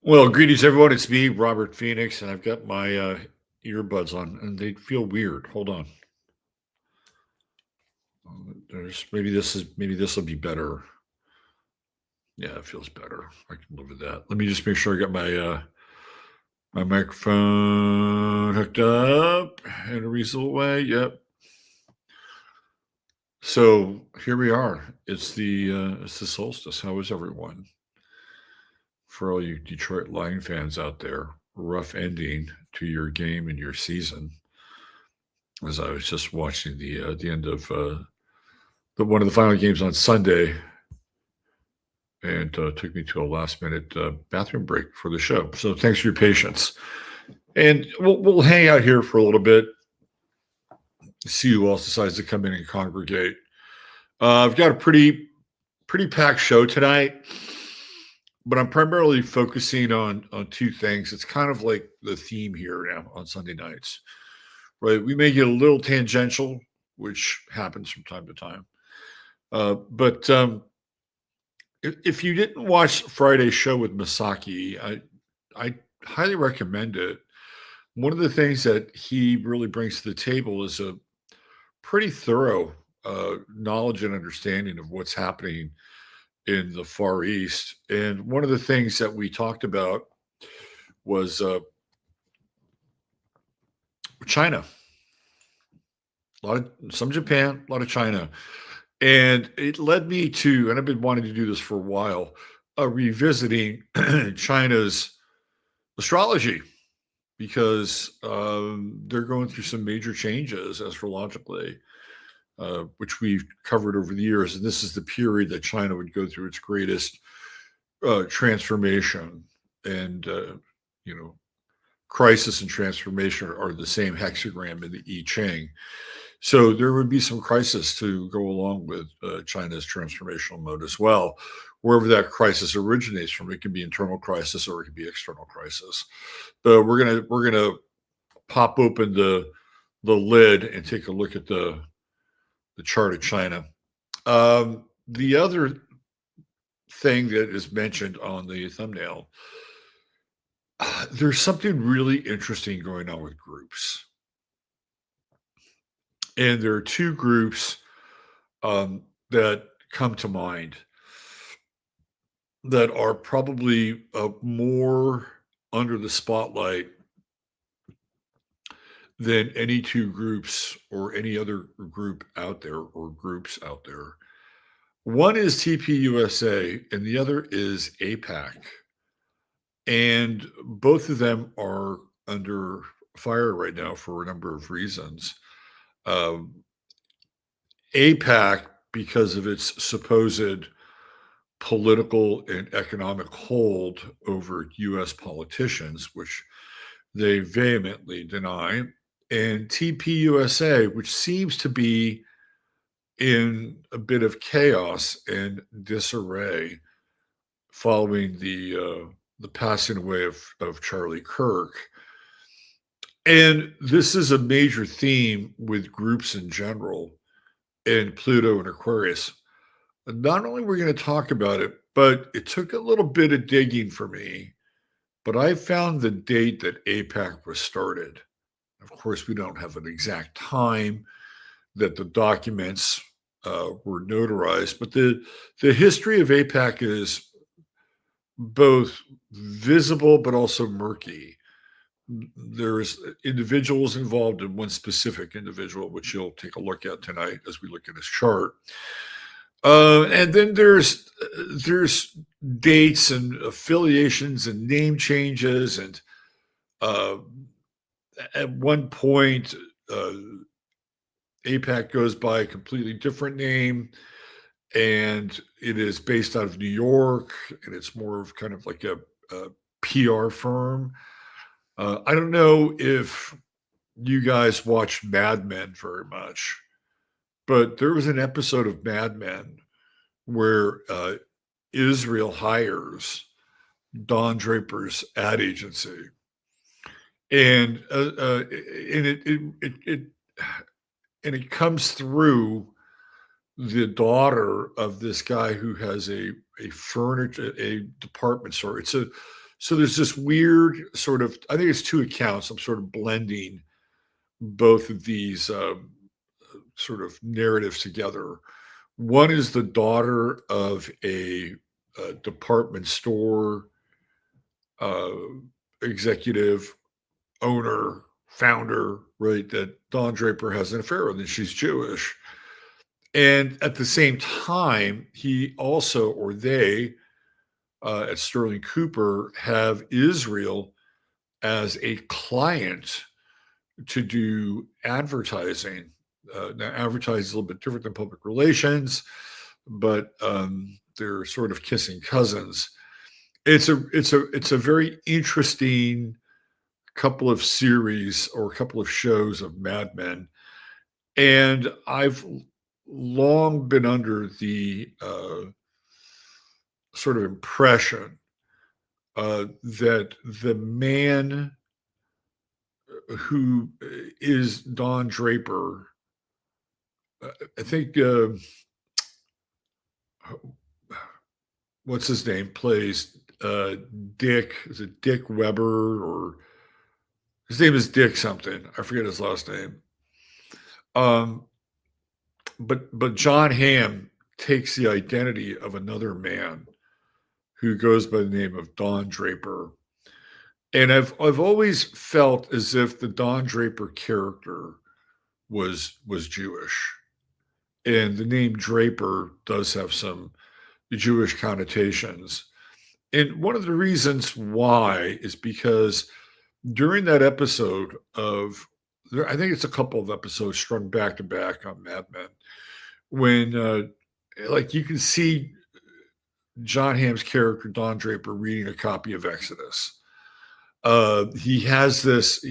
Well, greetings everyone. It's me, Robert Phoenix, and I've got my earbuds on, and they feel weird. Hold on. There's maybe this will be better. Yeah, it feels better. I can live with that. Let me just make sure I got my microphone hooked up in a reasonable way. Yep. So here we are. It's the solstice. How is everyone? For all you Detroit Lion fans out there, rough ending to your game and your season. As I was just watching the end of one of the final games on Sunday, and took me to a last minute bathroom break for the show. So thanks for your patience, and we'll hang out here for a little bit, see who else decides to come in and congregate. I've got a pretty packed show tonight, but I'm primarily focusing on two things. It's kind of like the theme here now on Sunday nights, right? We may get a little tangential, which happens from time to time. But if you didn't watch Friday's show with Masaki, I highly recommend it. One of the things that he really brings to the table is a pretty thorough knowledge and understanding of what's happening in the Far East. And one of the things that we talked about was China. A lot of some Japan, a lot of China. And it led me to, and I've been wanting to do this for a while, revisiting China's astrology because they're going through some major changes astrologically, which we've covered over the years. And this is the period that China would go through its greatest transformation. And, you know, crisis and transformation are the same hexagram in the I Ching. So there would be some crisis to go along with China's transformational mode as well. Wherever that crisis originates from, it can be internal crisis or it can be external crisis. But we're gonna pop open the lid and take a look at the chart of China. The other thing that is mentioned on the thumbnail, there's something really interesting going on with groups. And there are two groups that come to mind that are probably more under the spotlight than any two groups or any other group out there or groups out there. One is TPUSA and the other is APAC. And both of them are under fire right now for a number of reasons. Um, APAC, because of its supposed political and economic hold over US politicians, which they vehemently deny, and TPUSA, which seems to be in a bit of chaos and disarray following the passing away of Charlie Kirk. And this is a major theme with groups in general and Pluto and Aquarius. Not only we're going to talk about it, but it took a little bit of digging for me. But I found the date that APAC was started. Of course, we don't have an exact time that the documents were notarized, but the history of APAC is both visible but also murky. There's individuals involved in one specific individual, which you'll take a look at tonight as we look at his chart. And then there's dates and affiliations and name changes, and at one point, APAC goes by a completely different name, and it is based out of New York, and it's more of kind of like a PR firm. I don't know if you guys watch Mad Men very much, but there was an episode of Mad Men where Israel hires Don Draper's ad agency, and it comes through the daughter of this guy who has a furniture a department store. So there's this weird sort of, I think it's two accounts. I'm sort of blending both of these sort of narratives together. One is the daughter of a department store uh, executive, owner, founder, right? That Don Draper has an affair with, and she's Jewish. And at the same time, he also, or they, at Sterling Cooper, have Israel as a client to do advertising. Now, advertising is a little bit different than public relations, but they're sort of kissing cousins. It's a very interesting couple of series or a couple of shows of Mad Men, and I've long been under the sort of impression that the man who is Don Draper, I think, what's his name, plays Dick. Is it Dick Weber, or his name is Dick something? I forget his last name. Um, but John Hamm takes the identity of another man who goes by the name of Don Draper. And I've always felt as if the Don Draper character was Jewish. And the name Draper does have some Jewish connotations. And one of the reasons why is because during that episode of, I think it's a couple of episodes strung back to back on Mad Men, when like you can see John Hamm's character Don Draper reading a copy of Exodus. He has this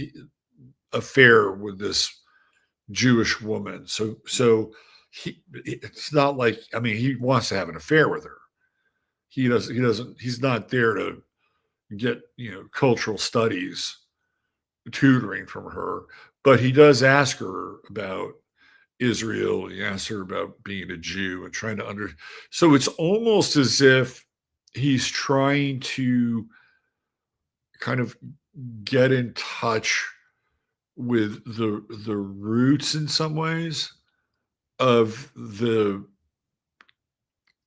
affair with this Jewish woman. So it's not like, I mean, he wants to have an affair with her. He's not there to get, cultural studies tutoring from her, but he does ask her about Israel. He asks her about being a Jew and trying to so it's almost as if he's trying to kind of get in touch with the roots in some ways of the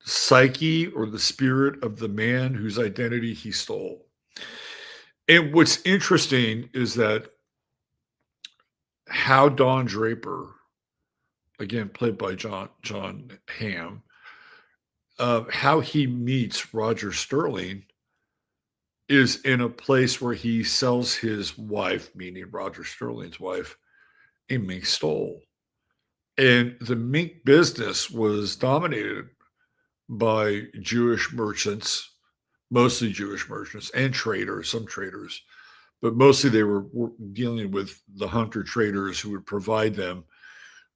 psyche or the spirit of the man whose identity he stole. And what's interesting is that how Don Draper, again played by John Hamm, how he meets Roger Sterling is in a place where he sells his wife, meaning Roger Sterling's wife, a mink stole. And the mink business was dominated by Jewish merchants, mostly Jewish merchants and traders, some traders, but mostly they were dealing with the hunter traders who would provide them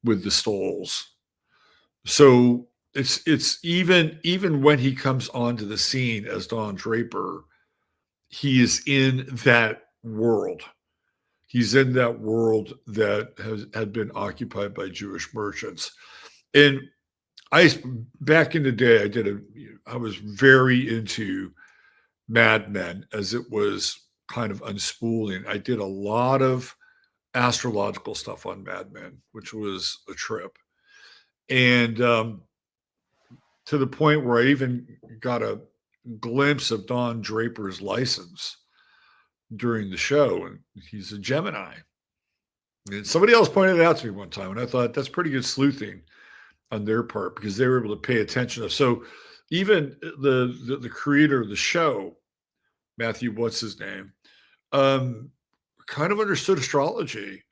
with the stoles. So it's even when he comes onto the scene as Don Draper, he is in that world. He's in that world that had been occupied by Jewish merchants. And back in the day, I was very into Mad Men as it was kind of unspooling. I did a lot of astrological stuff on Mad Men, which was a trip. And to the point where I even got a glimpse of Don Draper's license during the show, and he's a Gemini. And somebody else pointed it out to me one time, and I thought that's pretty good sleuthing on their part because they were able to pay attention. So even the creator of the show, Matthew, what's his name, kind of understood astrology,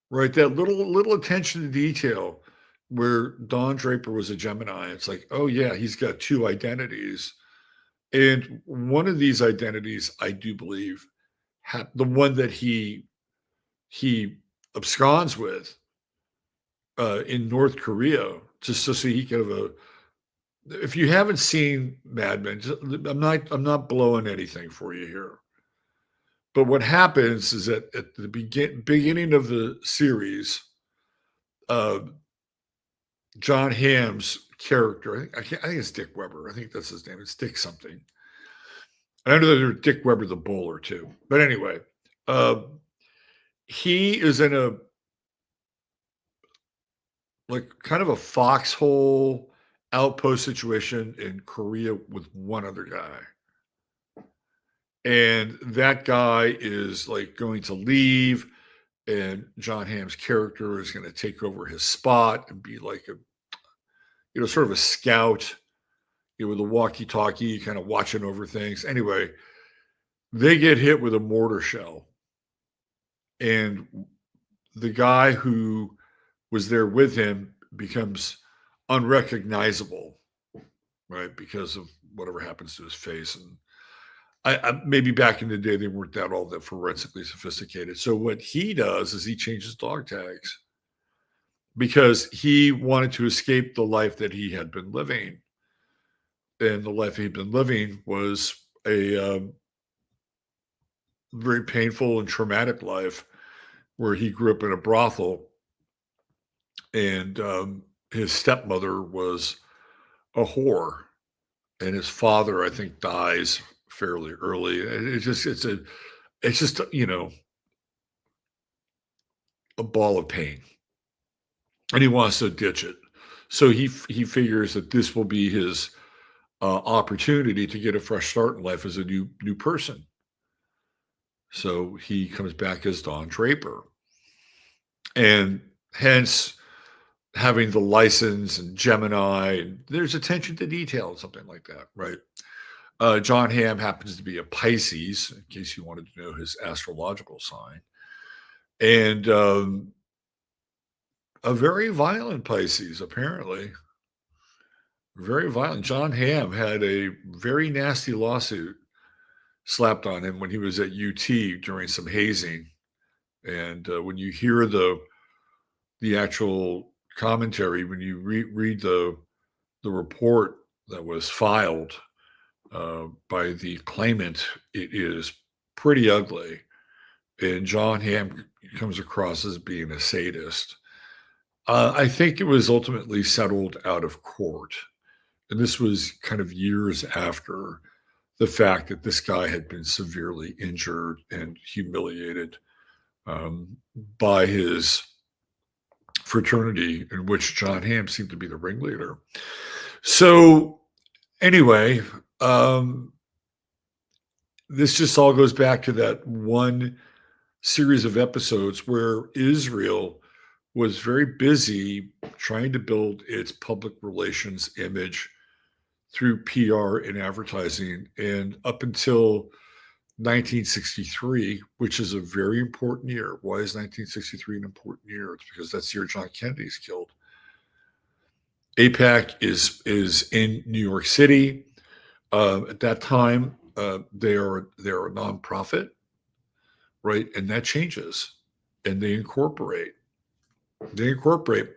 right? That little attention to detail where Don Draper was a Gemini. It's like, oh yeah, he's got two identities. And one of these identities, I do believe, the one that he absconds with in North Korea, just so he could have a. If you haven't seen Mad Men, I'm not blowing anything for you here. But what happens is that at the beginning of the series, uh, John Hamm's character, I think it's Dick Weber. I think that's his name. It's Dick something. I know there's Dick Weber the bowler too. But anyway, uh, he is in a like kind of a foxhole outpost situation in Korea with one other guy. And that guy is like going to leave, and John Hamm's character is going to take over his spot and be like a, sort of a scout, with a walkie-talkie, kind of watching over things. Anyway, they get hit with a mortar shell, and the guy who was there with him becomes unrecognizable, right? Because of whatever happens to his face. And maybe back in the day, they weren't all that forensically sophisticated. So what he does is he changes dog tags because he wanted to escape the life that he had been living. And the life he'd been living was a very painful and traumatic life where he grew up in a brothel, and his stepmother was a whore, and his father, I think, dies fairly early. And it's just a ball of pain, and he wants to ditch it. So he figures that this will be his opportunity to get a fresh start in life as a new person. So he comes back as Don Draper, and hence having the license and Gemini, and there's attention to detail and something like that, right? John Hamm happens to be a Pisces, in case you wanted to know his astrological sign, and a very violent Pisces, apparently. Very violent. John Hamm had a very nasty lawsuit slapped on him when he was at UT during some hazing. And when you hear the actual commentary, when you read the report that was filed by the claimant, it is pretty ugly. And John Hamm comes across as being a sadist. I think it was ultimately settled out of court. And this was kind of years after the fact that this guy had been severely injured and humiliated by his fraternity, in which John Hamm seemed to be the ringleader. So anyway, this just all goes back to that one series of episodes where Israel was very busy trying to build its public relations image through PR and advertising. And up until 1963, which is a very important year. Why is 1963 an important year? It's because that's the year John Kennedy's killed. APAC is in New York City. At that time, they're a nonprofit, right? And that changes, and they incorporate.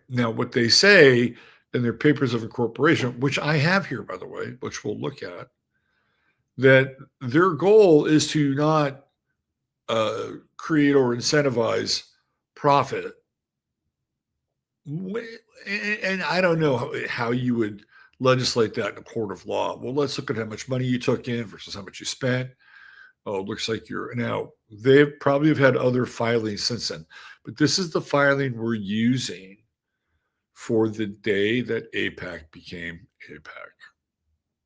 Now, what they say in their papers of incorporation, which I have here, by the way, which we'll look at, that their goal is to not create or incentivize profit. And I don't know how you would legislate that in a court of law. Well, let's look at how much money you took in versus how much you spent. Oh, it looks like you're now. They probably have had other filings since then, but this is the filing we're using for the day that APAC became APAC.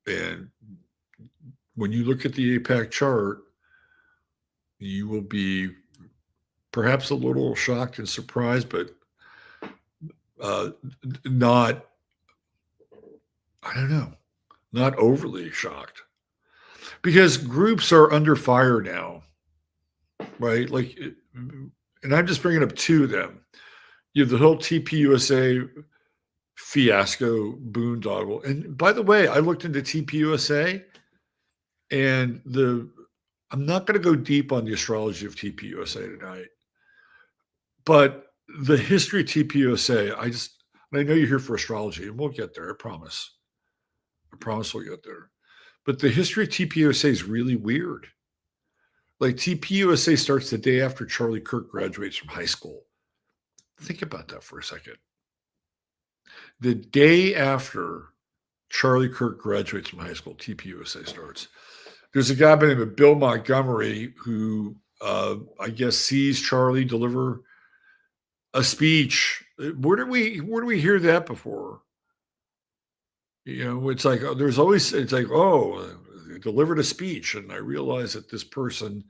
And when you look at the APAC chart, you will be perhaps a little shocked and surprised, but not, I don't know, not overly shocked. Because groups are under fire now, right? Like, and I'm just bringing up two of them. You have the whole TPUSA fiasco boondoggle. And by the way, I looked into TPUSA, and I'm not going to go deep on the astrology of TPUSA tonight, but the history of TPUSA, I know you're here for astrology, and we'll get there. I promise. I promise we'll get there. But the history of TPUSA is really weird. Like, TPUSA starts the day after Charlie Kirk graduates from high school. Think about that for a second. The day after Charlie Kirk graduates from high school, TPUSA starts. There's a guy by the name of Bill Montgomery who, I guess, sees Charlie deliver a speech. Where do we hear that before? It's like, there's always it's like, "Oh, they delivered a speech, and I realized that this person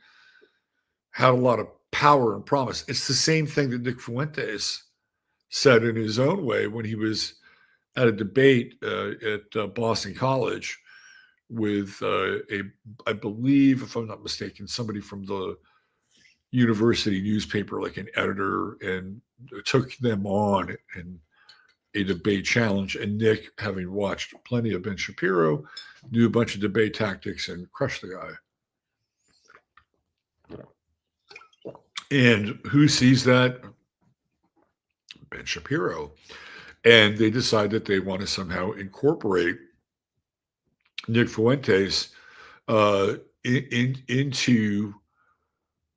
had a lot of power and promise." It's the same thing that Nick Fuentes said in his own way when he was at a debate, at, Boston College with, I believe, if I'm not mistaken, somebody from the university newspaper, like an editor, and took them on in a debate challenge. And Nick, having watched plenty of Ben Shapiro, knew a bunch of debate tactics and crushed the guy. And who sees that? Ben Shapiro. And they decide that they want to somehow incorporate Nick Fuentes uh, into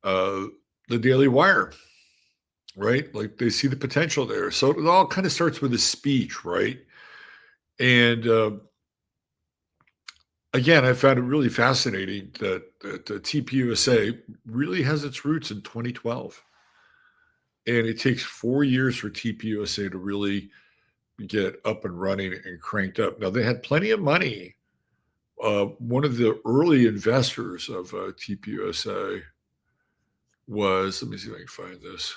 uh, the Daily Wire, right? Like they see the potential there. So it all kind of starts with a speech, right? And again, I found it really fascinating that the TPUSA really has its roots in 2012. And it takes 4 years for TPUSA to really get up and running and cranked up. Now, they had plenty of money. One of the early investors of TPUSA was, let me see if I can find this.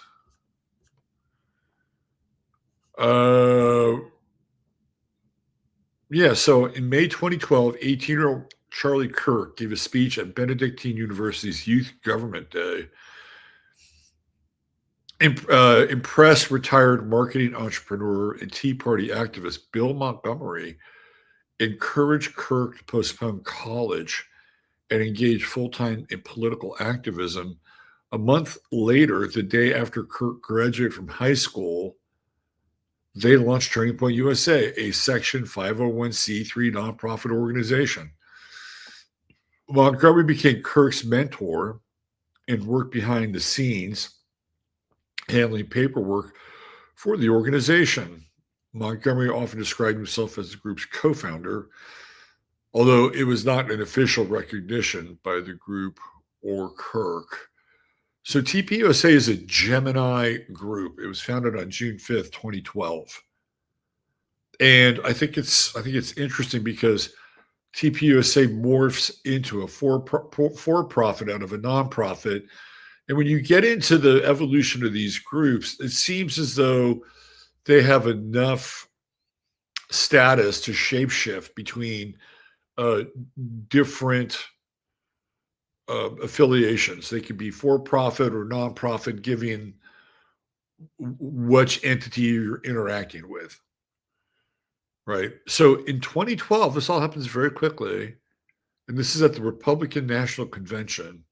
Yeah, so in May 2012, 18-year-old Charlie Kirk gave a speech at Benedictine University's Youth Government Day. Impressed retired marketing entrepreneur and Tea Party activist Bill Montgomery encouraged Kirk to postpone college and engage full-time in political activism. A month later, the day after Kirk graduated from high school, they launched Turning Point USA, a Section 501c3 nonprofit organization. Montgomery became Kirk's mentor and worked behind the scenes, handling paperwork for the organization. Montgomery often described himself as the group's co-founder, although it was not an official recognition by the group or Kirk. So TPUSA is a Gemini group. It was founded on June 5th, 2012. And I think it's interesting because TPUSA morphs into a for-profit out of a nonprofit. And when you get into the evolution of these groups, it seems as though they have enough status to shapeshift between different affiliations. They could be for-profit or nonprofit, giving which entity you're interacting with, right? So in 2012, this all happens very quickly, and this is at the Republican National Convention.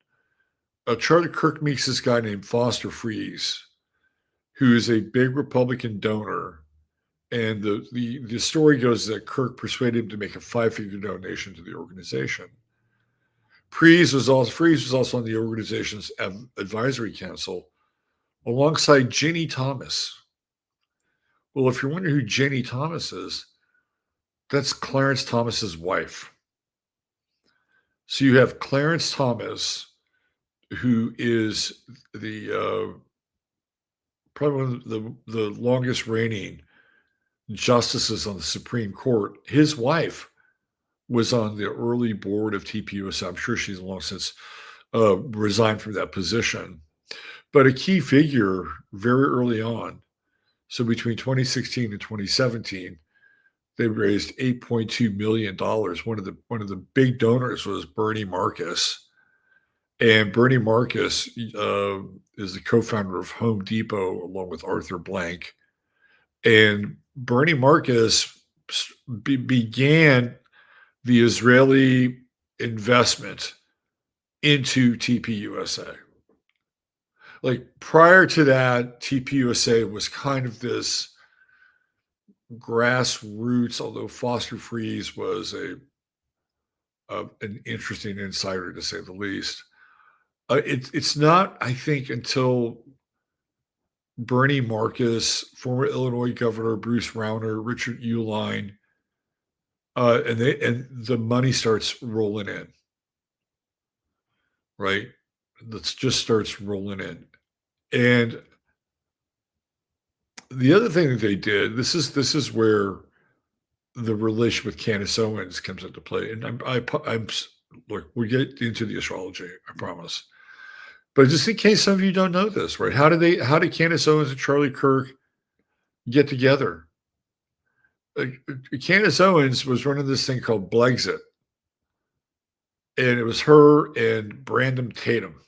Charlie Kirk meets this guy named Foster Freeze, who is a big Republican donor. And the story goes that Kirk persuaded him to make a 5-figure donation to the organization. Freeze was also on the organization's advisory council alongside Ginny Thomas. Well, if you're wondering who Ginny Thomas is, that's Clarence Thomas's wife. So you have Clarence Thomas, who is the probably one of the longest reigning justices on the Supreme Court. His wife was on the early board of TPUSA. I'm sure she's long since resigned from that position. But a key figure very early on, so between 2016 and 2017, they raised $8.2 million. One of the big donors was Bernie Marcus. And Bernie Marcus is the co-founder of Home Depot, along with Arthur Blank. And Bernie Marcus began the Israeli investment into TPUSA. Like prior to that, TPUSA was kind of this grassroots, although Foster Freeze was an interesting insider, to say the least. It's not, I think, until Bernie Marcus, former Illinois Governor Bruce Rauner, Richard Uihlein, and the money starts rolling in. right? That just starts rolling in. And the other thing that they did, this is where the relation with Candace Owens comes into play. And look, we get into the astrology, I promise. But just in case some of you don't know this, right? How did Candace Owens and Charlie Kirk get together? Candace Owens was running this thing called Blexit, and it was her and Brandon Tatum.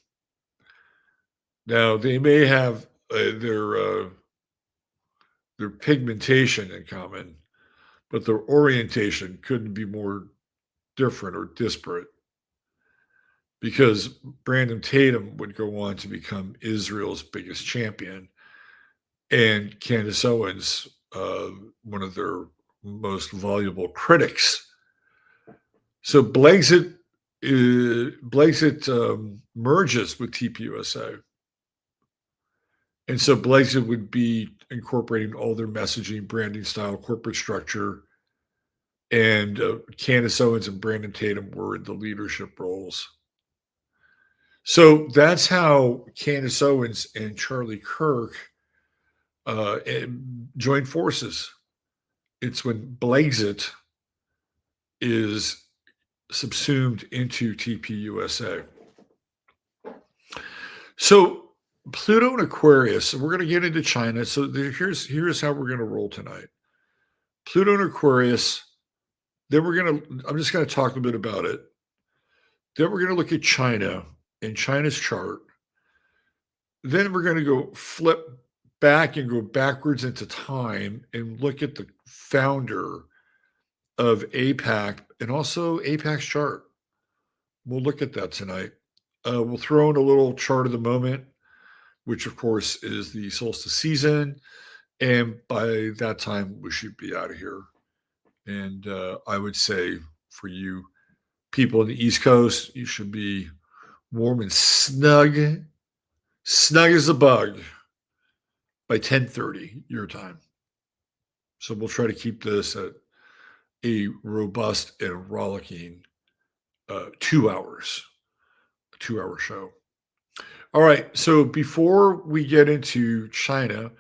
Now they may have their pigmentation in common, but their orientation couldn't be more different or disparate, because Brandon Tatum would go on to become Israel's biggest champion, and Candace Owens, one of their most valuable critics. So Blexit merges with TPUSA. And so Blexit would be incorporating all their messaging, branding style, corporate structure. And Candace Owens and Brandon Tatum were in the leadership roles. So that's how Candace Owens and Charlie Kirk joined forces. It's when Blexit is subsumed into TPUSA. So Pluto and Aquarius, we're going to get into China. So here's how we're going to roll tonight. Pluto and Aquarius, then I'm just going to talk a bit about it. Then we're going to look at China and China's chart. Then we're going to go flip back and go backwards into time and look at the founder of APAC and also APAC's chart. We'll look at that tonight. We'll throw in a little chart of the moment, which of course is the solstice season. And by that time, we should be out of here. And I would say for you people in the East Coast, you should be warm and snug as a bug by 10:30 your time. So we'll try to keep this at a robust and rollicking 2 hours, a 2-hour show. All right. So before we get into China,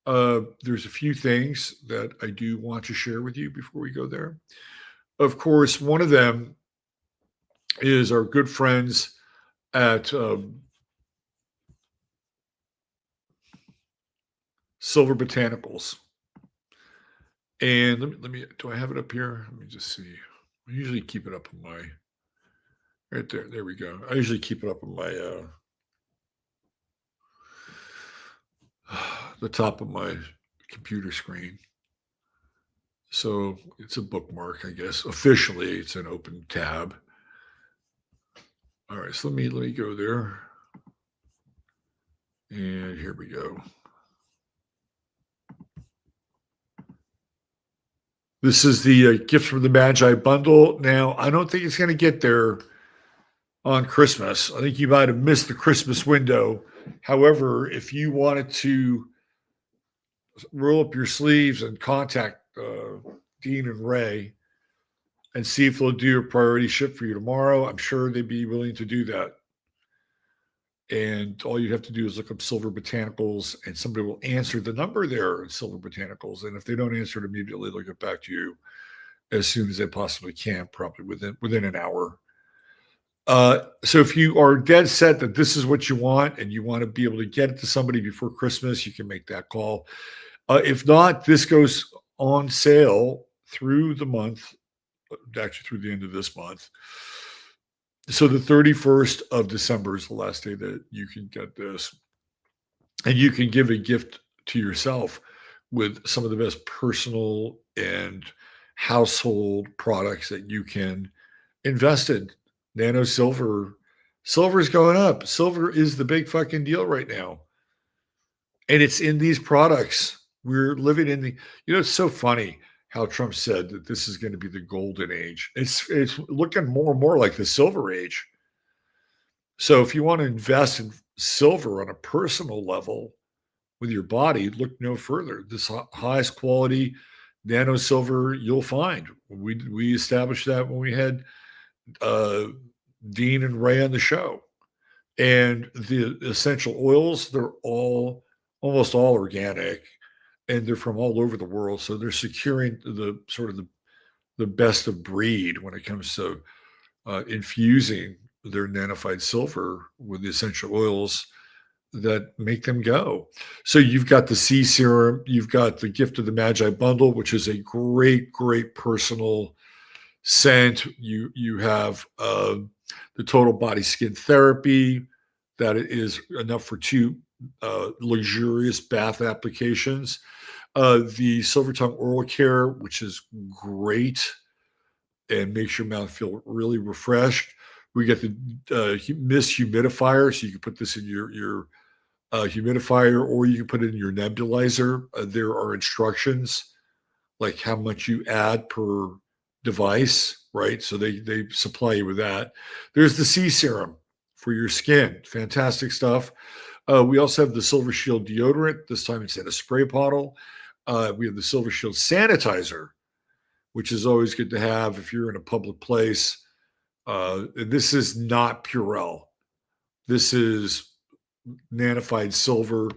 there's a few things that I do want to share with you before we go there. Of course, one of them is our good friends at Silver Botanicals. And let me, do I have it up here? Let me just see. I usually keep it up on my, right there. There we go. I usually keep it up on my, the top of my computer screen. So it's a bookmark, I guess. Officially, it's an open tab. All right, so let me go there. And here we go. This is the gift from the Magi bundle. Now, I don't think it's going to get there on Christmas. I think you might have missed the Christmas window. However, if you wanted to roll up your sleeves and contact Dean and Ray and see if they'll do a priority ship for you tomorrow, I'm sure they'd be willing to do that. And all you have to do is look up Silver Botanicals, and somebody will answer the number there at Silver Botanicals. And if they don't answer it immediately, they'll get back to you as soon as they possibly can, probably within an hour. So if you are dead set that this is what you want and you want to be able to get it to somebody before Christmas, you can make that call. If not, this goes on sale through the month, actually through the end of this month. So the 31st of December is the last day that you can get this. And you can give a gift to yourself with some of the best personal and household products that you can invest in. Nano silver. Silver is going up. Silver is the big fucking deal right now. And it's in these products. We're living in the, it's so funny how Trump said that this is going to be the golden age. It's looking more and more like the silver age. So if you want to invest in silver on a personal level with your body, look no further. This highest quality nano silver you'll find. We established that when we had Dean and Ray on the show. And the essential oils, they're almost all organic, and they're from all over the world. So they're securing the sort of the best of breed when it comes to infusing their nanified silver with the essential oils that make them go. So you've got the sea serum, you've got the gift of the Magi bundle, which is a great personal scent. You have the total body skin therapy that is enough for 2 luxurious bath applications. The Silver Tongue Oral Care, which is great and makes your mouth feel really refreshed. We get the mist humidifier, so you can put this in your humidifier, or you can put it in your nebulizer. There are instructions like how much you add per device, right? So they supply you with that. There's the sea serum for your skin, fantastic stuff. We also have the Silver Shield deodorant. This time it's in a spray bottle. We have the Silver Shield sanitizer, which is always good to have if you're in a public place. This is not Purell. This is nanified silver,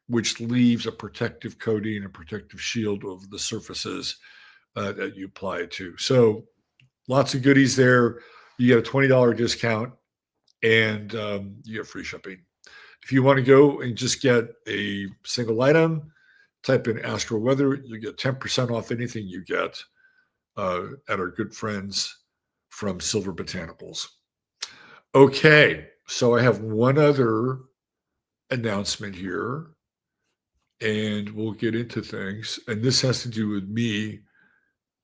which leaves a protective coating, a protective shield over the surfaces that you apply it to. So lots of goodies there. You get a $20 discount, and you get free shipping. If you want to go and just get a single item, type in Astro Weather. You get 10% off anything you get at our good friends from Silver Botanicals. Okay, so I have one other announcement here, and we'll get into things. And this has to do with me,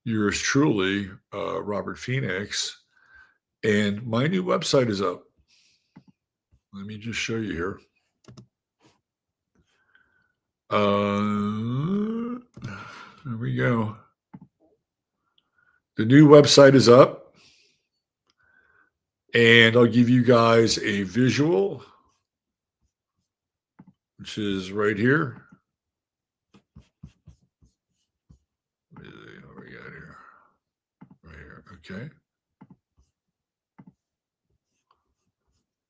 yours truly, Robert Phoenix. And my new website is up. Let me just show you here. There we go. The new website is up, and I'll give you guys a visual, which is right here. What do we got here? Right here. Okay.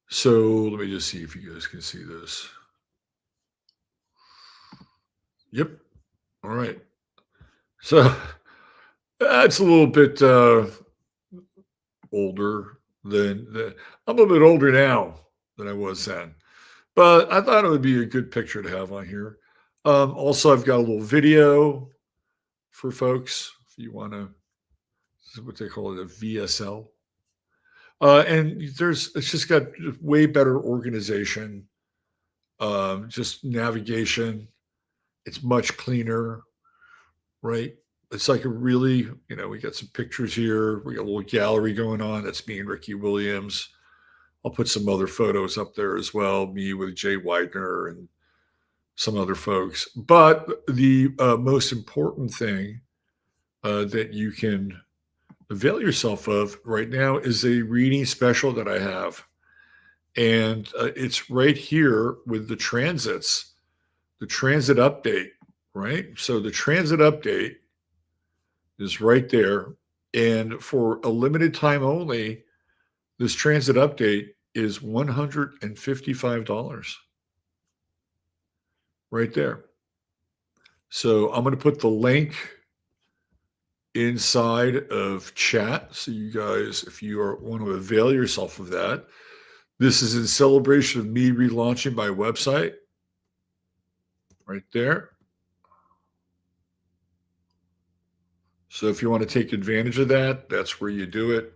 So let me just see if you guys can see this. Yep. All right. So that's a little bit older than I'm a little bit older now than I was then, but I thought it would be a good picture to have on here. Also, I've got a little video for folks if you want to. This is what they call it, a VSL. And it's just got way better organization, just navigation. It's much cleaner, right? It's like a really, we got some pictures here. We got a little gallery going on. That's me and Ricky Williams. I'll put some other photos up there as well. Me with Jay Widener and some other folks. But the most important thing that you can avail yourself of right now is a reading special that I have. And it's right here with the transits, the transit update, right? So the transit update is right there. And for a limited time only, this transit update is $155 right there. So I'm going to put the link inside of chat. So you guys, if you want to avail yourself of that, this is in celebration of me relaunching my website right there. So if you want to take advantage of that, that's where you do it.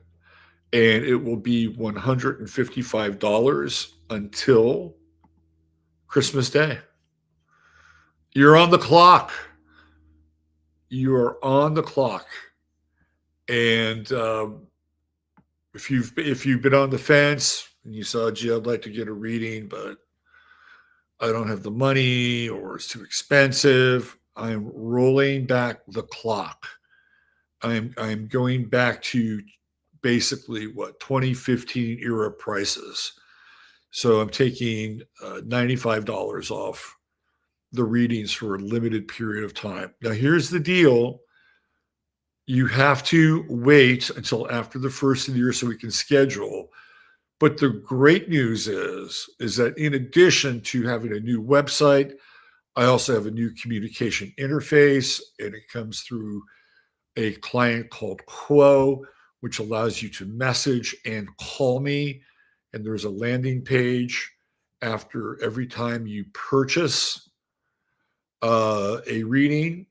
And it will be $155 until Christmas Day. You're on the clock. You are on the clock. And if you've been on the fence and you saw, gee, I'd like to get a reading, but I don't have the money or it's too expensive, I'm rolling back the clock. I'm going back to basically 2015 era prices. So I'm taking $95 off the readings for a limited period of time. Now, here's the deal. You have to wait until after the first of the year so we can schedule. But the great news is that in addition to having a new website, I also have a new communication interface, and it comes through a client called Quo, which allows you to message and call me. And there's a landing page after every time you purchase a reading.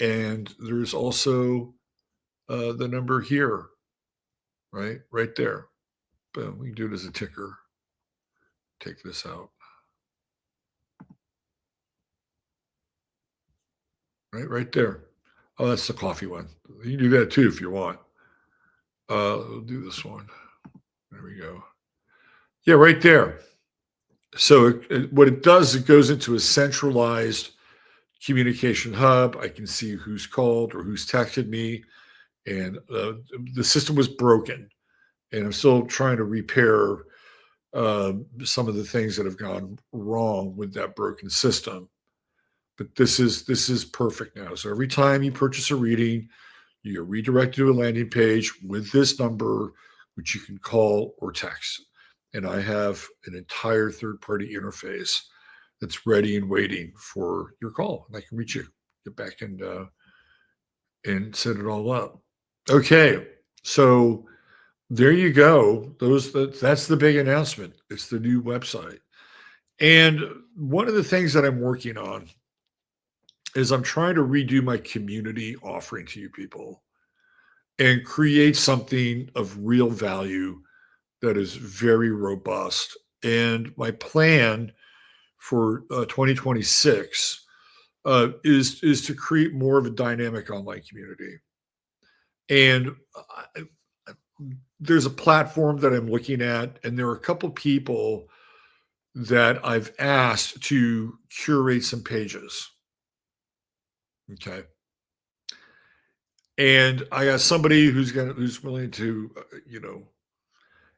And there's also the number here, right there. Boom, we can do it as a ticker. Take this out. Right there. Oh, that's the coffee one. You can do that too if you want. We'll do this one. There we go. Yeah, right there. So what it does, it goes into a centralized communication hub. I can see who's called or who's texted me, and the system was broken, and I'm still trying to repair some of the things that have gone wrong with that broken system. But this is perfect now. So every time you purchase a reading, you get redirected to a landing page with this number, which you can call or text. And I have an entire third-party interface that's ready and waiting for your call. And I can reach you, get back and set it all up. Okay, so there you go. That's the big announcement. It's the new website. And one of the things that I'm working on is I'm trying to redo my community offering to you people and create something of real value that is very robust. And my plan for 2026 is to create more of a dynamic online community. And there's a platform that I'm looking at, and there are a couple people that I've asked to curate some pages. Okay. And I got somebody who's willing to,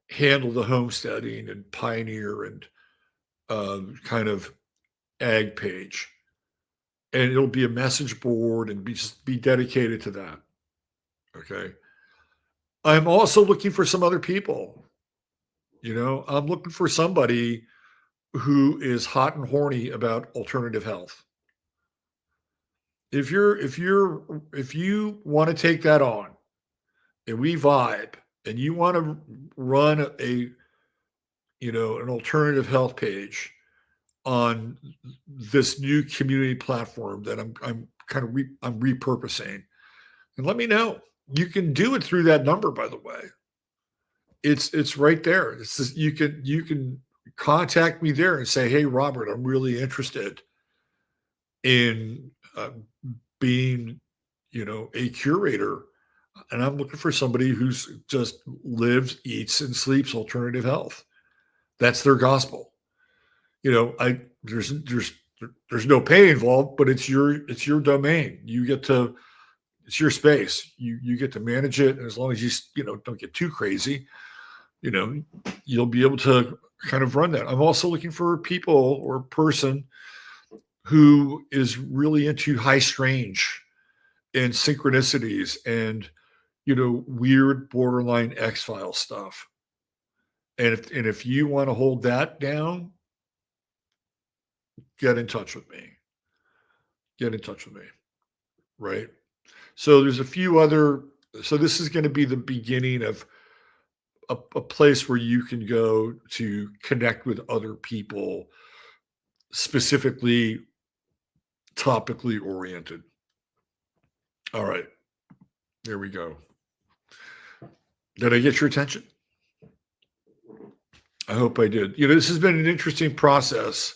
handle the homesteading and pioneer and kind of ag page, and it'll be a message board and be dedicated to that. Okay. I'm also looking for some other people. I'm looking for somebody who is hot and horny about alternative health. If you want to take that on and we vibe and you want to run an alternative health page on this new community platform that I'm repurposing, and let me know. You can do it through that number, by the way. It's right there. It's just, you can contact me there and say, hey, Robert, I'm really interested in being, a curator, and I'm looking for somebody who's just lives, eats, and sleeps alternative health. That's their gospel. There's no pay involved, but it's your domain. It's your space. You get to manage it, and as long as you don't get too crazy, you'll be able to kind of run that. I'm also looking for people or person who is really into high strange and synchronicities and weird borderline X-File stuff. And if you want to hold that down, get in touch with me. Right? So there's a few other. So this is going to be the beginning of a place where you can go to connect with other people, specifically topically oriented. All right, there we go. Did I get your attention? I hope I did. This has been an interesting process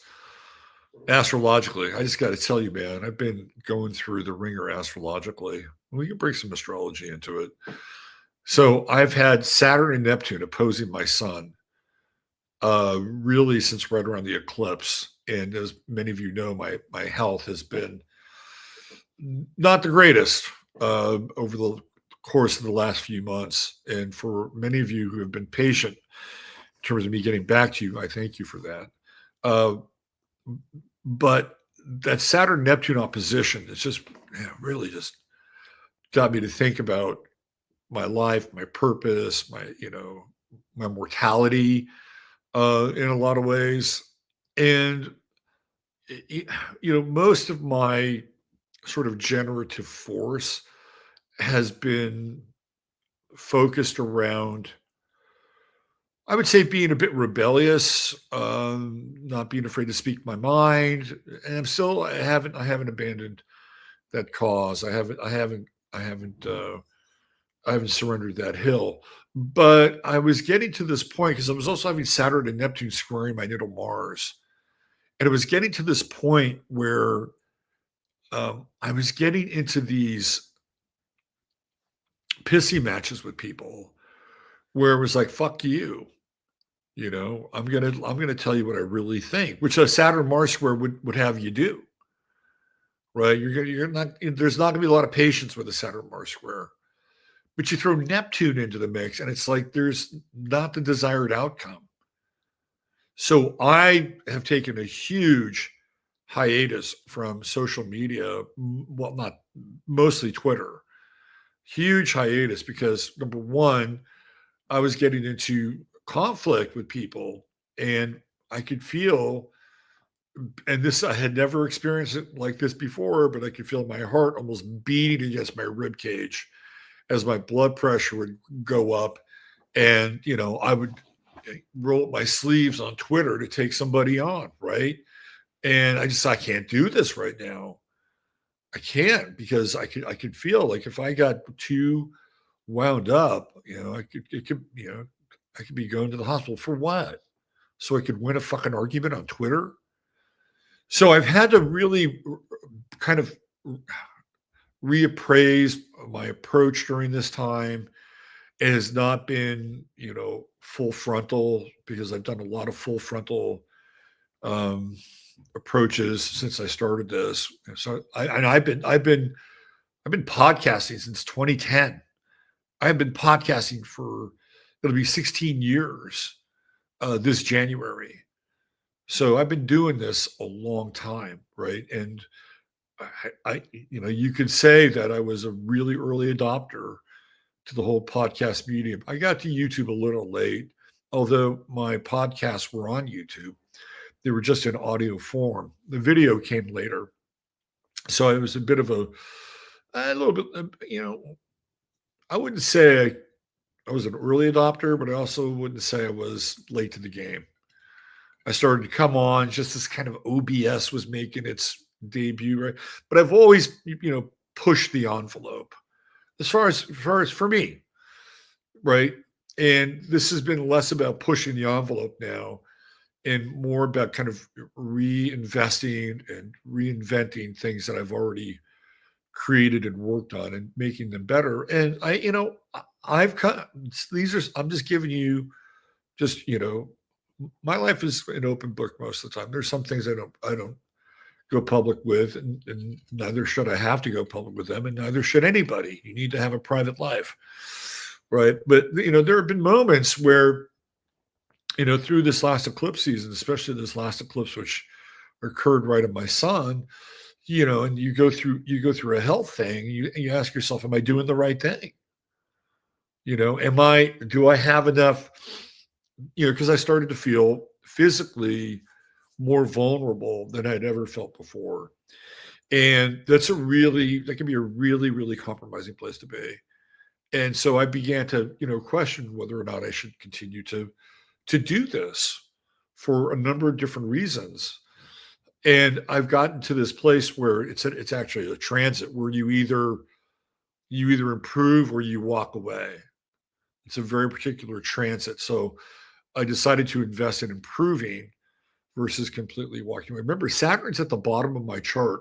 astrologically. I just got to tell you, man, I've been going through the ringer astrologically. We can bring some astrology into it. So I've had Saturn and Neptune opposing my sun really since right around the eclipse. And as many of you know, my health has been not the greatest over the course of the last few months. And for many of you who have been patient in terms of me getting back to you, I thank you for that. But that Saturn Neptune opposition is just really just got me to think about my life, my purpose, my mortality in a lot of ways. And, most of my sort of generative force has been focused around, I would say, being a bit rebellious, not being afraid to speak my mind. And I haven't abandoned that cause. I haven't surrendered that hill. But I was getting to this point because I was also having Saturn and Neptune squaring my natal Mars. And it was getting to this point where I was getting into these pissy matches with people where it was like, fuck you. I'm gonna tell you what I really think, which a Saturn Mars square would have you do, right? You're not there's not gonna be a lot of patience with a Saturn Mars square. But you throw Neptune into the mix, and it's like there's not the desired outcome. So I have taken a huge hiatus from social media, well, not mostly Twitter. Huge hiatus because number one, I was getting into conflict with people, and I could feel, and this I had never experienced it like this before, but I could feel my heart almost beating against my rib cage as my blood pressure would go up, and I would roll up my sleeves on Twitter to take somebody on, right? And I can't do this right now. I can't because I could feel like if I got too wound up, I could be going to the hospital for what? So I could win a fucking argument on Twitter. So I've had to really kind of reappraise my approach during this time. It has not been, full frontal because I've done a lot of full frontal um, approaches since I started this. So I've been podcasting since 2010. I've been podcasting for it'll be 16 years this January. So I've been doing this a long time, right? And you could say that I was a really early adopter to the whole podcast medium. I got to YouTube a little late, although my podcasts were on YouTube. They were just in audio form. The video came later. So it was a bit of a little bit, I wouldn't say I was an early adopter, but I also wouldn't say I was late to the game. I started to come on just as kind of OBS was making its debut, right? But I've always, pushed the envelope as far as for me, right? And this has been less about pushing the envelope now and more about kind of reinvesting and reinventing things that I've already created and worked on and making them better. And I've cut these are I'm just giving you just, my life is an open book most of the time. There's some things I don't go public with, and neither should I have to go public with them, and neither should anybody. You need to have a private life, right? But there have been moments where, through this last eclipse season, especially this last eclipse, which occurred right in my sun, and you go through a health thing, you ask yourself, am I doing the right thing? Do I have enough, because I started to feel physically more vulnerable than I'd ever felt before. And that can be a really, really compromising place to be. And so I began to, question whether or not I should continue to do this for a number of different reasons. And I've gotten to this place where it's actually a transit where you either improve or you walk away. It's a very particular transit. So I decided to invest in improving versus completely walking away. Remember, Saturn's at the bottom of my chart.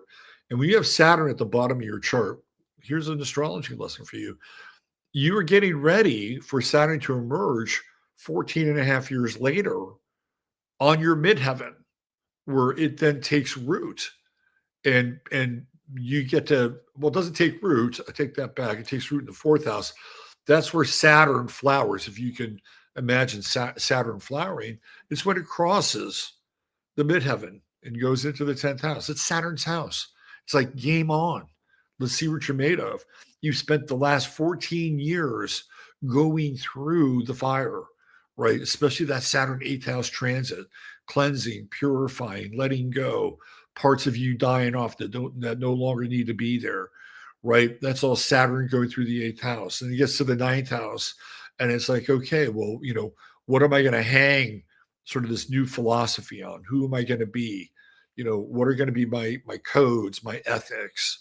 And when you have Saturn at the bottom of your chart, here's an astrology lesson for you. You are getting ready for Saturn to emerge 14 and a half years later on your midheaven, where it then takes root. And you get to, well, it doesn't take root. I take that back. It takes root in the fourth house. That's where Saturn flowers. If you can imagine Saturn flowering, it's when it crosses the midheaven and goes into the 10th house. It's Saturn's house. It's like game on. Let's see what you're made of. You spent the last 14 years going through the fire, right? Especially that Saturn 8th house transit, cleansing, purifying, letting go, parts of you dying off that no longer need to be there, right? That's all Saturn going through the 8th house. And it gets to the 9th house, and it's like, okay, well, what am I going to hang sort of this new philosophy on? Who am I going to be? What are going to be my codes, my ethics?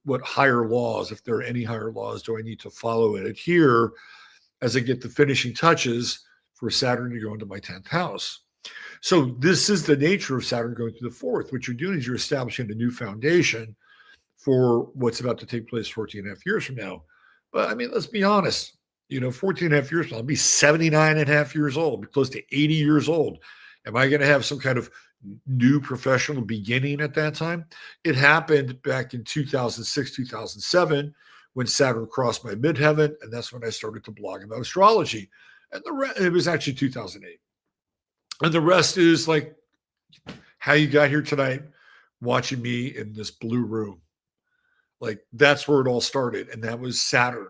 What higher laws, if there are any higher laws, do I need to follow and adhere as I get the finishing touches for Saturn to go into my 10th house? So this is the nature of Saturn going through the 4th. What you're doing is you're establishing a new foundation for what's about to take place 14 and a half years from now. But I mean, let's be honest, 14 and a half years from now, I'll be 79 and a half years old, I'll be close to 80 years old. Am I going to have some kind of new professional beginning at that time? It happened back in 2006, 2007, when Saturn crossed my midheaven, and that's when I started to blog about astrology. And it was actually 2008. And the rest is like how you got here tonight, watching me in this blue room. Like that's where it all started, and that was Saturn.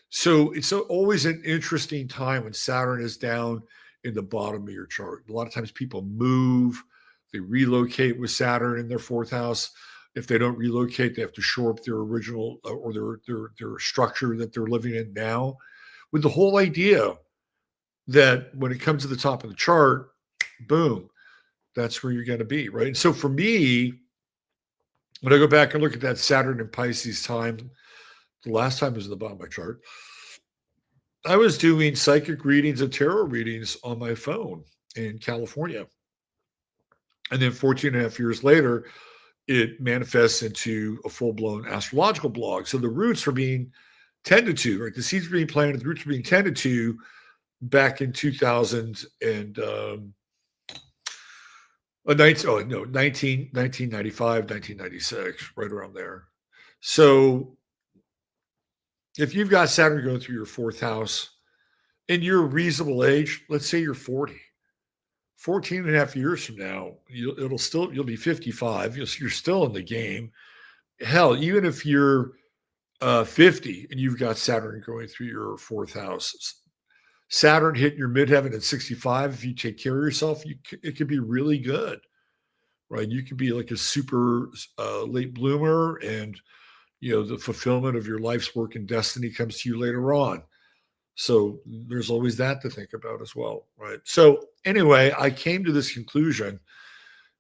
So it's always an interesting time when Saturn is down in the bottom of your chart. A lot of times people move, they relocate with Saturn in their 4th house. If they don't relocate, they have to shore up their original or their structure that they're living in now, with the whole idea that when it comes to the top of the chart, boom, that's where you're going to be, right? And so for me, when I go back and look at that Saturn and Pisces time, the last time it was in the bottom of my chart, I was doing psychic readings and tarot readings on my phone in California. And then 14 and a half years later, it manifests into a full-blown astrological blog. So the roots are being tended to, right? The seeds are being planted, the roots are being tended to back in 1995, 1996, right around there. So if you've got Saturn going through your 4th house and you're a reasonable age, let's say you're 40, 14 and a half years from now, you'll be 55. You're still in the game. Hell, even if you're 50 and you've got Saturn going through your 4th house, Saturn hitting your midheaven at 65, if you take care of yourself, it could be really good, right? You could be like a super late bloomer, and the fulfillment of your life's work and destiny comes to you later on. So there's always that to think about as well, right? So anyway, I came to this conclusion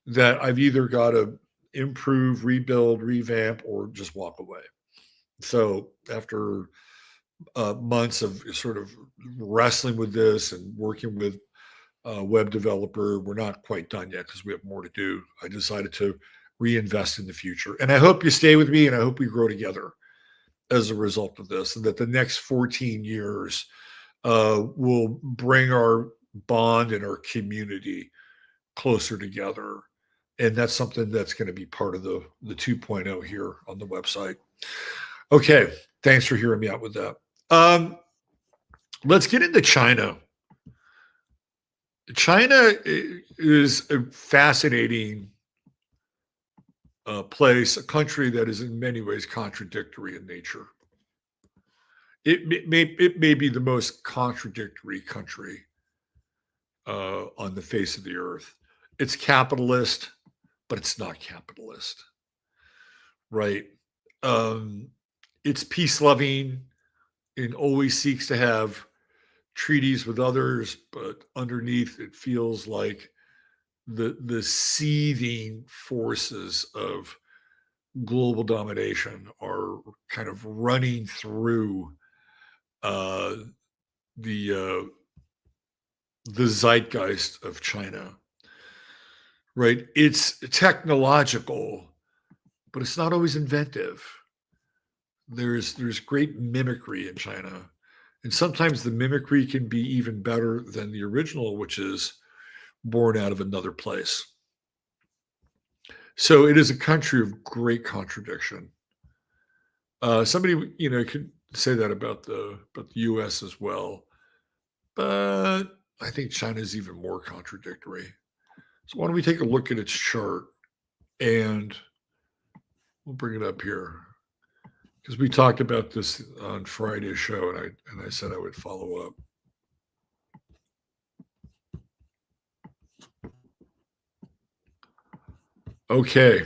that I've either got to improve, rebuild, revamp, or just walk away. So after months of sort of wrestling with this and working with a web developer, we're not quite done yet because we have more to do. I decided to reinvest in the future. And I hope you stay with me, and I hope we grow together as a result of this, and that the next 14 years will bring our bond and our community closer together. And that's something that's going to be part of the 2.0 here on the website. Okay. Thanks for hearing me out with that. Let's get into China. China is a fascinating place, a country that is in many ways contradictory in nature. It may be the most contradictory country on the face of the earth. It's capitalist, but it's not capitalist, right? It's peace-loving and always seeks to have treaties with others, but underneath it feels like the seething forces of global domination are kind of running through the zeitgeist of China, right? It's technological, but it's not always inventive. There's great mimicry in China, and sometimes the mimicry can be even better than the original, which is born out of another place. So it is a country of great contradiction. Somebody, could say that about the U.S. as well, but I think China is even more contradictory. So why don't we take a look at its chart, and we'll bring it up here because we talked about this on Friday's show, and I said I would follow up. Okay,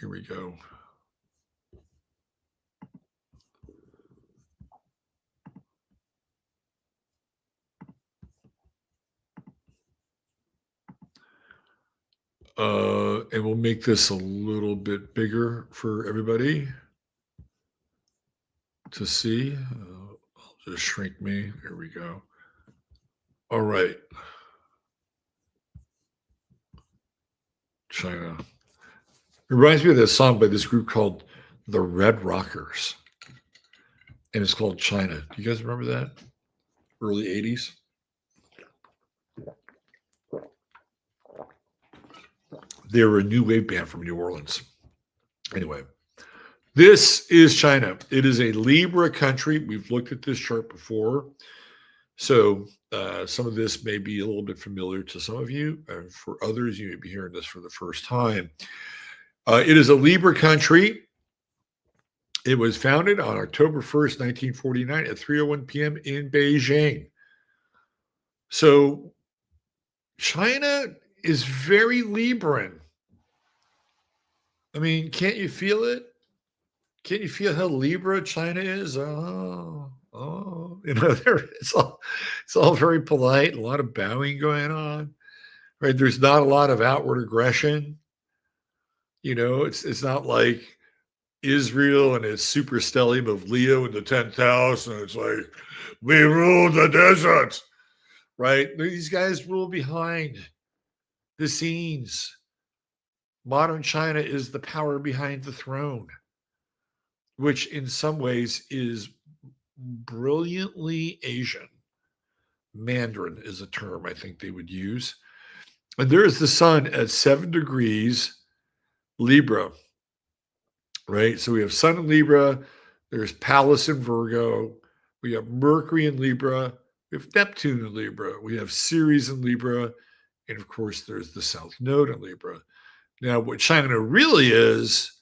here we go. And we'll make this a little bit bigger for everybody to see. I'll just shrink me. There we go. All right, China. It reminds me of this song by this group called the Red Rockers, and it's called China. Do you guys remember that? Early 80s? They were a new wave band from New Orleans. Anyway, this is China. It is a Libra country. We've looked at this chart before. So some of this may be a little bit familiar to some of you. And for others, you may be hearing this for the first time. It is a Libra country. It was founded on October 1st, 1949 at 3:01 p.m. in Beijing. So China is very Libran. I mean, can't you feel it? Can't you feel how Libra China is? It's all very polite, a lot of bowing going on, right? There's not a lot of outward aggression. It's not like Israel and its super stellium of Leo in the 10th house, and it's like, we rule the desert, right? These guys rule behind the scenes. Modern China is the power behind the throne, which in some ways is brilliantly Asian. Mandarin is a term I think they would use. And there is the sun at 7 degrees Libra, right? So we have Sun in Libra, there's Pallas in Virgo, we have Mercury in Libra, we have Neptune in Libra, we have Ceres in Libra, and of course there's the South Node in Libra. Now, what China really is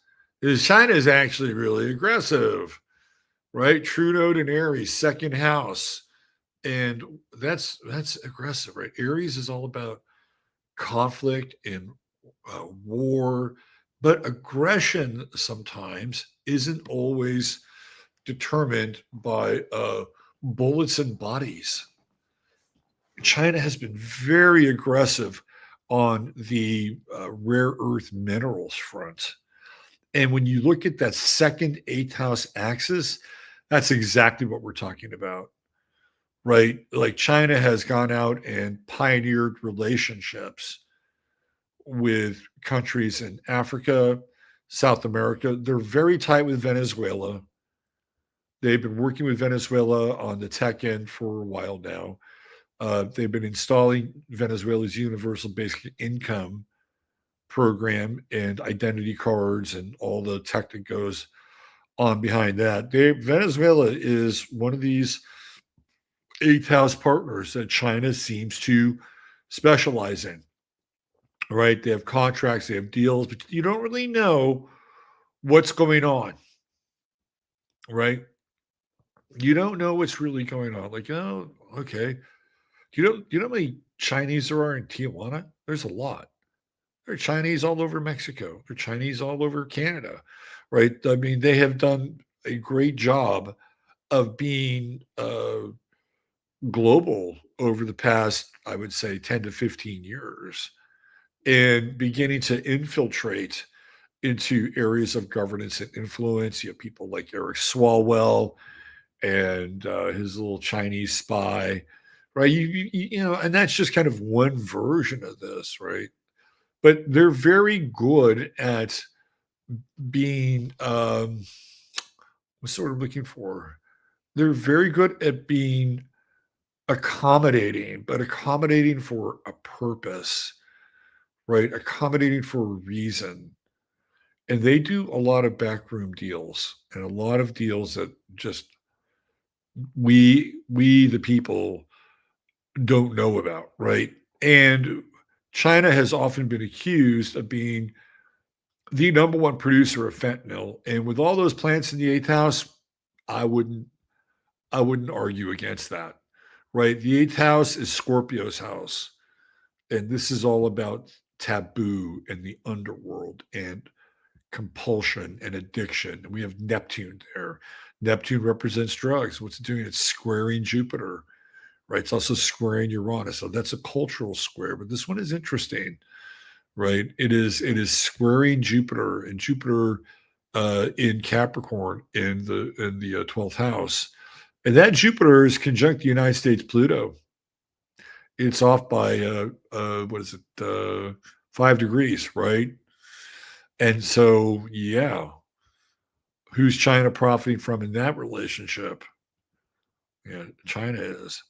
China is actually really aggressive, right? True Node in Aries, second house. And that's aggressive, right? Aries is all about conflict and war, but aggression sometimes isn't always determined by bullets and bodies. China has been very aggressive on the rare earth minerals front. And when you look at that second eighth house axis, that's exactly what we're talking about, right? Like China has gone out and pioneered relationships with countries in Africa, South America. They're very tight with Venezuela. They've been working with Venezuela on the tech end for a while now. They've been installing Venezuela's universal basic income program and identity cards and all the tech that goes on behind that. Venezuela is one of these eighth house partners that China seems to specialize in, right? They have contracts, they have deals, but you don't really know what's going on, right? You don't know what's really going on. Like, oh, okay. Do you know how many Chinese there are in Tijuana? There's a lot. There are Chinese all over Mexico. There are Chinese all over Canada, right? I mean, they have done a great job of being global over the past, I would say, 10 to 15 years and beginning to infiltrate into areas of governance and influence. You have people like Eric Swalwell and his little Chinese spy, right? And that's just kind of one version of this, right? But they're very good at being, what's the word I'm looking for? They're very good at being accommodating, but accommodating for a purpose, right? Accommodating for a reason. And they do a lot of backroom deals and a lot of deals that just we the people don't know about, right? And China has often been accused of being the number one producer of fentanyl. And with all those plants in the eighth house, I wouldn't I wouldn't argue against that, right? The eighth house is Scorpio's house. And this is all about taboo and the underworld and compulsion and addiction. And we have Neptune there. Neptune represents drugs. What's it doing? It's squaring Jupiter, right? It's also squaring Uranus. So that's a cultural square. But this one is interesting, right? It is squaring Jupiter, and Jupiter in Capricorn in the 12th house. And that Jupiter is conjunct the United States Pluto. It's off by what is it? 5 degrees, right? And so, yeah, who's China profiting from in that relationship? Yeah, China is.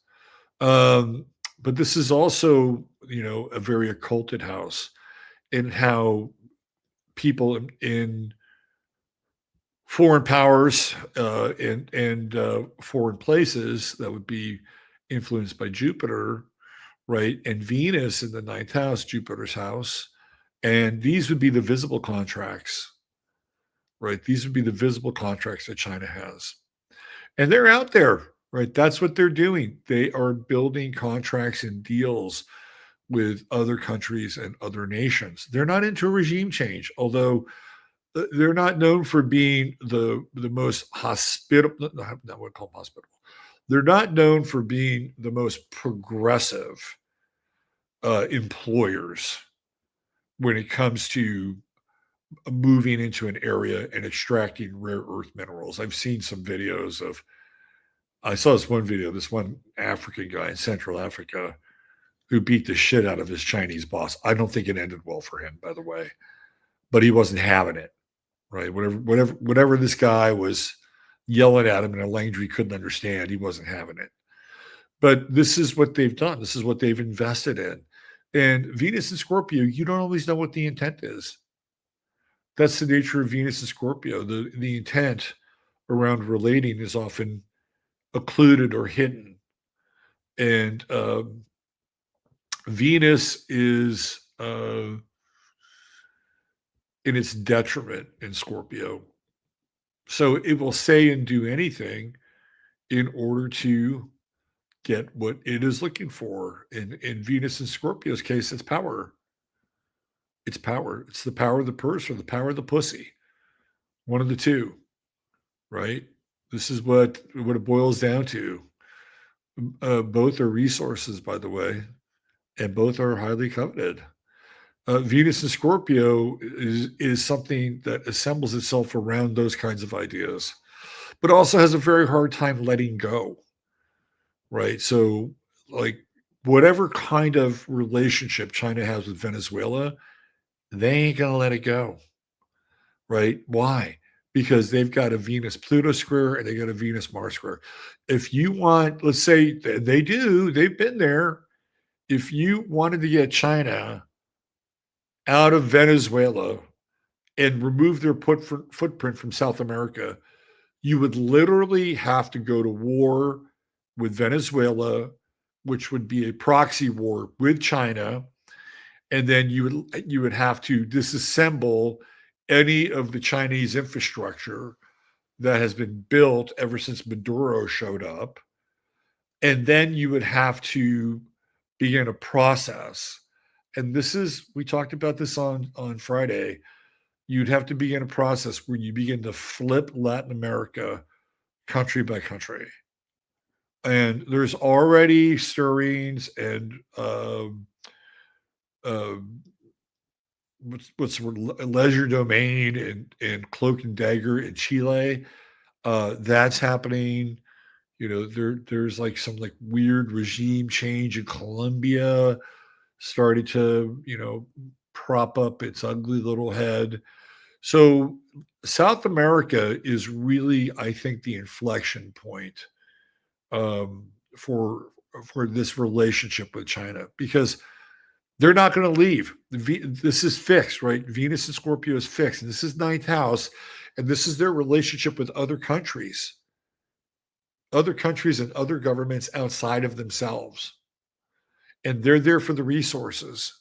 Um, but this is also, a very occulted house in how people in foreign powers and foreign places that would be influenced by Jupiter, right? And Venus in the ninth house, Jupiter's house. And these would be the visible contracts, right? These would be the visible contracts that China has. And they're out there, right? That's what they're doing. They are building contracts and deals with other countries and other nations. They're not into regime change, although they're not known for being the most hospitable. Not what I call them hospitable. They're not known for being the most progressive employers when it comes to moving into an area and extracting rare earth minerals. I've seen some videos of. I saw this one video. This one African guy in Central Africa who beat the shit out of his Chinese boss. I don't think it ended well for him, by the way, but he wasn't having it. Right. Whatever this guy was yelling at him in a language he couldn't understand, he wasn't having it. But this is what they've done. This is what they've invested in. And Venus and Scorpio, you don't always know what the intent is. That's the nature of Venus and Scorpio. The intent around relating is often occluded or hidden. And Venus is in its detriment in Scorpio. So it will say and do anything in order to get what it is looking for. In Venus and Scorpio's case, it's power. It's power. It's the power of the purse or the power of the pussy. One of the two, right? This is what it boils down to. Both are resources, by the way, and both are highly coveted. Venus and Scorpio is something that assembles itself around those kinds of ideas, but also has a very hard time letting go, right? So, like, whatever kind of relationship China has with Venezuela, they ain't going to let it go, right? Why? Because they've got a Venus Pluto square and they got a Venus Mars square. If you want, let's say they do, they've been there. If you wanted to get China out of Venezuela and remove their footprint from South America, you would literally have to go to war with Venezuela, which would be a proxy war with China, and then you would have to disassemble any of the Chinese infrastructure that has been built ever since Maduro showed up, and then you would have to begin a process. And we talked about this on Friday. You'd have to begin a process where you begin to flip Latin America country by country. And there's already stirrings and what's leisure domain and cloak and dagger in Chile. That's happening. There's like some like weird regime change in Colombia started to, prop up its ugly little head. So South America is really, I think, the inflection point for this relationship with China, because they're not going to leave. This is fixed, right? Venus and Scorpio is fixed, and this is ninth house, and this is their relationship with other countries and other governments outside of themselves, and they're there for the resources.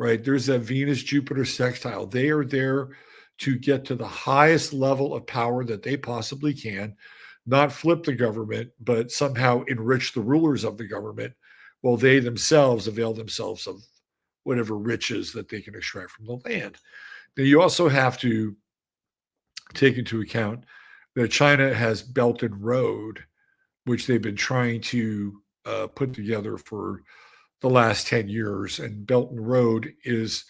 Right? There's that Venus Jupiter sextile. They are there to get to the highest level of power that they possibly can, not flip the government, but somehow enrich the rulers of the government while they themselves avail themselves of whatever riches that they can extract from the land. Now, you also have to take into account that China has Belt and Road, which they've been trying to put together for the last 10 years. And Belt and Road is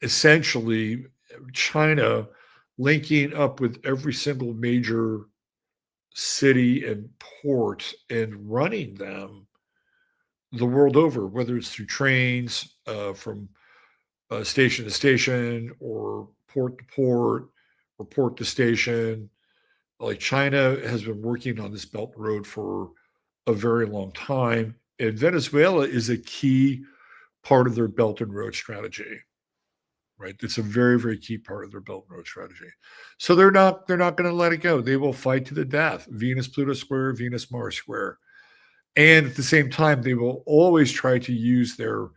essentially China linking up with every single major city and port and running them the world over, whether it's through trains from station to station or port to port or port to station. Like China has been working on this Belt and Road for a very long time. And Venezuela is a key part of their Belt and Road strategy, right? It's a very, very key part of their Belt and Road strategy. So they're not going to let it go. They will fight to the death. Venus Pluto square, Venus Mars square. And at the same time, they will always try to use their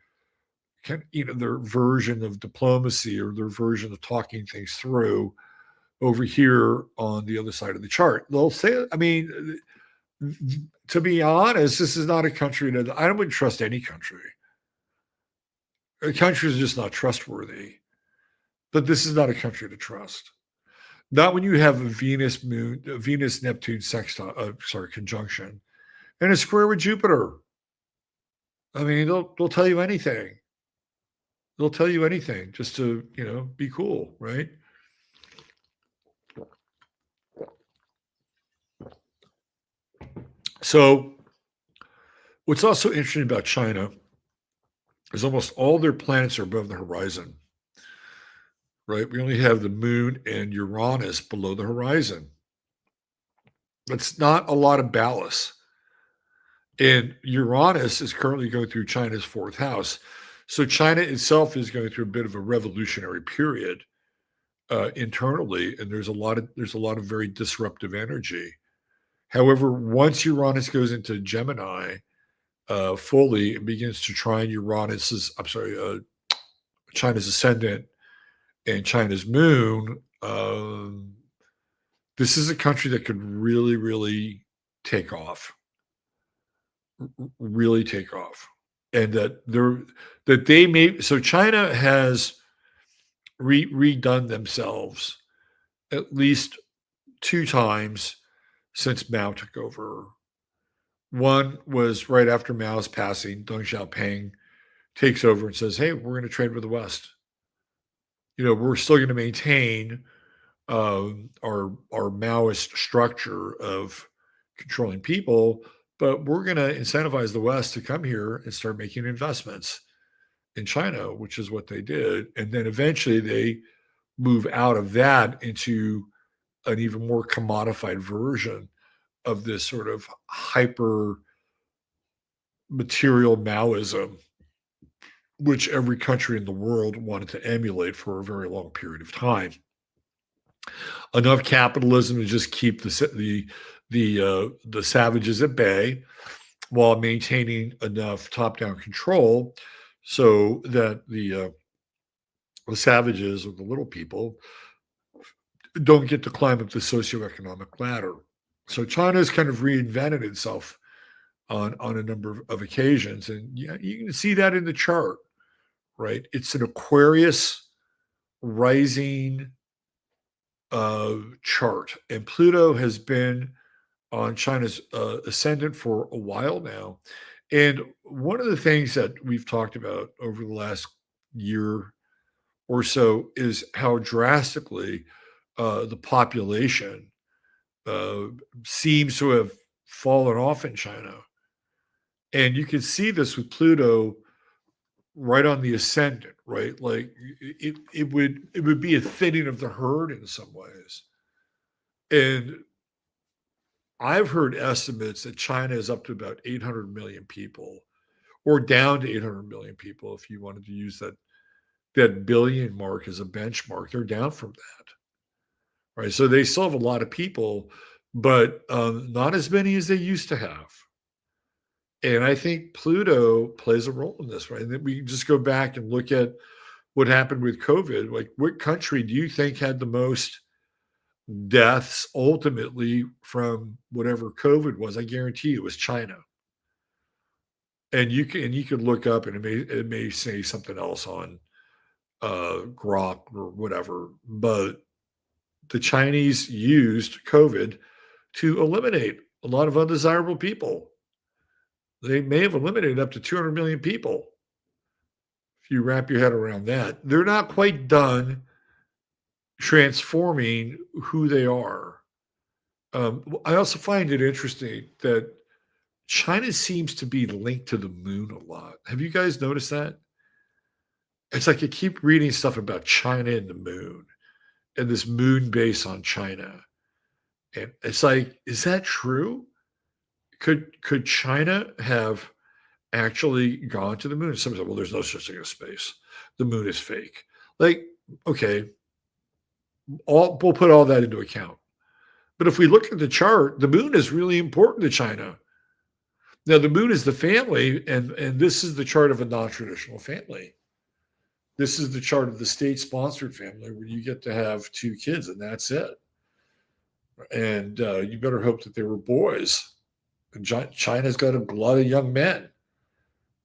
their version of diplomacy or their version of talking things through over here on the other side of the chart. They'll say, I mean, to be honest, this is not a country that I wouldn't trust any country. A country is just not trustworthy. But this is not a country to trust. Not when you have a Venus Neptune sextile, conjunction, and a square with Jupiter. I mean, they'll tell you anything. They'll tell you anything just to be cool, right? So, what's also interesting about China is almost all their planets are above the horizon, right? We only have the moon and Uranus below the horizon. That's not a lot of ballast. And Uranus is currently going through China's fourth house. So China itself is going through a bit of a revolutionary period internally, and there's a lot of very disruptive energy. However, once Uranus goes into Gemini fully and begins to trine China's ascendant and China's moon, this is a country that could really, really take off. Really take off. And so China has redone themselves at least 2 times since Mao took over. One was right after Mao's passing. Deng Xiaoping takes over and says, "Hey, we're going to trade with the West. We're still going to maintain our Maoist structure of controlling people, but we're going to incentivize the West to come here and start making investments in China," which is what they did. And then eventually they move out of that into an even more commodified version of this sort of hyper material Maoism, which every country in the world wanted to emulate for a very long period of time. Enough capitalism to just keep the savages at bay while maintaining enough top-down control so that the savages or the little people don't get to climb up the socioeconomic ladder. So China has kind of reinvented itself on a number of occasions, and yeah, you can see that in the chart, right? It's an Aquarius rising chart, and Pluto has been on China's ascendant for a while now. And one of the things that we've talked about over the last year or so is how drastically the population seems to have fallen off in China. And you can see this with Pluto right on the ascendant, right? Like it would be a thinning of the herd in some ways. And I've heard estimates that China is up to about 800 million people, or down to 800 million people if you wanted to use that billion mark as a benchmark. They're down from that, right? So they still have a lot of people, but not as many as they used to have. And I think Pluto plays a role in this, right? And then we can just go back and look at what happened with COVID. Like, what country do you think had the most deaths ultimately from whatever COVID was? I guarantee you it was China. And you can look up, and it may say something else on Grok or whatever, but the Chinese used COVID to eliminate a lot of undesirable people. They may have eliminated up to 200 million people if you wrap your head around that. They're not quite done transforming who they are. I also find it interesting that China seems to be linked to the moon a lot. Have you guys noticed that? It's like I keep reading stuff about China and the moon and this moon base on China. And it's like, is that true? Could China have actually gone to the moon? Some say, well, there's no such thing as space. The moon is fake. Like, okay, we'll put all that into account. But if we look at the chart, the moon is really important to China. Now, the moon is the family, and this is the chart of a non-traditional family. This is the chart of the state-sponsored family where you get to have two kids, and that's it. And you better hope that they were boys. And China's got a lot of young men,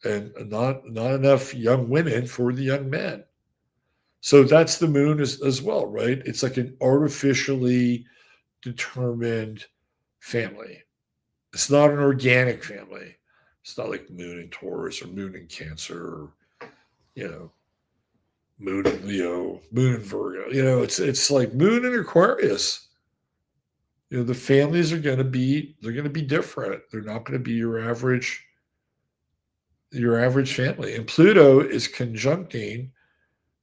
and not enough young women for the young men. So that's the moon as well, right? It's like an artificially determined family. It's not an organic family. It's not like moon in Taurus or moon in Cancer or, you know, moon in Leo, moon in Virgo. It's like moon in Aquarius. The families are going to be different. They're not going to be your average family. And Pluto is conjuncting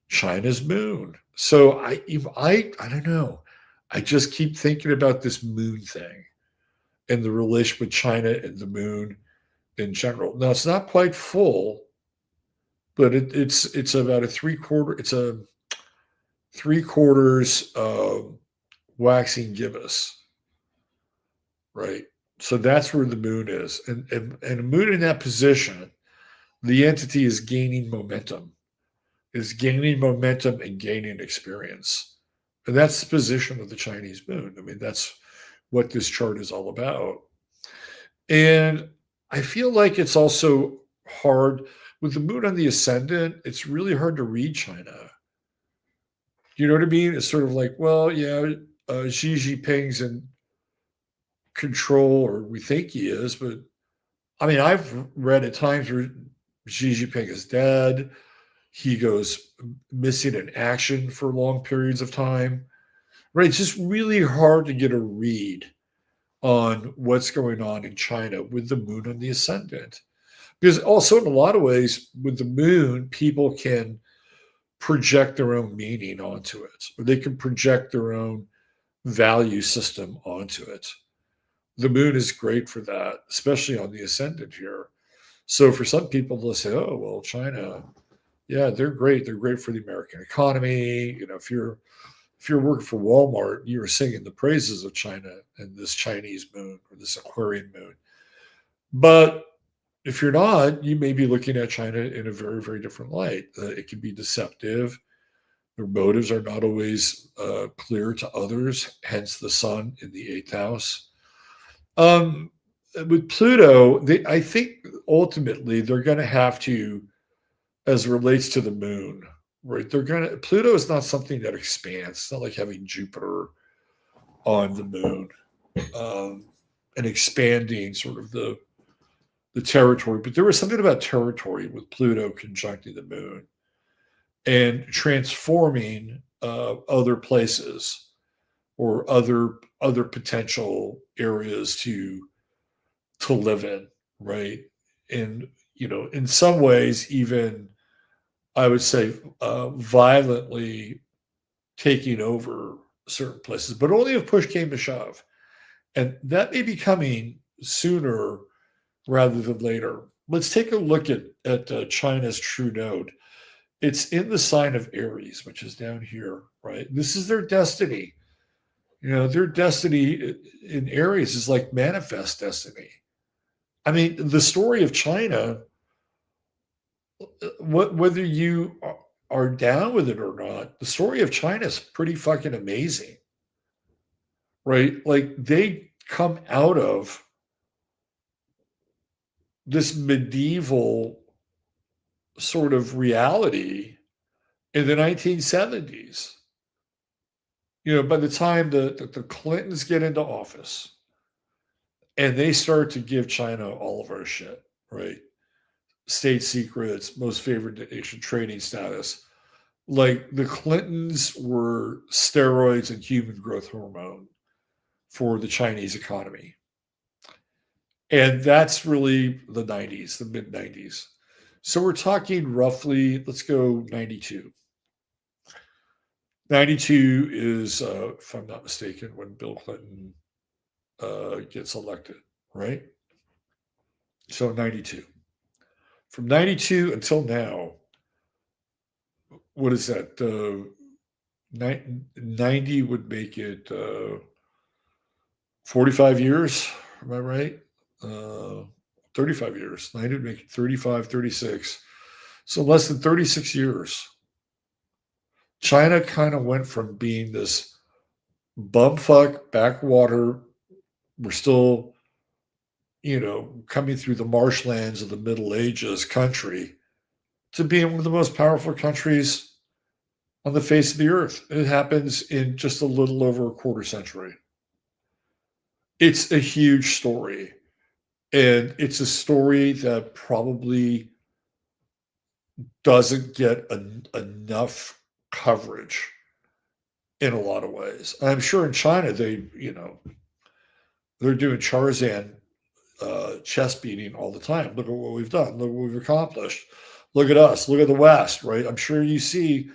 China's moon. So I don't know. I just keep thinking about this moon thing and the relation with China and the moon in general. Now it's not quite full, but it's about a three-quarter. It's a three-quarters waxing gibbous, right? So that's where the moon is, and a moon in that position, the entity is gaining momentum, and gaining experience, and that's the position of the Chinese moon. I mean, that's what this chart is all about. And I feel like it's also hard with the moon on the ascendant. It's really hard to read China. You know what I mean? It's sort of like, well, yeah, Xi Jinping's in control, or we think he is, but I mean, I've read at times where Xi Jinping is dead. He goes missing in action for long periods of time. Right? It's just really hard to get a read on what's going on in China with the moon on the ascendant. Because also, in a lot of ways, with the moon, people can project their own meaning onto it, or they can project their own value system onto it. The moon is great for that, especially on the ascendant here. So for some people, they'll say, "Oh, well, China, yeah, they're great. They're great for the American economy. If you're working for Walmart, you're singing the praises of China and this Chinese moon or this Aquarian moon. But if you're not, you may be looking at China in a very, very different light. It can be deceptive. Their motives are not always clear to others, hence the sun in the eighth house. Um, with Pluto, I think ultimately they're going to have to, as it relates to the moon, right? Pluto is not something that expands. It's not like having Jupiter on the moon and expanding sort of the territory. But there was something about territory with Pluto conjuncting the moon and transforming other places or other potential areas to live in, right? And in some ways, even I would say violently taking over certain places, but only if push came to shove. And that may be coming sooner rather than later. Let's take a look at China's true node. It's in the sign of Aries, which is down here, right? This is their destiny. Their destiny in Aries is like manifest destiny. I mean, the story of China, whether you are down with it or not, the story of China is pretty fucking amazing, right? Like they come out of this medieval sort of reality in the 1970s. By the time the Clintons get into office and they start to give China all of our shit, right? State secrets, most favored nation trading status. Like the Clintons were steroids and human growth hormone for the Chinese economy. And that's really the 90s, the mid 90s. So we're talking roughly, let's go 92. 92 is, if I'm not mistaken, when Bill Clinton gets elected, right? So 92. From 92 until now, what is that? 90 would make it 45 years. Am I right? 35 years. 90 would make it 35, 36. So less than 36 years. China kind of went from being this bumfuck backwater, we're still, coming through the marshlands of the Middle Ages country, to being one of the most powerful countries on the face of the earth. It happens in just a little over a quarter century. It's a huge story. And it's a story that probably doesn't get enough coverage in a lot of ways. I'm sure in China, they're doing Charzan chest beating all the time. Look at what we've done. Look what we've accomplished. Look at us. Look at the West, right? I'm sure you see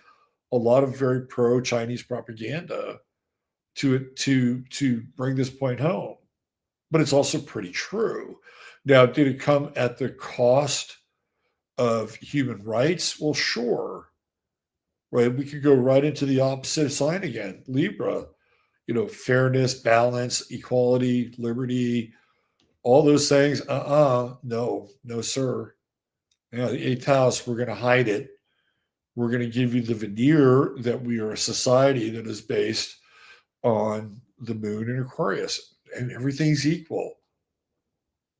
a lot of very pro-Chinese propaganda to bring this point home. But it's also pretty true. Now, did it come at the cost of human rights? Well, sure. Right? We could go right into the opposite sign again. Libra, fairness, balance, equality, liberty, all those things. No, sir. The eighth house, we're going to hide it. We're going to give you the veneer that we are a society that is based on the moon in Aquarius, and everything's equal.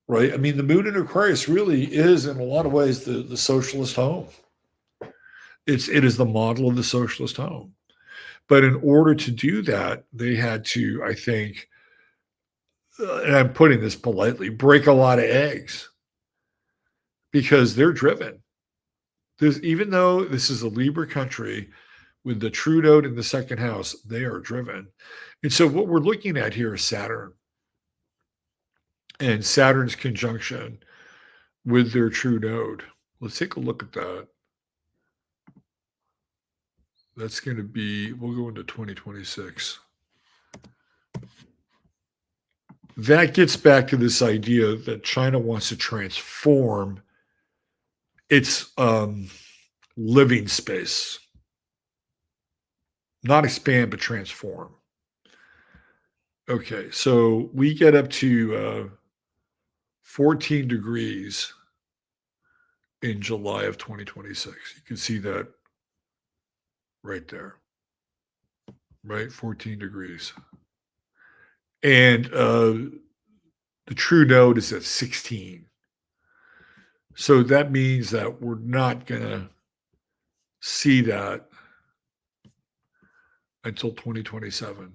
Right? I mean, the moon in Aquarius really is, in a lot of ways, the socialist home. It is the model of the socialist home. But in order to do that, they had to, I think, and I'm putting this politely, break a lot of eggs because they're driven. Even though this is a Libra country with the true node in the second house, they are driven. And so what we're looking at here is Saturn and Saturn's conjunction with their true node. Let's take a look at that. That's going to be, we'll go into 2026. That gets back to this idea that China wants to transform its living space. Not expand, but transform. Okay, so we get up to 14 degrees in July of 2026. You can see that right there. Right? 14 degrees. And the true node is at 16. So that means that we're not going to see that until 2027,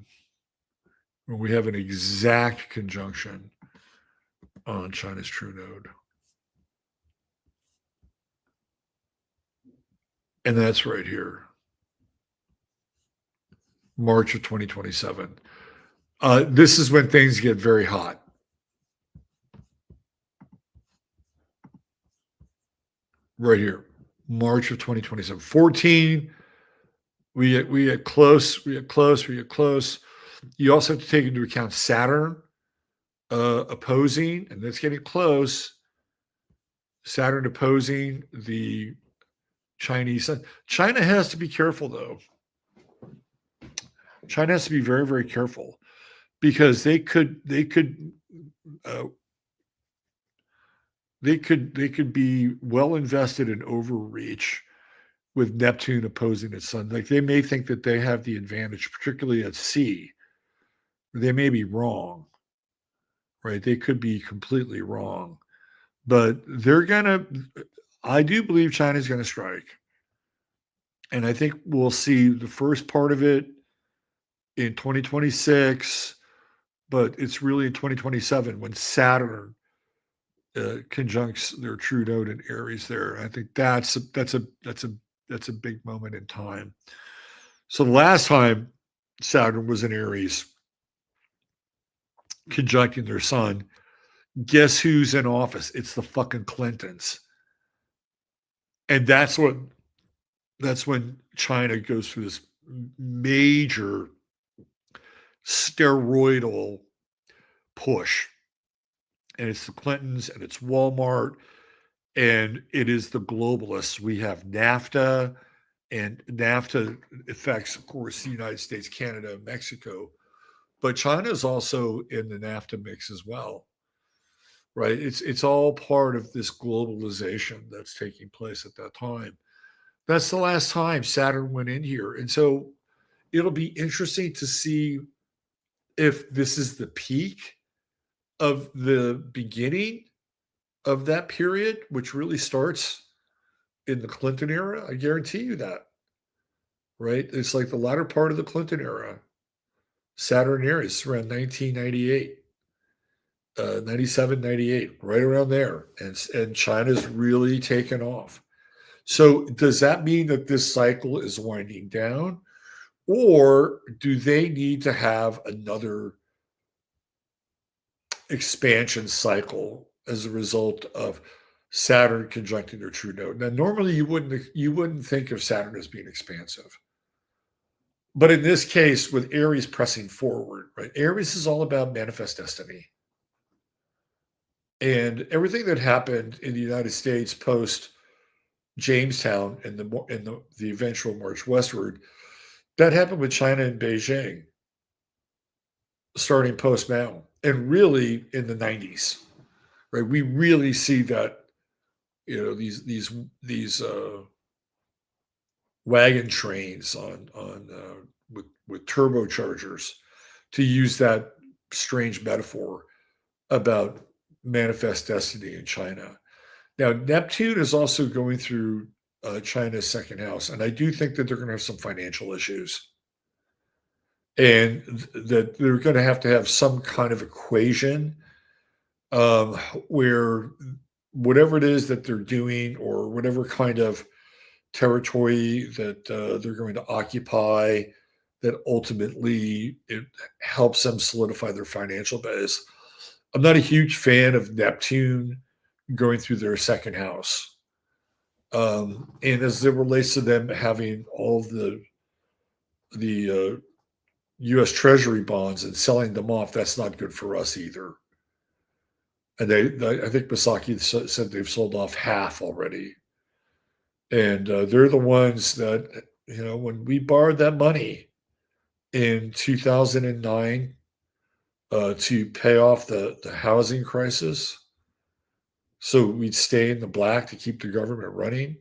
when we have an exact conjunction on China's true node. And that's right here, March of 2027. This is when things get very hot. Right here, March of 2027. 14, we get close. You also have to take into account Saturn opposing, and that's getting close. Saturn opposing the Chinese sun. China has to be careful, though. China has to be very, very careful, because they could be well invested in overreach with Neptune opposing its sun. Like, they may think that they have the advantage, particularly at sea. They may be wrong, right? They could be completely wrong. But I do believe China's going to strike. And I think we'll see the first part of it in 2026, but it's really in 2027 when Saturn conjuncts their true node in Aries there. I think that's a big moment in time. So the last time Saturn was in Aries, conjuncting their sun, guess who's in office? It's the fucking Clintons. And that's when China goes through this major steroidal push. And it's the Clintons and it's Walmart and it is the globalists. We have NAFTA, and NAFTA affects, of course, the United States, Canada, and Mexico. But China is also in the NAFTA mix as well, right? It's all part of this globalization that's taking place at that time. That's the last time Saturn went in here. And so it'll be interesting to see if this is the peak of the beginning of that period, which really starts in the Clinton era. I guarantee you that, right? It's like the latter part of the Clinton era. Saturn Aries around 1998, 97, 98, right around there. And China's really taken off. So does that mean that this cycle is winding down? Or do they need to have another expansion cycle as a result of Saturn conjuncting their true node? Now, normally you wouldn't think of Saturn as being expansive. But in this case, with Aries pressing forward, right? Aries is all about manifest destiny. And everything that happened in the United States post Jamestown and the eventual march westward, that happened with China and Beijing starting post Mao and really in the 90s, right? We really see that, these wagon trains with turbochargers, to use that strange metaphor about manifest destiny in China. Now, Neptune is also going through China's second house, and I do think that they're going to have some financial issues, and that they're going to have some kind of equation where whatever it is that they're doing, or whatever kind of territory that they're going to occupy, that ultimately it helps them solidify their financial base. I'm not a huge fan of Neptune going through their second house. And as it relates to them having all of the U.S. Treasury bonds and selling them off, that's not good for us either. And I think Misaki said they've sold off half already. And they're the ones that, when we borrowed that money in 2009 to pay off the housing crisis, so we'd stay in the black to keep the government running,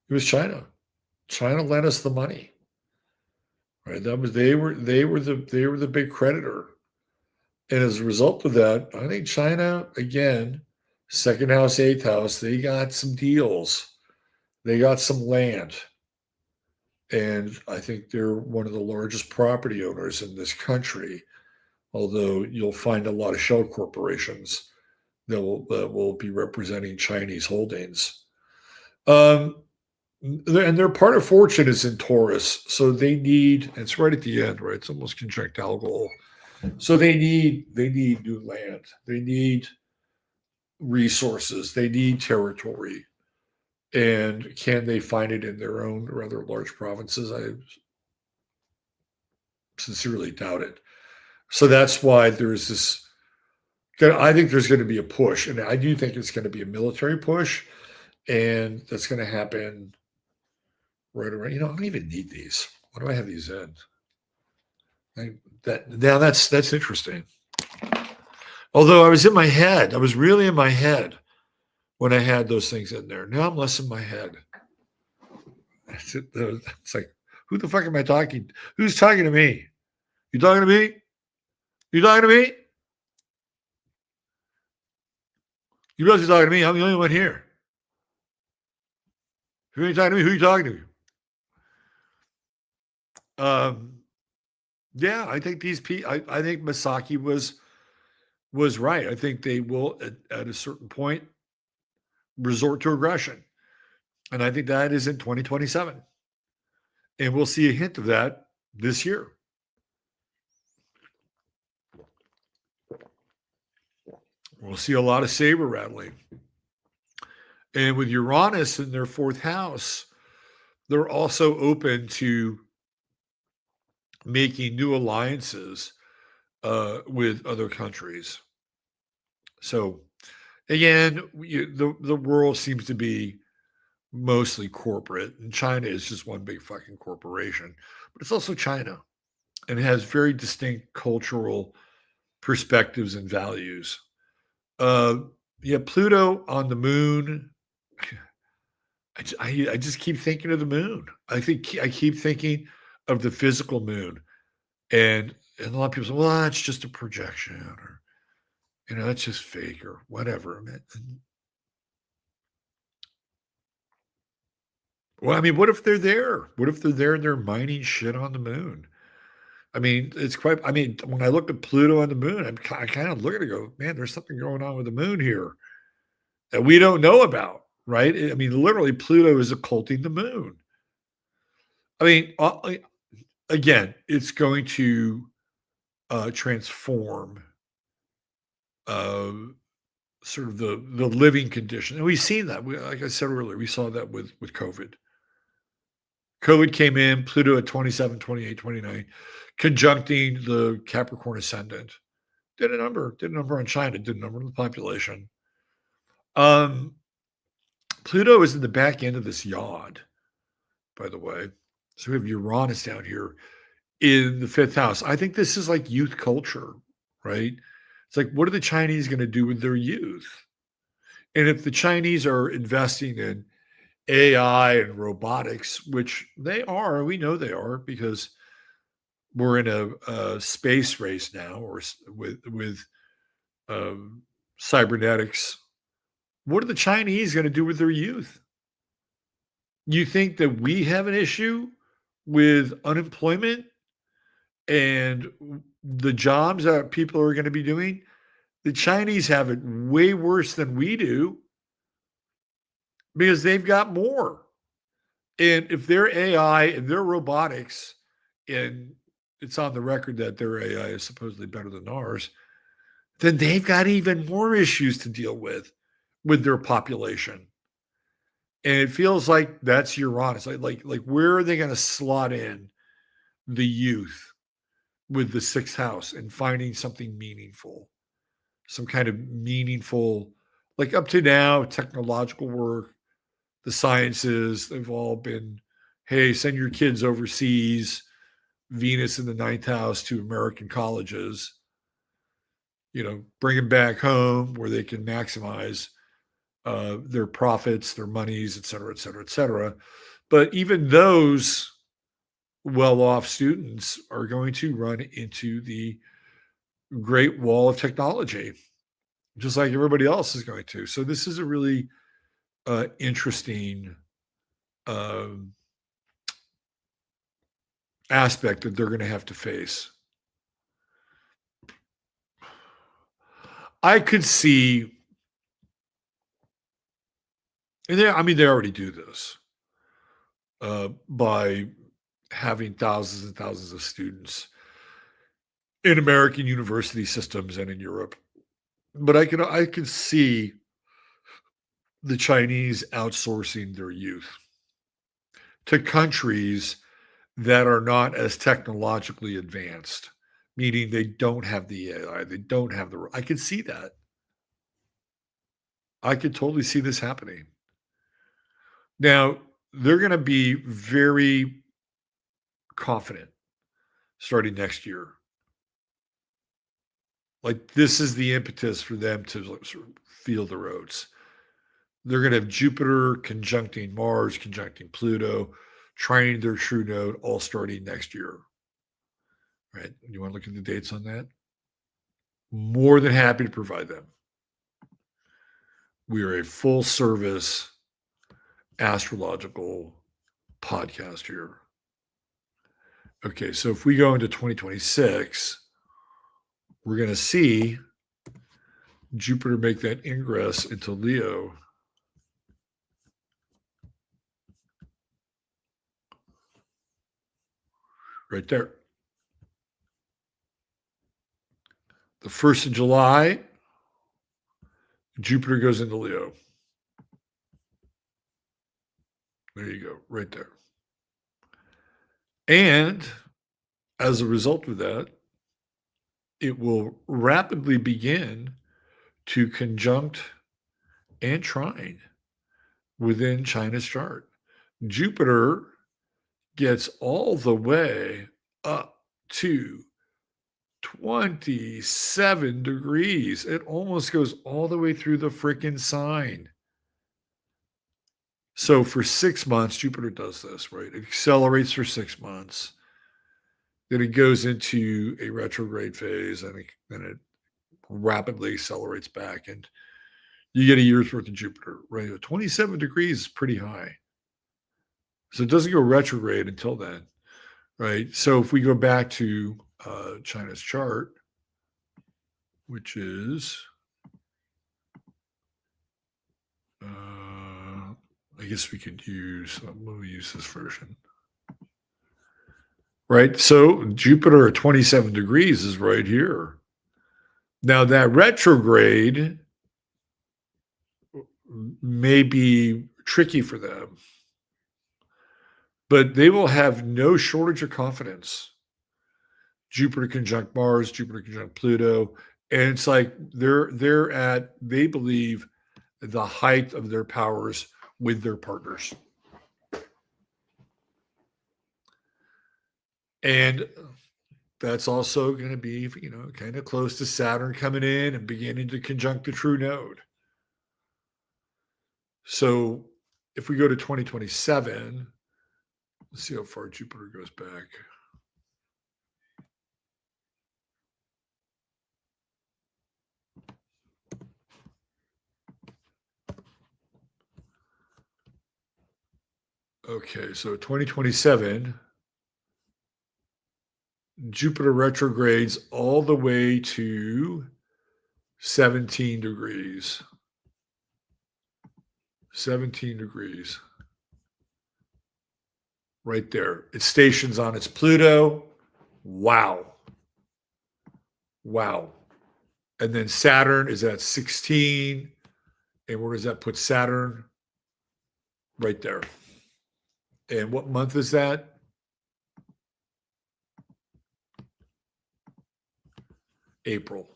it was China. China lent us the money, right? They were the big creditor, and as a result of that, I think China, again, second house, eighth house, they got some deals, they got some land, and I think they're one of the largest property owners in this country. Although you'll find a lot of shell corporations that will be representing Chinese holdings. And their part of fortune is in Taurus, so they need. It's right at the end, right? It's almost conjunct Algol. So they need new land. They need resources. They need territory. And can they find it in their own rather large provinces? I sincerely doubt it. So that's why there's this. I think there's going to be a push, and I do think it's going to be a military push, and that's going to happen right around. I don't even need these. Why do I have these in? That's interesting. Although I was in my head, I was really in my head when I had those things in there. Now I'm less in my head. It's like, who the fuck am I talking? Who's talking to me? You talking to me? You talking to me? You must be talking to me. I'm the only one here. Who are you talking to me? Who are you talking to? Yeah, I think these people. I think Masaki was right. I think they will at a certain point resort to aggression, and I think that is in 2027, and we'll see a hint of that this year. We'll see a lot of saber rattling, and with Uranus in their fourth house, they're also open to making new alliances with other countries. So again, the world seems to be mostly corporate, and China is just one big fucking corporation. But it's also China, and it has very distinct cultural perspectives and values. Uh, yeah, Pluto on the moon. I just keep thinking of the moon. I keep thinking of the physical moon, and a lot of people say, "Well, that's just a projection," or that's just fake or whatever. Well, I mean, what if they're there? What if they're there and they're mining shit on the moon? I mean, it's quite. I mean, when I look at Pluto on the moon, I kind of look at it and go, man, there's something going on with the moon here that we don't know about, right? I mean, literally, Pluto is occulting the moon. I mean, again, it's going to transform uh, sort of the living condition, and we've seen that. Like I said earlier, we saw that with COVID. COVID came in, Pluto at 27, 28, 29, conjuncting the Capricorn ascendant. Did a number on China, did a number on the population. Um, Pluto is in the back end of this yod, by the way. So we have Uranus down here in the fifth house. I think this is like youth culture, right? It's like, what are the Chinese going to do with their youth? And if the Chinese are investing in AI and robotics, which they are, we know they are because we're in a space race now, or with um, cybernetics. What are the Chinese going to do with their youth? You think that we have an issue with unemployment and the jobs that people are going to be doing? The Chinese have it way worse than we do because they've got more. And if their AI and their robotics, and it's on the record that their AI is supposedly better than ours, then they've got even more issues to deal with their population. And it feels like that's Uranus. Like where are they going to slot in the youth with the sixth house and finding something meaningful, some kind of meaningful, like up to now, technological work, the sciences, they've all been, hey, send your kids overseas, Venus in the ninth house to American colleges, bring them back home where they can maximize their profits, their monies, et cetera, et cetera, et cetera. But even those well-off students are going to run into the great wall of technology, just like everybody else is going to. So this is a really interesting um, aspect that they're going to have to face. I could see, and they already do this by having thousands and thousands of students in American university systems and in Europe. But I could see the Chinese outsourcing their youth to countries that are not as technologically advanced, meaning they don't have the AI, they don't have the. I could see that. I could totally see this happening. Now, they're going to be very confident starting next year. Like this is the impetus for them to sort of feel the roads. They're going to have Jupiter conjuncting Mars, conjuncting Pluto, trining their true node, all starting next year. Right? You want to look at the dates on that? More than happy to provide them. We are a full service astrological podcast here. Okay, so if we go into 2026, we're going to see Jupiter make that ingress into Leo. Right there. The 1st of July, Jupiter goes into Leo. There you go, right there. And as a result of that, it will rapidly begin to conjunct and trine within China's chart. Jupiter gets all the way up to 27 degrees. It almost goes all the way through the freaking sign. So for 6 months, Jupiter does this, right? It accelerates for 6 months. Then it goes into a retrograde phase, and then it rapidly accelerates back, and you get a year's worth of Jupiter, right? 27 degrees is pretty high. So it doesn't go retrograde until then, right? So if we go back to China's chart, which is, I guess we could use, we'll use this version. Right? So Jupiter at 27 degrees is right here. Now that retrograde may be tricky for them, but they will have no shortage of confidence. Jupiter conjunct Mars, Jupiter conjunct Pluto, and it's like they're at, they believe, the height of their powers with their partners. And that's also going to be, kind of close to Saturn coming in and beginning to conjunct the true node. So if we go to 2027, let's see how far Jupiter goes back. Okay, so 2027, Jupiter retrogrades all the way to 17 degrees. 17 degrees. Right there. It stations on its Pluto. Wow. Wow. And then Saturn is at 16. And where does that put Saturn? Right there. And what month is that? April.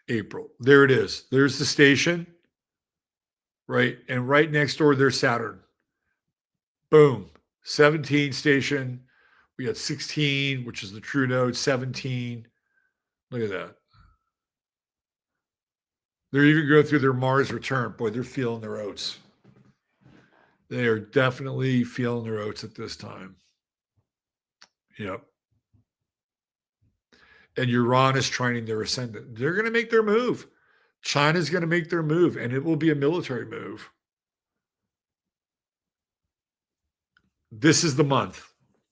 April. There it is. There's the station. Right. And right next door, there's Saturn. Boom. 17 station. We got 16, which is the true node, 17. Look at that. They're even going through their Mars return. Boy, they're feeling their oats. They are definitely feeling their oats at this time. Yep. And Uranus trining their ascendant. They're going to make their move. China's going to make their move, and it will be a military move. This is the month.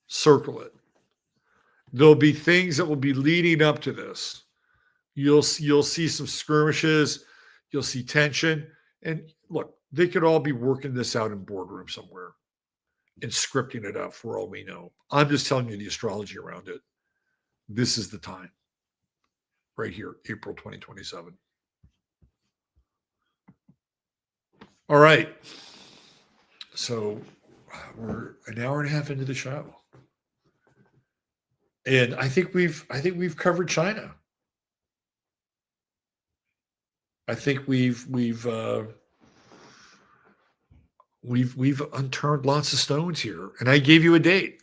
Circle it. There'll be things that will be leading up to this. You'll see some skirmishes. You'll see tension. And look, they could all be working this out in boardroom somewhere and scripting it up for all we know. I'm just telling you the astrology around it. This is the time. Right here, April 2027. All right. So we're an hour and a half into the show. And I think we've covered China. I think we've unturned lots of stones here. And I gave you a date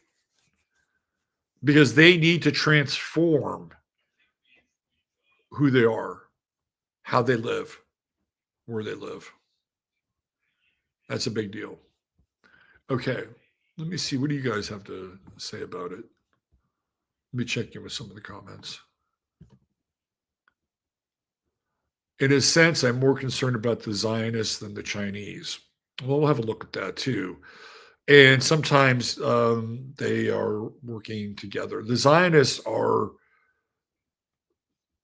because they need to transform who they are, how they live, where they live. That's a big deal. Okay, let me see. What do you guys have to say about it? Let me check in with some of the comments. In a sense, I'm more concerned about the Zionists than the Chinese. Well, we'll have a look at that too. And sometimes they are working together. The Zionists are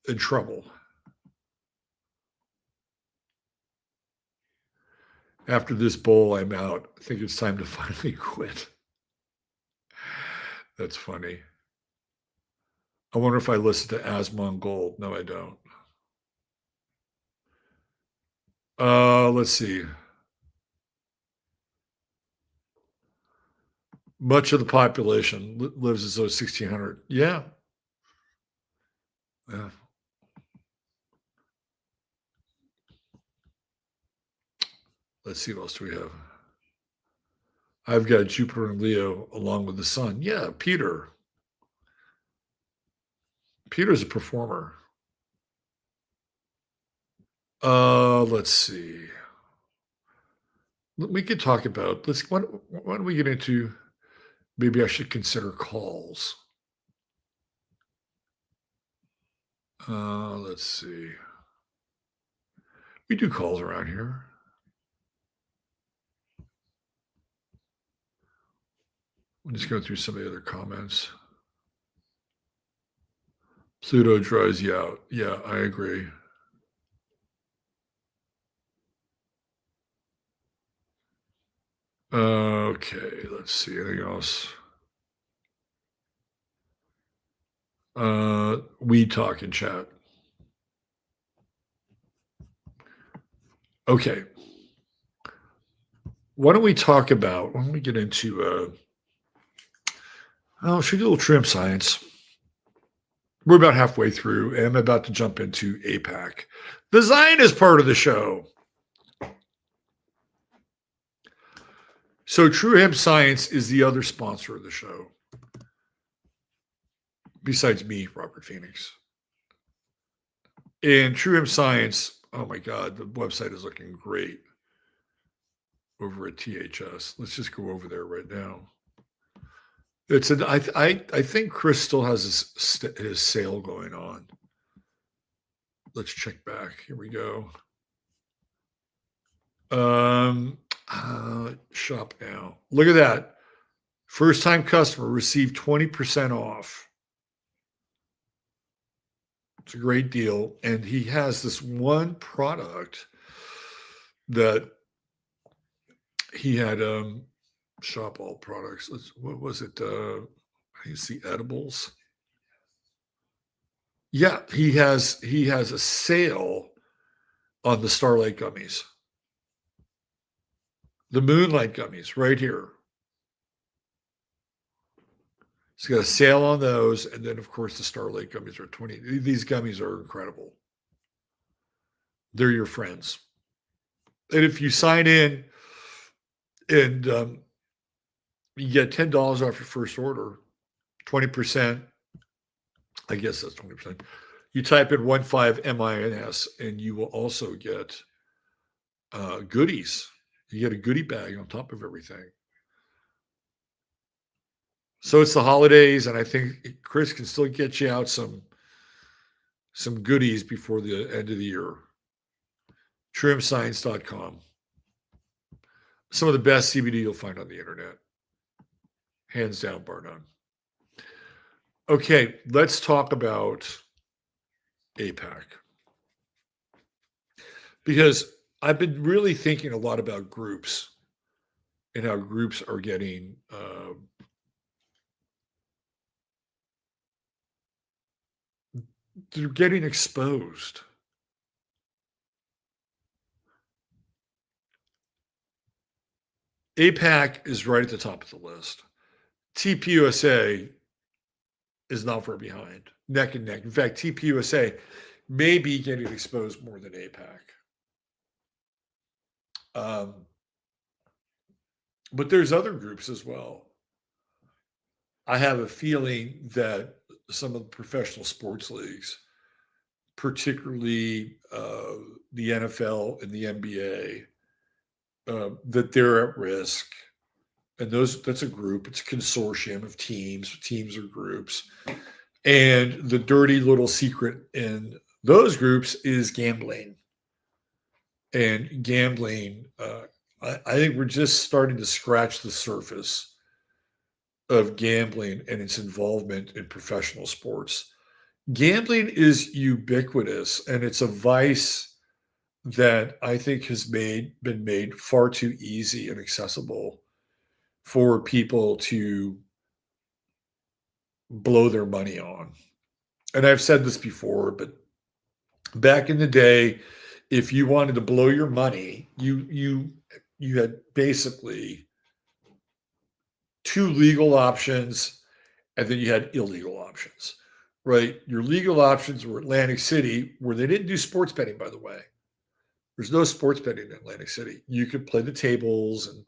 in trouble. After this bowl, I'm out. I think it's time to finally quit. That's funny. I wonder if I listen to Asmon Gold. No, I don't. Let's see. Much of the population lives as though 1600. Yeah. Yeah. Let's see what else do we have. I've got Jupiter and Leo along with the sun. Yeah, Peter. Peter's a performer. Let's see. We could talk about why don't we get into maybe I should consider calls. Let's see. We do calls around here. I'm just going through some of the other comments. Pluto dries you out. Yeah, I agree. Okay, let's see. Anything else? We talk in chat. Okay. Why don't we talk about, why don't we get into, should we do a little True Hemp Science? We're about halfway through, and I'm about to jump into APAC. The Zionist part of the show. So True Hemp Science is the other sponsor of the show. Besides me, Robert Phoenix. And True Hemp Science, oh my God, the website is looking great over at THS. Let's just go over there right now. I think Chris still has his sale going on. Let's check back. Here we go. Shop now. Look at that. First time customer received 20% off. It's a great deal. And he has this one product that he had shop all products. What was it? I think it's the edibles. Yeah, he has a sale on the Starlight gummies. The Moonlight gummies right here. He's got a sale on those, and then of course the Starlight gummies are 20. These gummies are incredible. They're your friends. And if you sign in and you get $10 off your first order, 20%. I guess that's 20%. You type in 15MINS and you will also get goodies. You get a goodie bag on top of everything. So it's the holidays, and I think Chris can still get you out some goodies before the end of the year. TrueHempScience.com. Some of the best CBD you'll find on the internet. Hands down, bar none. Okay, let's talk about APAC. Because I've been really thinking a lot about groups and how groups are getting they're getting exposed. APAC is right at the top of the list. TPUSA is not far behind, neck and neck. In fact, TPUSA may be getting exposed more than APAC. But there's other groups as well. I have a feeling that some of the professional sports leagues, particularly the NFL and the NBA, that they're at risk. And that's a group. It's a consortium of teams. Teams or groups. And the dirty little secret in those groups is gambling. and gambling. I think we're just starting to scratch the surface of gambling and its involvement in professional sports. Gambling is ubiquitous, and it's a vice that I think has been made far too easy and accessible for people to blow their money on. And I've said this before, but back in the day, if you wanted to blow your money, you had basically two legal options, and then you had illegal options, right? Your legal options were Atlantic City, where they didn't do sports betting, by the way. There's no sports betting in Atlantic City. You could play the tables and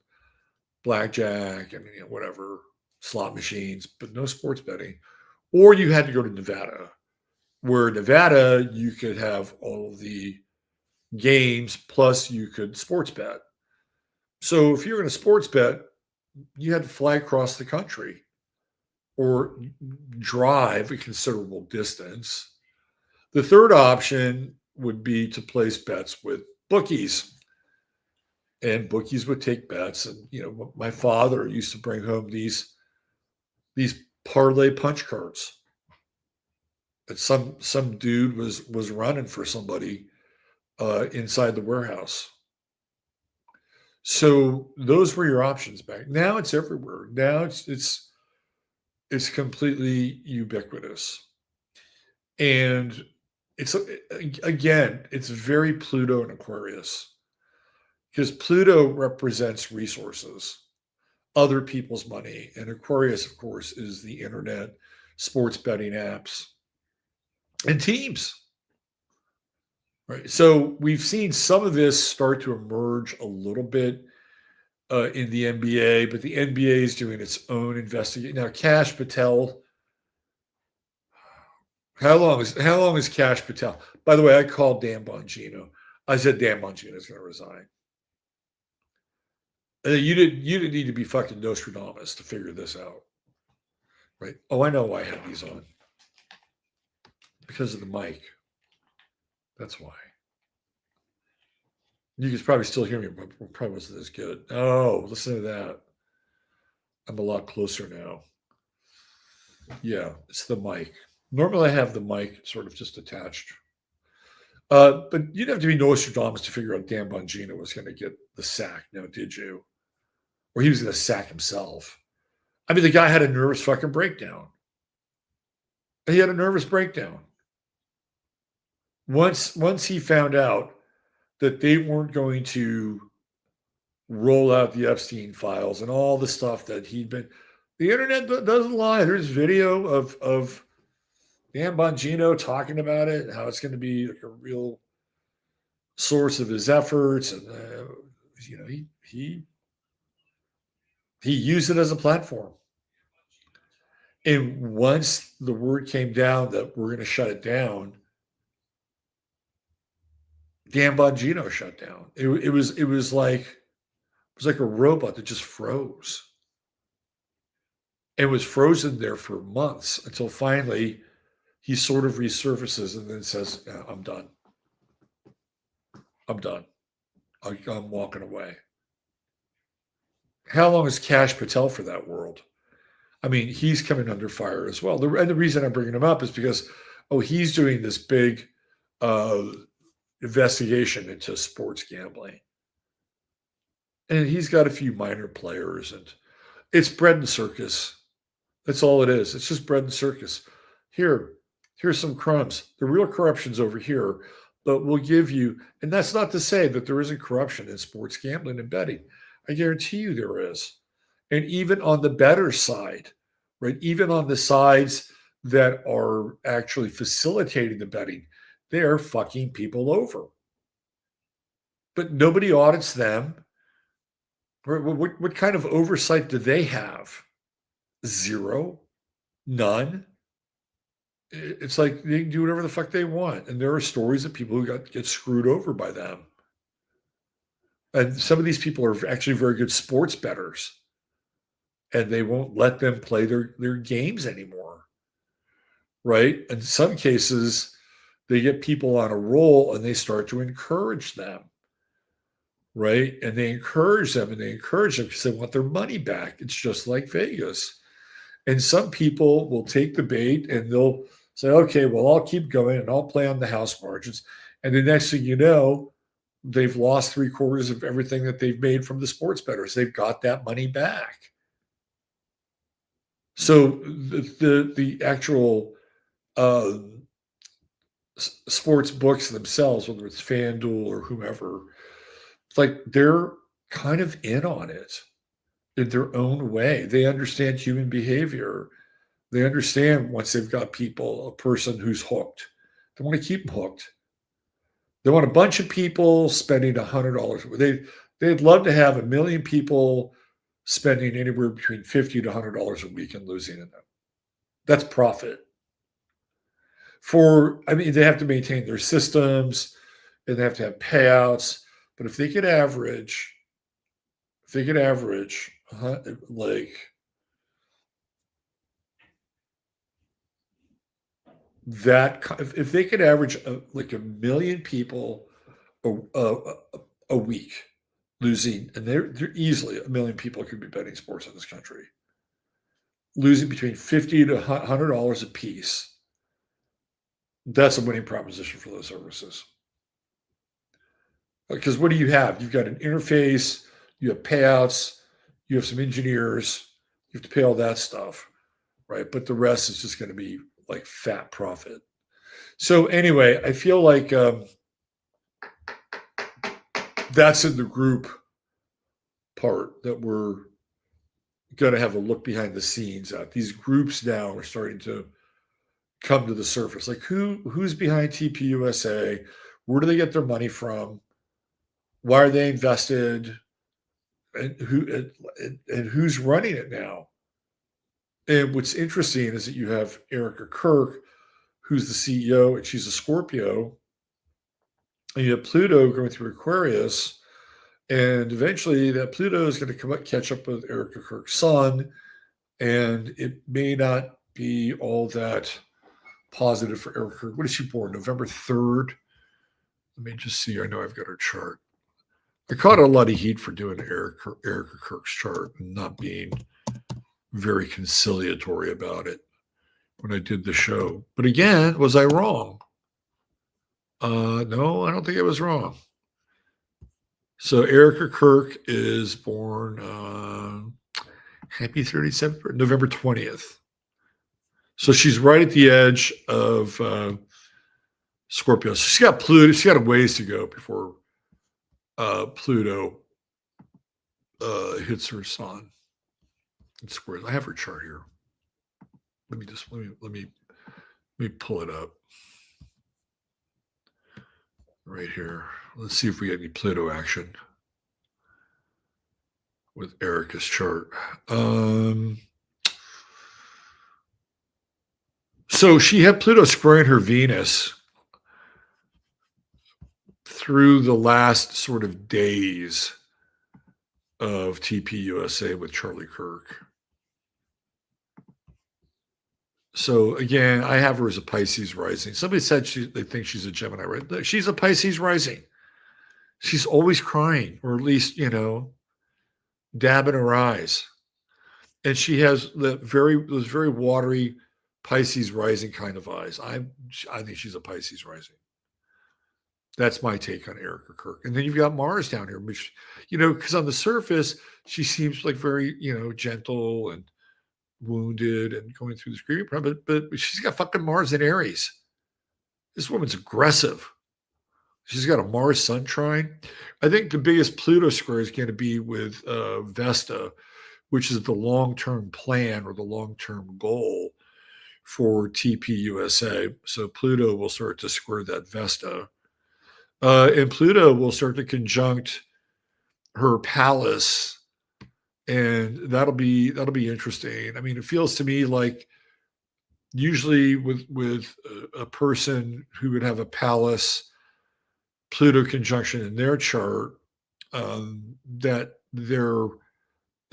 blackjack and whatever, slot machines, but no sports betting. Or you had to go to Nevada, where Nevada, you could have all of the games, plus you could sports bet. So if you're in a sports bet, you had to fly across the country or drive a considerable distance. The third option would be to place bets with bookies. And bookies would take bets. And my father used to bring home these parlay punch cards. And some dude was running for somebody inside the warehouse. So those were your options back. Now it's everywhere. Now it's completely ubiquitous. And it's again, it's very Pluto and Aquarius, because Pluto represents resources, other people's money, and Aquarius, of course, is the internet, sports betting apps, and teams. Right. So we've seen some of this start to emerge a little bit in the NBA, but the NBA is doing its own investigation now. Cash Patel. How long is Cash Patel? By the way, I called Dan Bongino. I said Dan Bongino is going to resign. You didn't need to be fucking Nostradamus to figure this out, right? Oh, I know why I had these on, because of the mic. That's why. You can probably still hear me, but it probably wasn't as good. Oh, listen to that. I'm a lot closer now. Yeah, it's the mic. Normally I have the mic sort of just attached. But you didn't have to be Nostradamus to figure out Dan Bongino was going to get the sack. Now, did you? Or he was going to sack himself. I mean, the guy had a nervous fucking breakdown. He had a nervous breakdown. Once he found out that they weren't going to roll out the Epstein files and all the stuff that he'd been. The internet doesn't lie. There's video of Dan Bongino talking about it and how it's going to be like a real source of his efforts, and he used it as a platform. And once the word came down that we're going to shut it down, Dan Bongino shut down. It was like a robot that just froze. It was frozen there for months until finally he sort of resurfaces and then says, yeah, I'm done. I'm done. I'm walking away. How long is Cash Patel for that world? I mean, he's coming under fire as well. And the reason I'm bringing him up is because, he's doing this big investigation into sports gambling. And he's got a few minor players, and it's bread and circus. That's all it is. It's just bread and circus. Here's some crumbs. The real corruption's over here, but we'll give you, and that's not to say that there isn't corruption in sports gambling and betting. I guarantee you there is. And even on the better side, right? Even on the sides that are actually facilitating the betting, they're fucking people over. But nobody audits them. What kind of oversight do they have? Zero? None? It's like they can do whatever the fuck they want. And there are stories of people who get screwed over by them. And some of these people are actually very good sports bettors. And they won't let them play their games anymore. Right? In some cases, they get people on a roll and they start to encourage them. right? And they encourage them because they want their money back. It's just like Vegas. And some people will take the bait and they'll say, okay, well, I'll keep going and I'll play on the house margins. And the next thing you know, they've lost 3/4 of everything that they've made from the sports bettors. They've got that money back. So the actual uh, sports books themselves, whether it's FanDuel or whomever, it's like they're kind of in on it in their own way. They understand human behavior. They understand once they've got people, a person who's hooked, they want to keep them hooked. They want a bunch of people spending $100. They'd love to have 1 million people spending anywhere between $50 to $100 a week and losing in them. That's profit. They have to maintain their systems and they have to have payouts. But if they could average, like that, if they could average like 1 million people a week losing, and they're easily 1 million people could be betting sports in this country, losing between $50 to $100 a piece. That's a winning proposition for those services. Because what do you have? You've got an interface, you have payouts, you have some engineers, you have to pay all that stuff, right? But the rest is just going to be like fat profit. So anyway, I feel like that's in the group part that we're going to have a look behind the scenes at. These groups now are starting to come to the surface. Like who's behind TPUSA? Where do they get their money from? Why are they invested? And who's running it now? And what's interesting is that you have Erica Kirk, who's the CEO, and she's a Scorpio. And you have Pluto going through Aquarius. And eventually that Pluto is going to catch up with Erica Kirk's sun. And it may not be all that positive for Erica Kirk. When is she born? November 3rd? Let me just see. I know I've got her chart. I caught a lot of heat for doing Erica Kirk's chart and not being very conciliatory about it when I did the show. But again, was I wrong? No, I don't think I was wrong. So Erica Kirk is born happy 37th, November 20th. So she's right at the edge of Scorpio. So she's got Pluto. She's got a ways to go before Pluto hits her sun. It's squares. I have her chart here. Let me pull it up right here. Let's see if we get any Pluto action with Erica's chart. So she had Pluto squaring her Venus through the last sort of days of TPUSA with Charlie Kirk. So again, I have her as a Pisces rising. Somebody said they think she's a Gemini, right? She's a Pisces rising. She's always crying, or at least, dabbing her eyes. And she has those very watery Pisces rising kind of eyes. I think she's a Pisces rising. That's my take on Erica Kirk. And then you've got Mars down here, which, because on the surface, she seems like very, gentle and wounded and going through this grieving process, but she's got fucking Mars in Aries. This woman's aggressive. She's got a Mars sun trine. I think the biggest Pluto square is going to be with Vesta, which is the long-term plan or the long-term goal for TPUSA. So Pluto will start to square that Vesta. And Pluto will start to conjunct her Pallas, and that'll be interesting. I mean, it feels to me like usually with a person who would have a Pallas Pluto conjunction in their chart, that their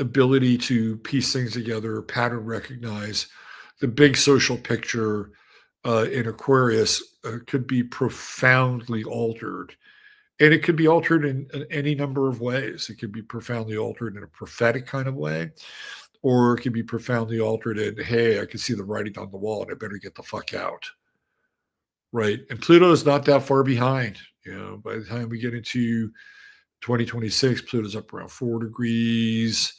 ability to piece things together, pattern recognize, the big social picture in Aquarius could be profoundly altered And it could be altered in any number of ways. It could be profoundly altered in a prophetic kind of way, or it could be profoundly altered in, hey, I can see the writing on the wall and I better get the fuck out. Right. And Pluto is not that far behind. By the time we get into 2026, Pluto's up around 4 degrees,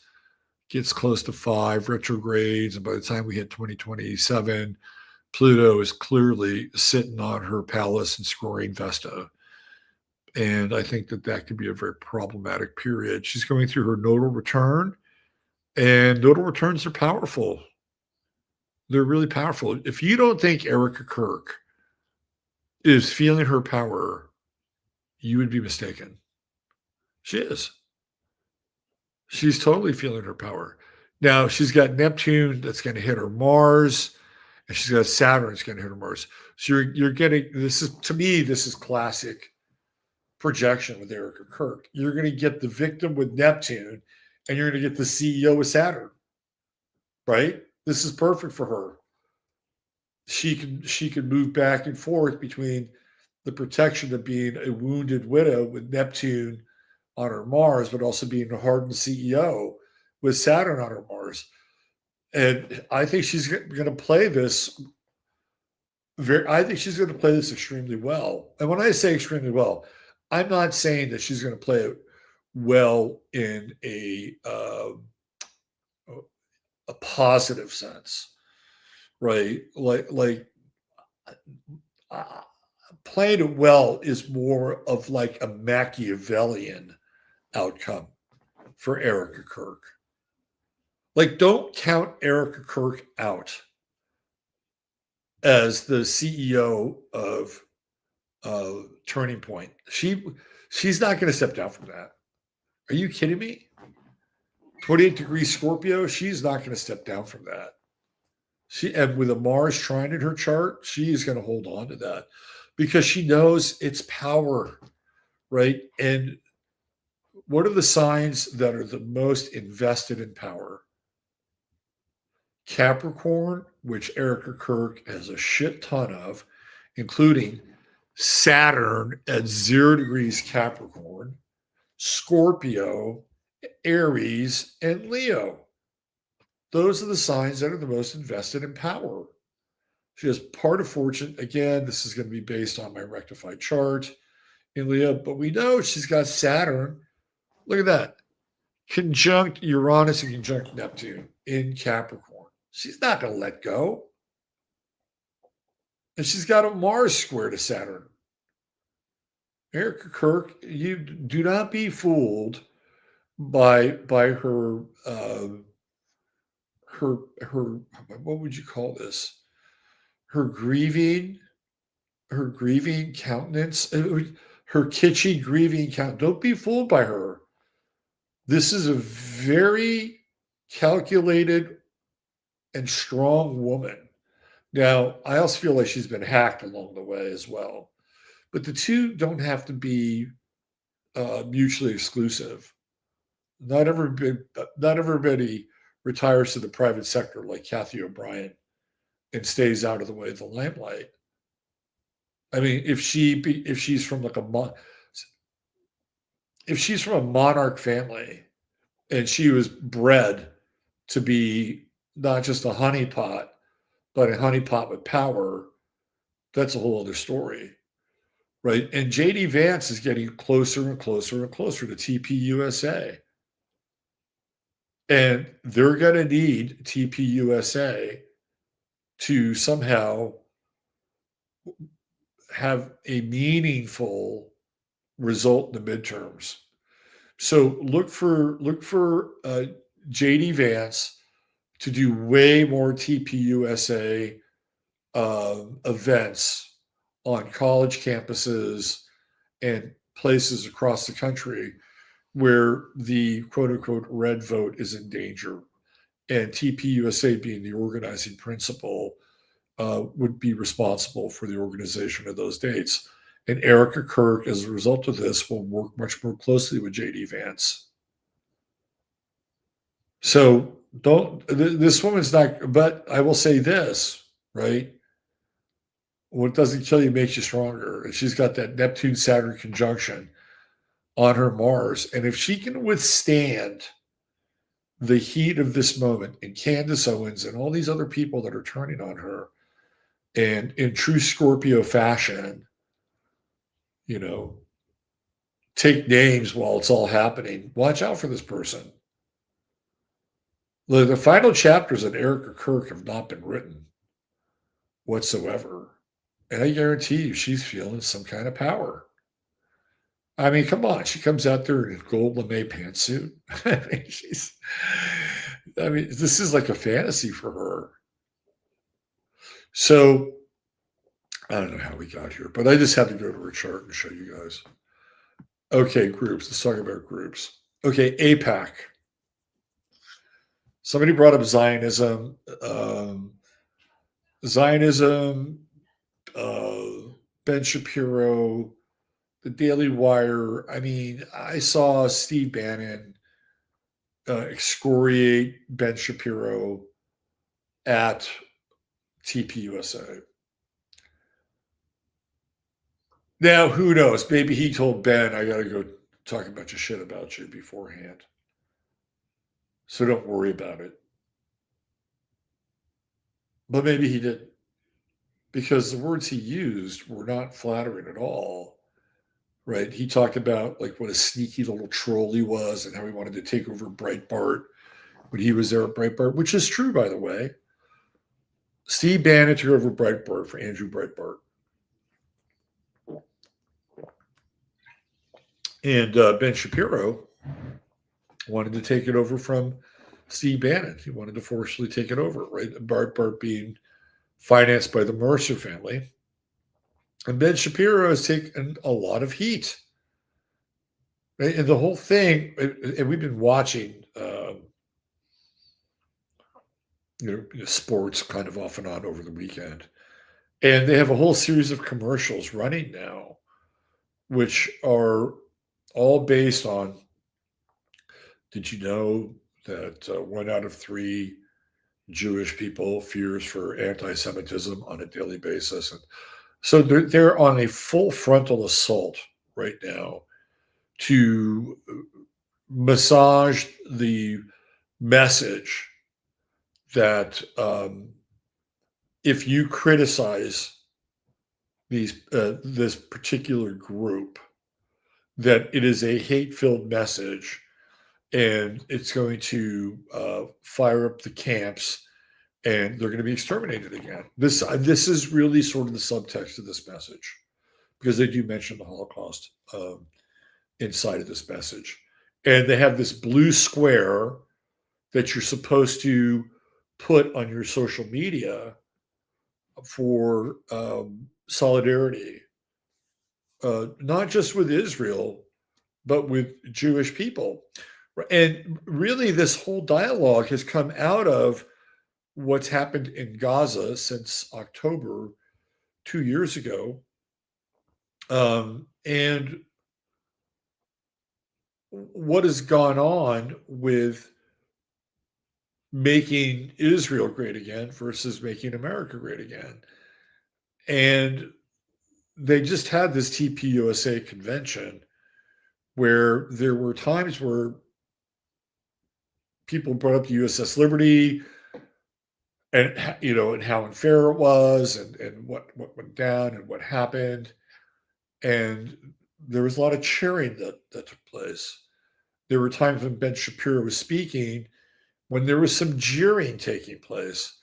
gets close to 5 retrogrades. And by the time we hit 2027, Pluto is clearly sitting on her palace and scoring Vesta. And I think that could be a very problematic period. She's going through her nodal return, and nodal returns are powerful. They're really powerful. If you don't think Erica Kirk is feeling her power, you would be mistaken. She is. She's totally feeling her power. Now, she's got Neptune that's going to hit her Mars, and she's got Saturn that's going to hit her Mars. So you're getting, this is classic projection with Erica Kirk. You're going to get the victim with Neptune, and you're going to get the CEO with Saturn, right? This is perfect for her. She can move back and forth between the protection of being a wounded widow with Neptune on her Mars, but also being a hardened CEO with Saturn on her Mars. And I think she's going to play this. I think she's going to play this extremely well. And when I say extremely well, I'm not saying that she's going to play it well in a positive sense, right? Like playing it well is more of like a Machiavellian outcome for Erica Kirk. Like, don't count Erica Kirk out as the CEO of Turning Point. She's not going to step down from that. Are you kidding me? 28-degree Scorpio, she's not going to step down from that. And with a Mars trine in her chart, she is going to hold on to that because she knows its power, right? And what are the signs that are the most invested in power? Capricorn, which Erica Kirk has a shit ton of, including Saturn at 0 degrees Capricorn, Scorpio, Aries, and Leo. Those are the signs that are the most invested in power. She has part of fortune. Again, this is going to be based on my rectified chart in Leo, but we know she's got Saturn. Look at that. Conjunct Uranus and conjunct Neptune in Capricorn. She's not going to let go. And she's got a Mars square to Saturn. Erica Kirk, you do not be fooled by her what would you call this? Her grieving countenance, her kitschy grieving countenance. Don't be fooled by her. This is a very calculated and strong woman. Now, I also feel like she's been hacked along the way as well. But the two don't have to be mutually exclusive. Not everybody retires to the private sector like Kathy O'Brien and stays out of the way of the limelight. I mean, if she's from like if she's from a monarch family and she was bred to be not just a honeypot, but a honeypot with power, that's a whole other story, right? And JD Vance is getting closer and closer and closer to TPUSA. And they're going to need TPUSA to somehow have a meaningful result in the midterms. So look for JD Vance to do way more TPUSA events on college campuses and places across the country where the quote-unquote red vote is in danger. And TPUSA, being the organizing principle, would be responsible for the organization of those dates. And Erica Kirk, as a result of this, will work much more closely with JD Vance. So this woman's not, but I will say this, right? What doesn't kill you makes you stronger. And she's got that Neptune-Saturn conjunction on her Mars. And if she can withstand the heat of this moment, and Candace Owens and all these other people that are turning on her, and in true Scorpio fashion, you know, take names while it's all happening, watch out for this person. The final chapters in Erica Kirk have not been written whatsoever. And I guarantee you she's feeling some kind of power. I mean, come on. She comes out there in a gold lame pantsuit. I mean, this is like a fantasy for her. So I don't know how we got here, but I just had to go to her chart and show you guys. Okay, groups. Let's talk about groups. Okay, APAC. Somebody brought up Zionism. Zionism, Ben Shapiro, the Daily Wire. I mean, I saw Steve Bannon excoriate Ben Shapiro at TPUSA. Now, who knows? Maybe he told Ben, I got to go talk a bunch of shit about you beforehand. So don't worry about it. But maybe he didn't. Because the words he used were not flattering at all. Right? He talked about like what a sneaky little troll he was and how he wanted to take over Breitbart when he was there at Breitbart, which is true, by the way. Steve Bannon took over Breitbart for Andrew Breitbart. And Ben Shapiro wanted to take it over from Steve Bannon. He wanted to forcefully take it over, right? Breitbart being financed by the Mercer family. And Ben Shapiro has taken a lot of heat. Right? And the whole thing, and we've been watching sports kind of off and on over the weekend. And they have a whole series of commercials running now, which are all based on, did you know that 1 out of 3 Jewish people fears for anti-Semitism on a daily basis? And so they're on a full frontal assault right now to massage the message that if you criticize this particular group, that it is a hate-filled message, and it's going to fire up the camps, and they're going to be exterminated again. This is really sort of the subtext of this message, because they do mention the Holocaust inside of this message. And they have this blue square that you're supposed to put on your social media for solidarity, not just with Israel, but with Jewish people. And really, this whole dialogue has come out of what's happened in Gaza since October 2 years ago. And what has gone on with making Israel great again versus making America great again. And they just had this TPUSA convention where there were times where people brought up the USS Liberty and and how unfair it was, and what went down and what happened. And there was a lot of cheering that took place. There were times when Ben Shapiro was speaking when there was some jeering taking place.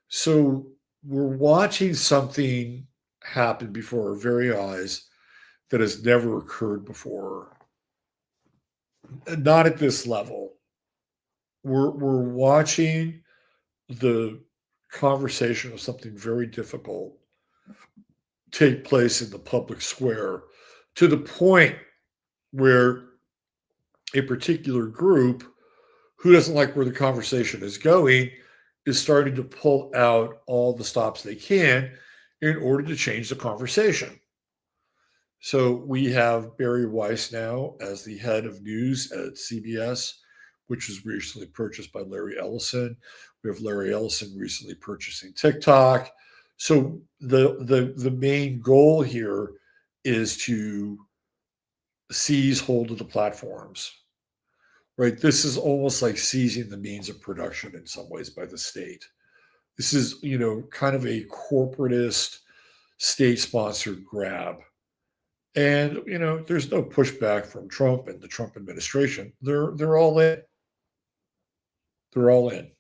So we're watching something happen before our very eyes that has never occurred before. Not at this level. We're watching the conversation of something very difficult take place in the public square, to the point where a particular group who doesn't like where the conversation is going is starting to pull out all the stops they can in order to change the conversation. So we have Barry Weiss now as the head of news at CBS, which was recently purchased by Larry Ellison. We have Larry Ellison recently purchasing TikTok. So the main goal here is to seize hold of the platforms, right? This is almost like seizing the means of production in some ways by the state. This is, kind of a corporatist, state-sponsored grab. And, there's no pushback from Trump and the Trump administration. They're all in. They're all in.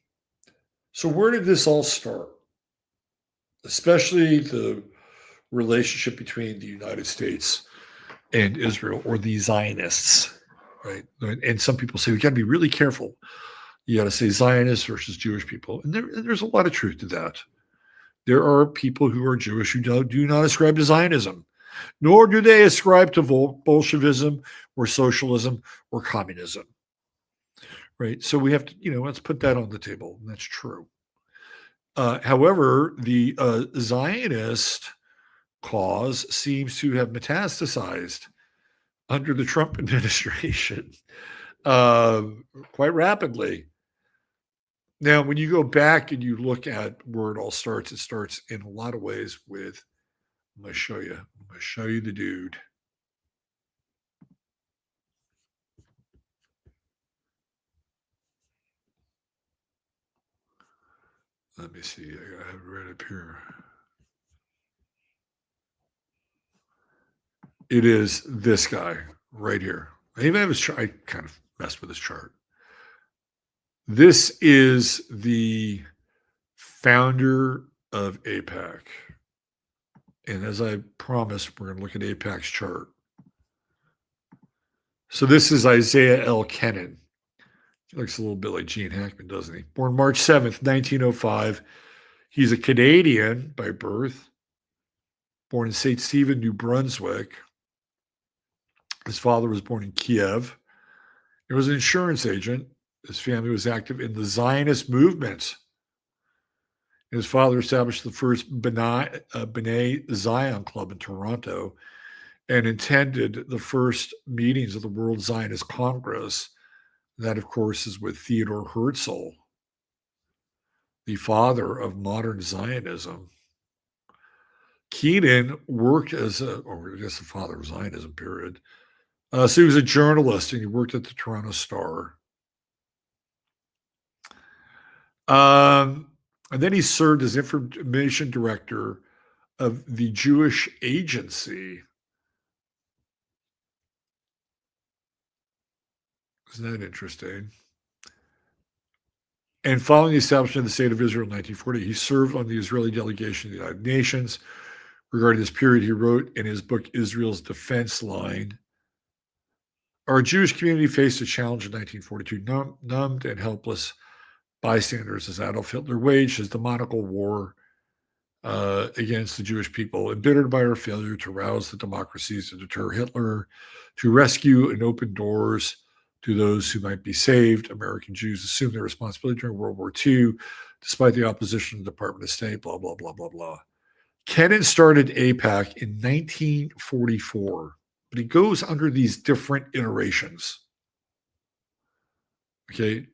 So where did this all start? Especially the relationship between the United States and Israel, or the Zionists, right? And some people say we got to be really careful. You got to say Zionists versus Jewish people, and there's a lot of truth to that. There are people who are Jewish who do not ascribe to Zionism, nor do they ascribe to Bolshevism or socialism or communism, right? So we have to, let's put that on the table. And that's true. However, the Zionist cause seems to have metastasized under the Trump administration quite rapidly. Now, when you go back and you look at where it all starts, it starts in a lot of ways with, I'm going to show you. I'm going to show you the dude. Let me see. I have it right up here. It is this guy right here. I even have his chart. I kind of messed with his chart. This is the founder of AIPAC. And as I promised, we're going to look at AIPAC's chart. So this is Isaiah L. Kennan. He looks a little bit like Gene Hackman, doesn't he? Born March 7th, 1905. He's a Canadian by birth, born in St. Stephen, New Brunswick. His father was born in Kiev. He was an insurance agent. His family was active in the Zionist movement. His father established the first B'nai Zion Club in Toronto and attended the first meetings of the World Zionist Congress. That, of course, is with Theodor Herzl, the father of modern Zionism. Keenan worked or I guess the father of Zionism, period. So he was a journalist and he worked at the Toronto Star. And then he served as information director of the Jewish Agency. Isn't that interesting? And following the establishment of the State of Israel in 1940, he served on the Israeli delegation to the United Nations. Regarding this period, he wrote in his book, Israel's Defense Line, our Jewish community faced a challenge in 1942, numbed and helpless bystanders as Adolf Hitler waged his demoniacal war against the Jewish people, embittered by our failure to rouse the democracies to deter Hitler, to rescue and open doors to those who might be saved. American Jews assumed their responsibility during World War II, despite the opposition of the Department of State, blah, blah, blah, blah, blah. Kennan started AIPAC in 1944, but he goes under these different iterations. Okay,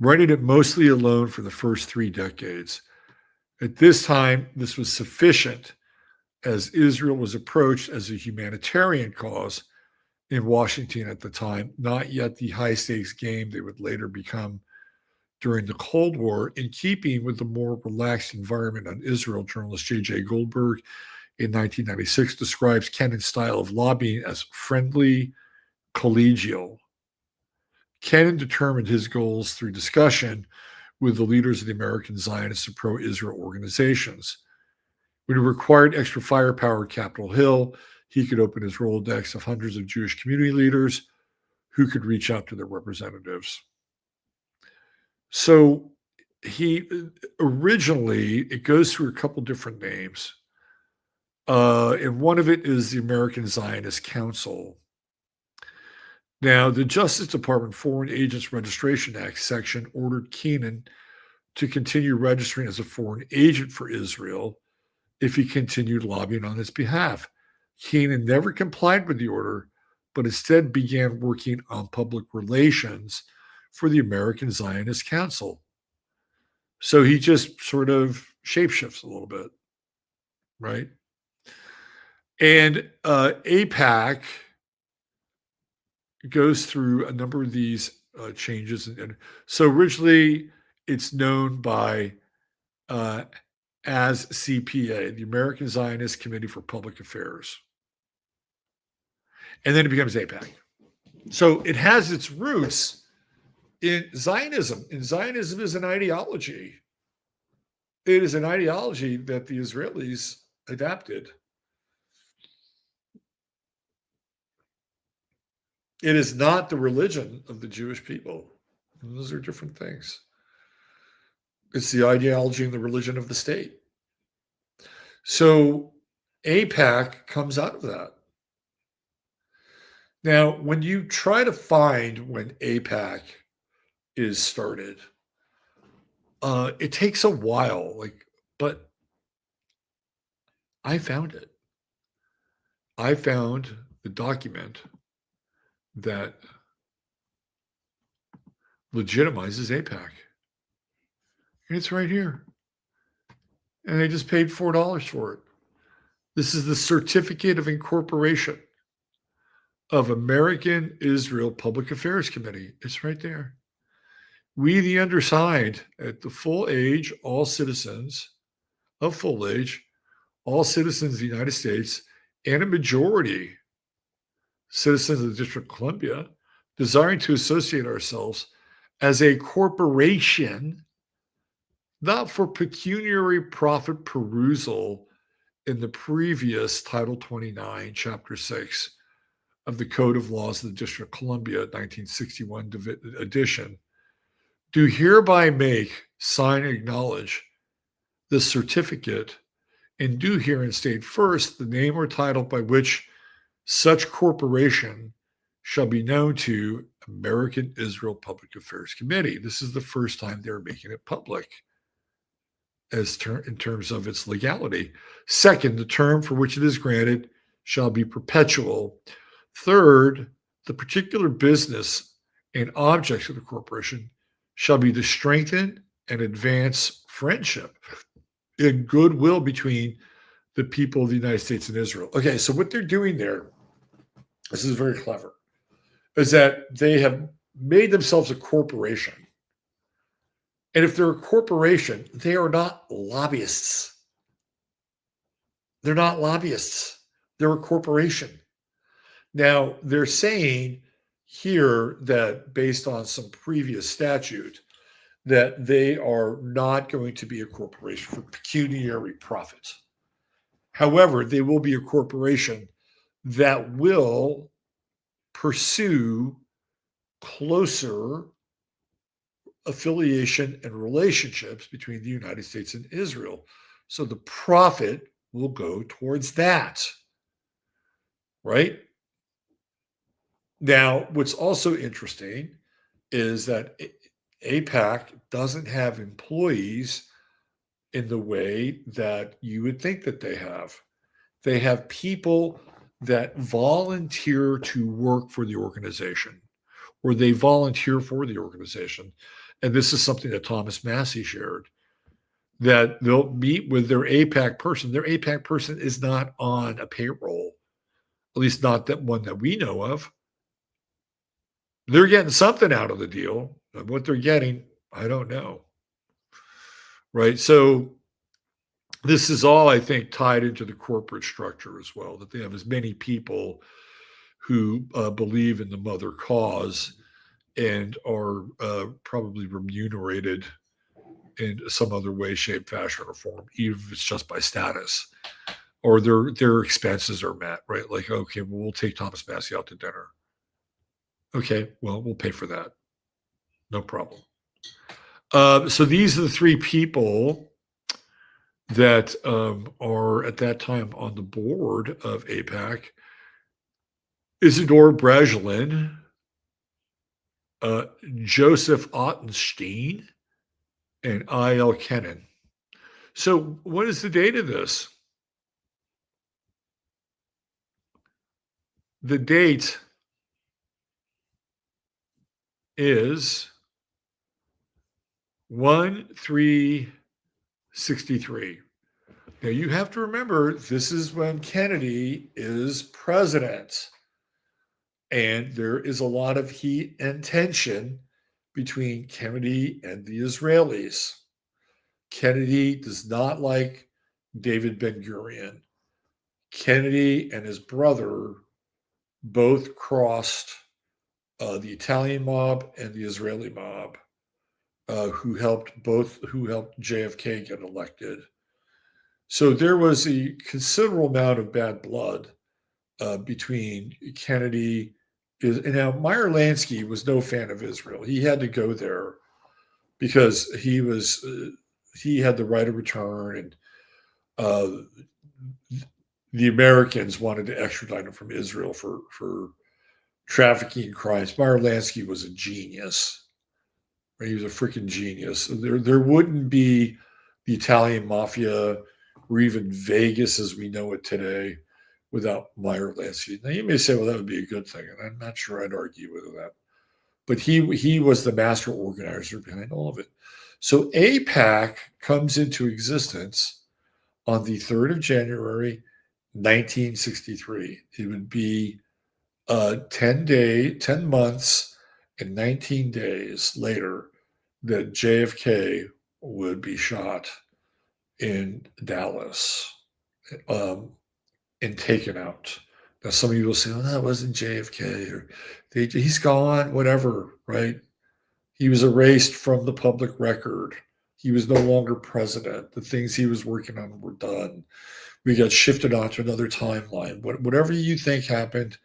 running it mostly alone for the first 3 decades. At this time, this was sufficient as Israel was approached as a humanitarian cause in Washington at the time, not yet the high-stakes game they would later become during the Cold War, in keeping with the more relaxed environment on Israel. Journalist J.J. Goldberg in 1996 describes Kennan's style of lobbying as friendly, collegial. Kennan determined his goals through discussion with the leaders of the American Zionist and pro-Israel organizations. When he required extra firepower at Capitol Hill, he could open his Rolodex of hundreds of Jewish community leaders who could reach out to their representatives. So he originally, it goes through a couple different names. And one of it is the American Zionist Council. Now, the Justice Department Foreign Agents Registration Act section ordered Kennan to continue registering as a foreign agent for Israel if he continued lobbying on its behalf. Kennan never complied with the order, but instead began working on public relations for the American Zionist Council. So he just sort of shapeshifts a little bit, right? And AIPAC goes through a number of these changes. And so originally it's known by uh, as CPA, the American Zionist Committee for Public Affairs. And then it becomes APAC. So it has its roots in Zionism. And Zionism is an ideology. It is an ideology that the Israelis adapted. It is not the religion of the Jewish people. And those are different things. It's the ideology and the religion of the state. So APAC comes out of that. Now, when you try to find when APAC is started, it takes a while. But I found it. I found the document that legitimizes APAC. And it's right here. And they just paid $4 for it. This is the Certificate of Incorporation of American Israel Public Affairs Committee. It's right there. We, the undersigned, at the full age, all citizens of full age, all citizens of the United States, and a majority citizens of the District of Columbia, desiring to associate ourselves as a corporation, not for pecuniary profit perusal in the previous Title 29, Chapter 6 of the Code of Laws of the District of Columbia, 1961 edition, do hereby make, sign, and acknowledge this certificate, and do herein state first the name or title by which such corporation shall be known to American Israel Public Affairs Committee. This is the first time they're making it public in terms of its legality. Second, the term for which it is granted shall be perpetual. Third, the particular business and objects of the corporation shall be to strengthen and advance friendship and goodwill between the people of the United States and Israel. Okay, so what they're doing there, this is very clever, is that they have made themselves a corporation. And if they're a corporation, they are not lobbyists. They're not lobbyists. They're a corporation. Now, they're saying here that based on some previous statute, that they are not going to be a corporation for pecuniary profit. However, they will be a corporation that will pursue closer affiliation and relationships between the United States and Israel. So the profit will go towards that, right? Now, what's also interesting is that APAC doesn't have employees in the way that you would think that they have. They have people that volunteer to work for the organization, or they volunteer for the organization. And this is something that Thomas Massey shared, that they'll meet with their APAC person. Their APAC person is not on a payroll, at least not that one that we know of. They're getting something out of the deal. And what they're getting, I don't know. Right. So this is all, I think, tied into the corporate structure as well, that they have as many people who believe in the mother cause and are probably remunerated in some other way, shape, fashion, or form, even if it's just by status, or their expenses are met, right? Like, okay, well, we'll take Thomas Massey out to dinner. Okay, well, we'll pay for that. No problem. So these are the three people that are at that time on the board of APAC. Isidore Breslin, Joseph Ottenstein, and I.L. Kennan. So what is the date of this? The date is 1/3/63. Now you have to remember, this is when Kennedy is president. And there is a lot of heat and tension between Kennedy and the Israelis. Kennedy does not like David Ben-Gurion. Kennedy and his brother both crossed the Italian mob and the Israeli mob, who helped JFK get elected. So there was a considerable amount of bad blood between Kennedy. And now Meyer Lansky was no fan of Israel. He had to go there because he had the right of return, and uh, the Americans wanted to extradite him from Israel for trafficking crimes. Meyer Lansky was a genius. Right? He was a freaking genius. There wouldn't be the Italian mafia or even Vegas as we know it today without Meyer Lansky. Now you may say, well, that would be a good thing, and I'm not sure I'd argue with that. But he was the master organizer behind all of it. So AIPAC comes into existence on the 3rd of January, 1963. It would be 10 months and 19 days later that JFK would be shot in Dallas and taken out. Now, some of you will say, "Oh, that wasn't JFK," or he's gone, whatever, right? He was erased from the public record. He was no longer president. The things he was working on were done. We got shifted onto another timeline. Whatever you think happened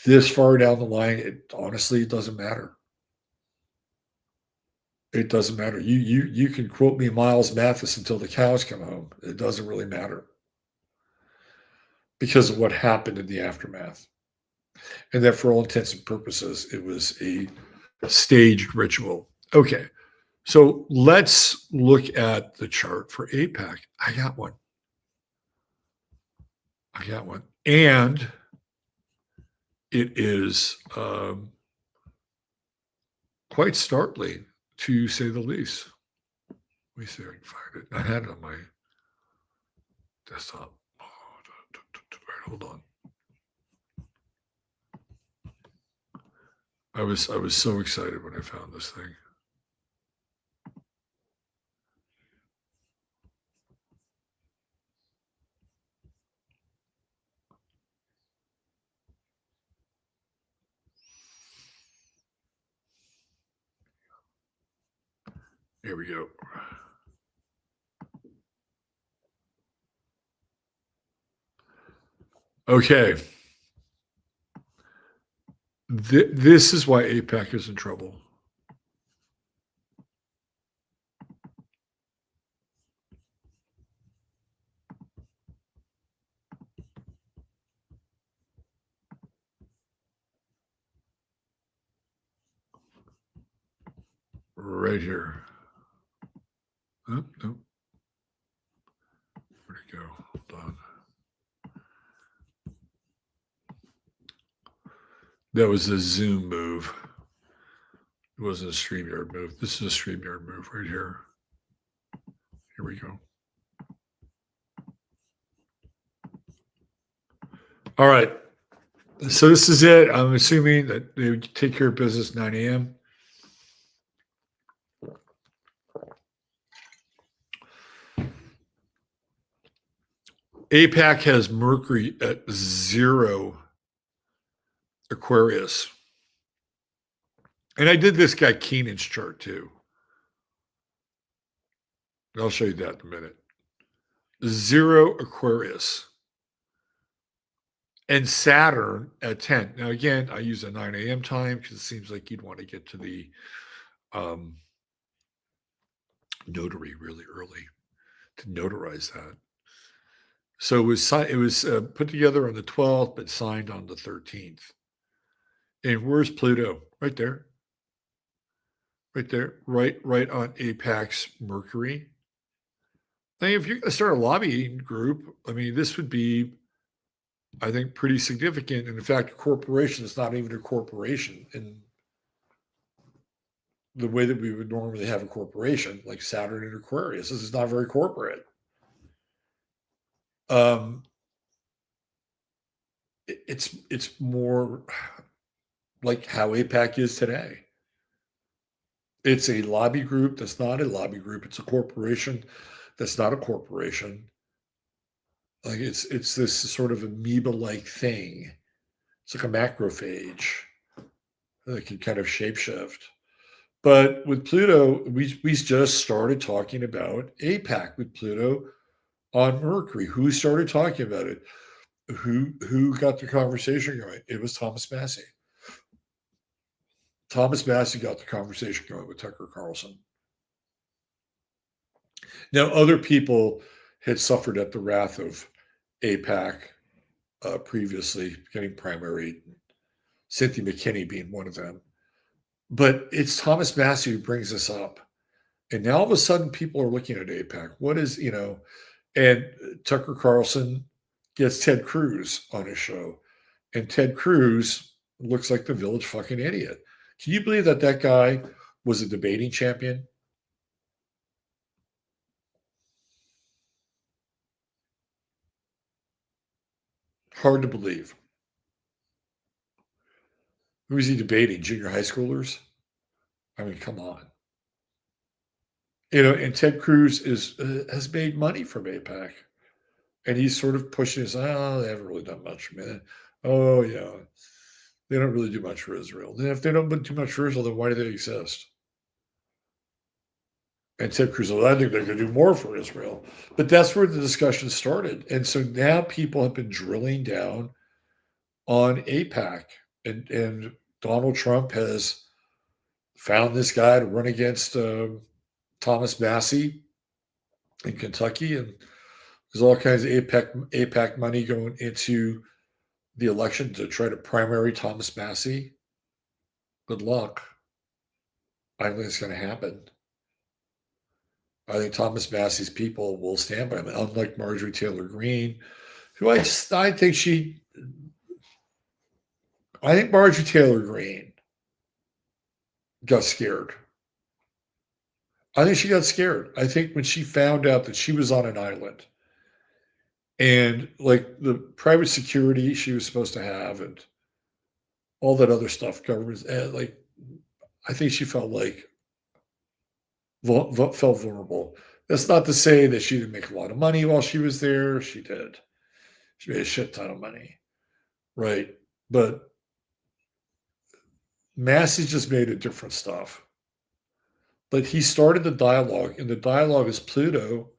this far down the line, it doesn't matter. It doesn't matter. You can quote me Miles Mathis until the cows come home. It doesn't really matter because of what happened in the aftermath. And that for all intents and purposes, it was a staged ritual. Okay, so let's look at the chart for AIPAC. I got one. And it is quite startling, to say the least. Let me see if I can find it. I had it on my desktop. All right, hold on. I was so excited when I found this thing. Here we go. Okay. This is why AIPAC is in trouble. Right here. Oh, no. Where'd it go? Hold on. That was a Zoom move. It wasn't a StreamYard move. This is a StreamYard move right here. Here we go. All right. So this is it. I'm assuming that they would take care of business 9 a.m. AIPAC has Mercury at 0 Aquarius. And I did this guy Keenan's chart too. I'll show you that in a minute. 0 Aquarius. And Saturn at 10. Now, again, I use a 9 a.m. time because it seems like you'd want to get to the notary really early to notarize that. So it was put together on the 12th, but signed on the 13th. And where's Pluto? Right there. Right there. Right on AIPAC's Mercury. Now, if you're going to start a lobbying group, I mean, this would be, I think, pretty significant. And in fact, a corporation is not even a corporation in the way that we would normally have a corporation, like Saturn and Aquarius. This is not very corporate. it's more like how APAC is today. It's a lobby group that's not a lobby group. It's a corporation that's not a corporation. Like it's this sort of amoeba-like thing. It's like a macrophage that can kind of shapeshift. But with Pluto, we just started talking about APAC with Pluto on Mercury. Who started talking about it? Who got the conversation going? It was Thomas Massey. Thomas Massey got the conversation going with Tucker Carlson. Now, other people had suffered at the wrath of APAC previously, getting primary, Cynthia McKinney being one of them. But it's Thomas Massey who brings this up. And now all of a sudden, people are looking at APAC. What is, and Tucker Carlson gets Ted Cruz on his show. And Ted Cruz looks like the village fucking idiot. Can you believe that that guy was a debating champion? Hard to believe. Who is he debating? Junior high schoolers? I mean, come on. And Ted Cruz has made money from APAC, and he's sort of pushing his. Oh, they haven't really done much, man. Oh yeah, they don't really do much for Israel. Then if they don't do much for Israel, then why do they exist? And Ted Cruz, well, I think they could do more for Israel. But that's where the discussion started. And so now people have been drilling down on APAC. And Donald Trump has found this guy to run against Thomas Massey in Kentucky. And there's all kinds of APAC money going into the election to try to primary Thomas Massey. Good luck. I don't think it's going to happen. I think Thomas Massey's people will stand by him, unlike Marjorie Taylor Greene, who I think Marjorie Taylor Greene got scared. I think she got scared. I think when she found out that she was on an island and like the private security she was supposed to have and all that other stuff, government, like I think she felt like felt vulnerable. That's not to say that she didn't make a lot of money while she was there. She did. She made a shit ton of money, right? But Massey just made a different stuff. But he started the dialogue, and the dialogue is Pluto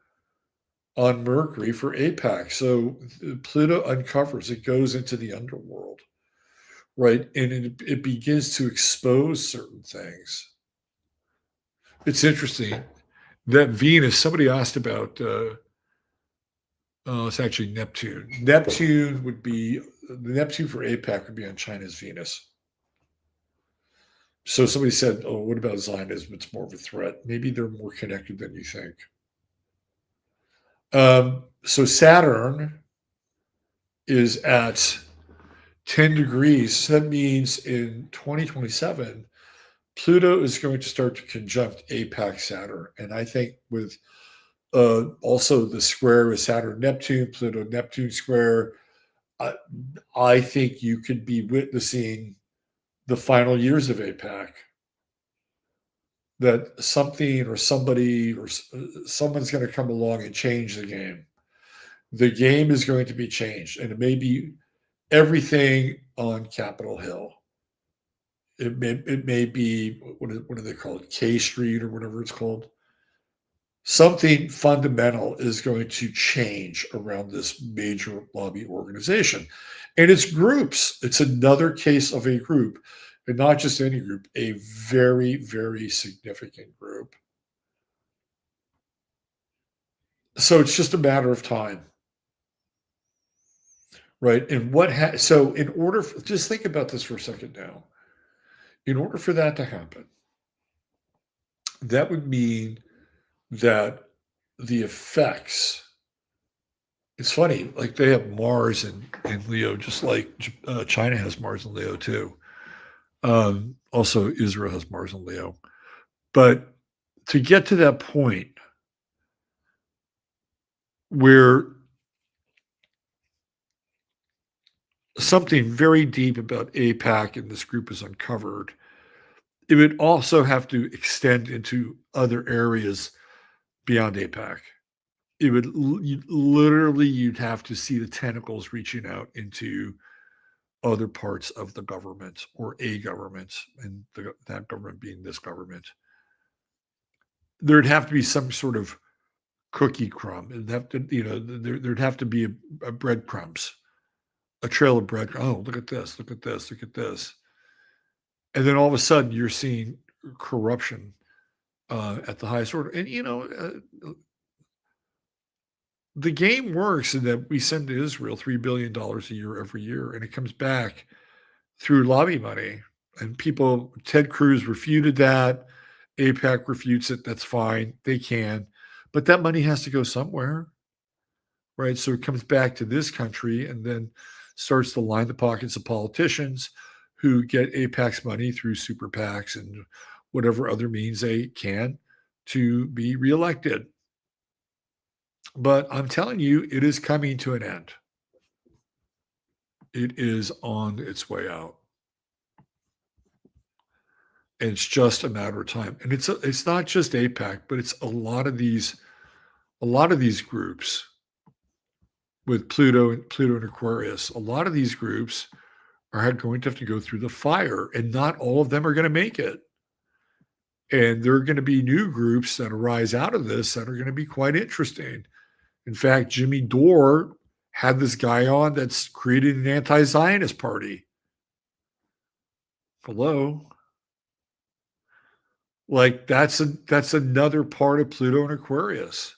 on Mercury for APAC. So Pluto uncovers, it goes into the underworld, right? And it begins to expose certain things. It's interesting that Venus, somebody asked about, it's actually Neptune. Neptune would be, the Neptune for APAC would be on China's Venus. So somebody said, oh, what about Zionism? It's more of a threat. Maybe they're more connected than you think. So Saturn is at 10 degrees. So that means in 2027, Pluto is going to start to conjunct APAC Saturn. And I think with also the square with Saturn Neptune, Pluto Neptune square, I think you could be witnessing the final years of APAC. That something or somebody or someone's going to come along and change the game. The game is going to be changed, and it may be everything on Capitol Hill. It may be what do they call it, K Street or whatever it's called. Something fundamental is going to change around this major lobby organization, and it's groups. It's another case of a group, and not just any group, a very, very significant group. So it's just a matter of time. Right. And so in order just think about this for a second now. In order for that to happen, that would mean that the effects, it's funny, like they have Mars in Leo, just like China has Mars in Leo too. Also, Israel has Mars in Leo. But to get to that point where something very deep about APAC and this group is uncovered, it would also have to extend into other areas beyond APAC. It would literally you'd have to see the tentacles reaching out into other parts of the government or a government, and that government being this government. There'd have to be some sort of cookie crumb. It'd have to, there'd have to be a breadcrumbs, a trail of bread. Oh, look at this! Look at this! Look at this! And then all of a sudden, you're seeing corruption at the highest order. And the game works in that we send to Israel $3 billion a year every year, and it comes back through lobby money. And people, Ted Cruz refuted that. APAC refutes it. That's fine. They can. But that money has to go somewhere, right? So it comes back to this country and then starts to line the pockets of politicians who get APAC's money through super PACs and whatever other means they can to be reelected. But I'm telling you, it is coming to an end. It is on its way out. And it's just a matter of time. And it's not just APAC, but it's a lot of these groups with Pluto and Aquarius. A lot of these groups are going to have to go through the fire, and not all of them are going to make it. And there are going to be new groups that arise out of this that are going to be quite interesting. In fact, Jimmy Dore had this guy on that's created an anti-Zionist party. Hello. Like that's another part of Pluto and Aquarius.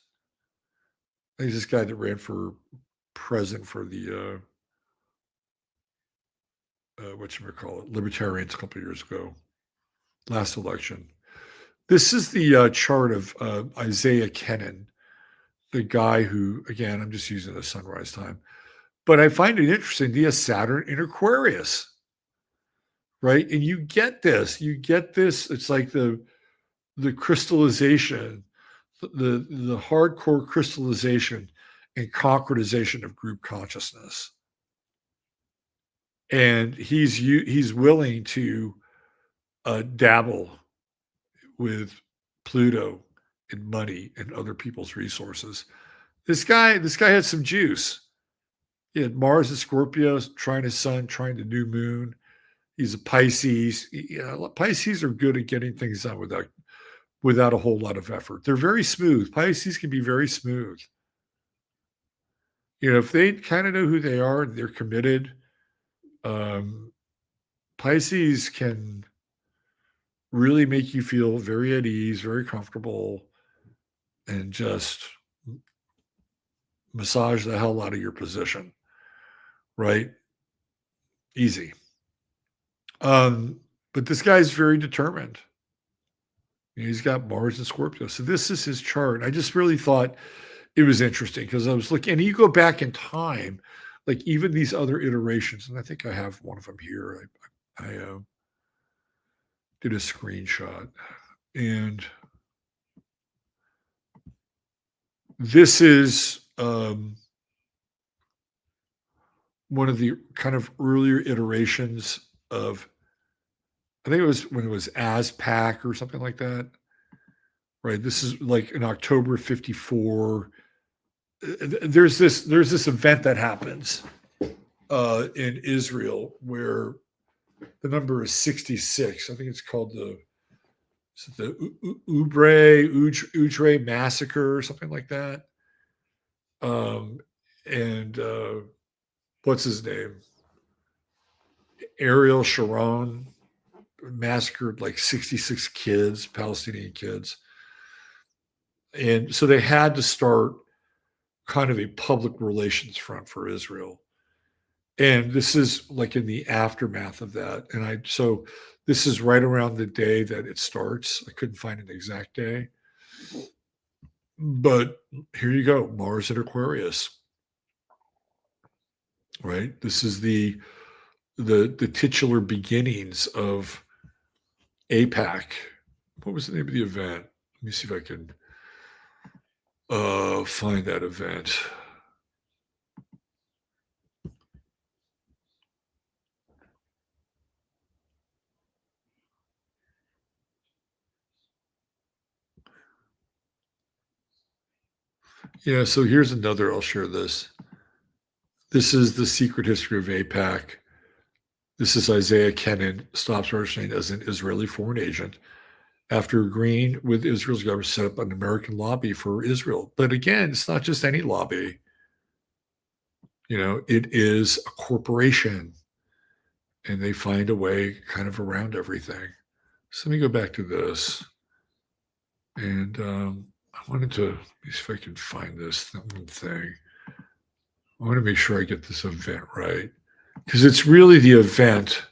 There's this guy that ran for president for the whatchamacallit, Libertarians a couple of years ago, last election. This is the chart of Isaiah Kennan, the guy who, again, I'm just using the sunrise time, but I find it interesting. He has Saturn in Aquarius, right? And you get this. It's like the crystallization, the hardcore crystallization and concretization of group consciousness. And he's willing to dabble with Pluto and money and other people's resources. This guy had some juice. He had Mars and Scorpio, trying his sun, trying the new moon. He's a Pisces. Pisces are good at getting things done without a whole lot of effort. They're very smooth. Pisces can be very smooth. If they kind of know who they are, they're committed. Pisces can really make you feel very at ease, very comfortable, and just massage the hell out of your position, right? Easy. But this guy's very determined. He's got Mars and Scorpio. So this is his chart. I just really thought it was interesting because I was looking, and you go back in time, like even these other iterations, and I think I have one of them here. I did a screenshot, and this is one of the kind of earlier iterations of, I think it was when it was ASPAC or something like that, right? This is like in October '54. There's this event that happens in Israel where the number is 66. I think it's called the Ujre massacre or something like that. And what's his name? Ariel Sharon massacred like 66 kids, Palestinian kids. And so they had to start kind of a public relations front for Israel. And this is like in the aftermath of that. And so this is right around the day that it starts. I couldn't find an exact day. But here you go, Mars and Aquarius. Right? This is the titular beginnings of APAC. What was the name of the event? Let me see if I can find that event. Yeah, so here's another, I'll share this. This is The Secret History of AIPAC. This is Isaiah Kennan, stops registering as an Israeli foreign agent after agreeing with Israel's government to set up an American lobby for Israel. But again, it's not just any lobby. It is a corporation, and they find a way kind of around everything. So let me go back to this. And I wanted to see if I can find this one thing. I want to make sure I get this event right, because it's really the event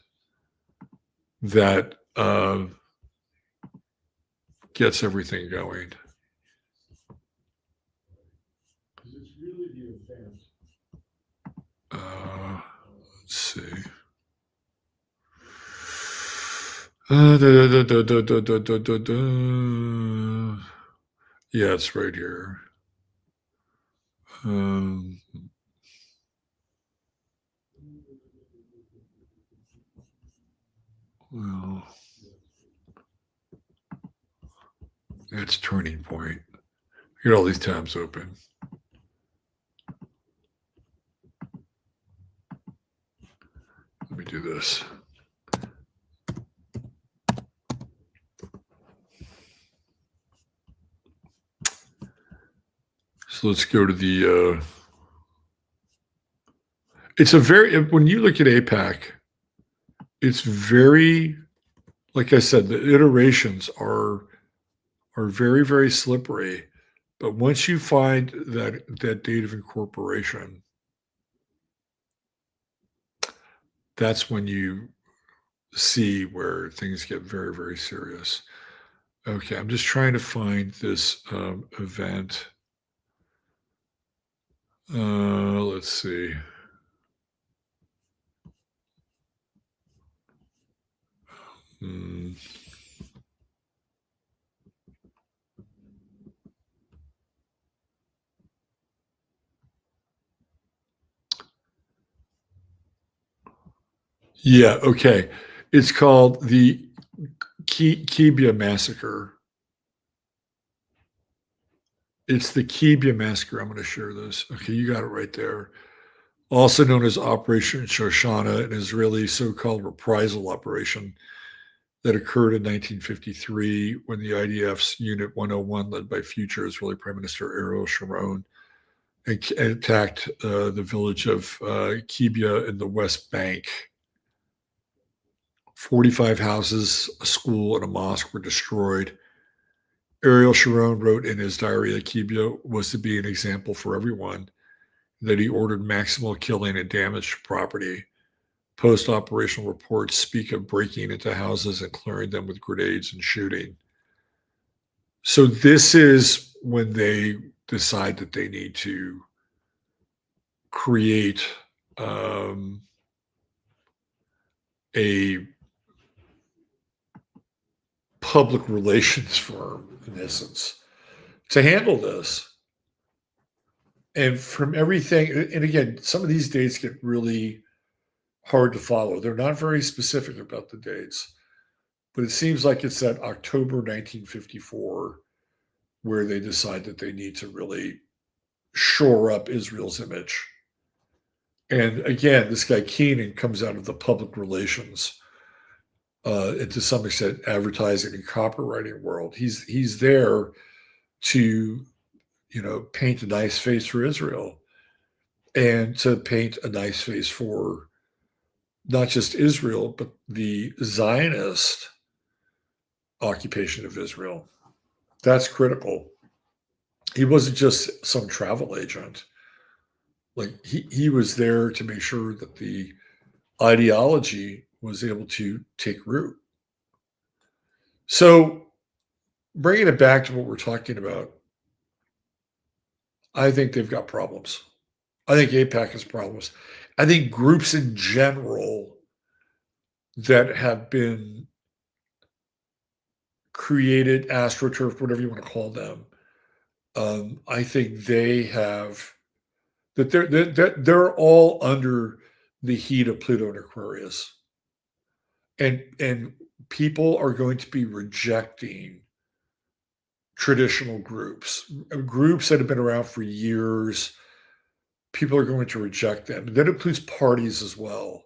that gets everything going. It's really the event. Let's see. Yeah, it's right here. Well, it's turning point. Get all these tabs open. Let me do this. So let's go to the. It's a very, when you look at AIPAC, it's very, like I said, the iterations are very, very slippery. But once you find that date of incorporation, that's when you see where things get very, very serious. Okay, I'm just trying to find this event. Let's see. Yeah, okay. It's called the Kibia Massacre. It's the Kibia Massacre. I'm going to share this. Okay, you got it right there. Also known as Operation Shoshana, an Israeli so-called reprisal operation that occurred in 1953 when the IDF's Unit 101, led by future Israeli Prime Minister Ariel Sharon, attacked the village of Kibia in the West Bank. 45 houses, a school, and a mosque were destroyed. Ariel Sharon wrote in his diary that Kibia was to be an example for everyone, that he ordered maximal killing and damage to property. Post-operational reports speak of breaking into houses and clearing them with grenades and shooting. So this is when they decide that they need to create a public relations firm, in essence, to handle this. And from everything, and again, some of these dates get really hard to follow. They're not very specific about the dates, but it seems like it's that October 1954 where they decide that they need to really shore up Israel's image. And again, this guy Keenan comes out of the public relations and to some extent advertising and copywriting world. He's there to paint a nice face for Israel and to paint a nice face for not just Israel, but the Zionist occupation of Israel. That's critical. He wasn't just some travel agent. Like he was there to make sure that the ideology was able to take root. So bringing it back to what we're talking about, I think they've got problems. I think AIPAC has problems. I think groups in general that have been created, astroturf, whatever you want to call them, I think they have that they're all under the heat of Pluto and Aquarius, and people are going to be rejecting traditional groups that have been around for years. People are going to reject them. That includes parties as well.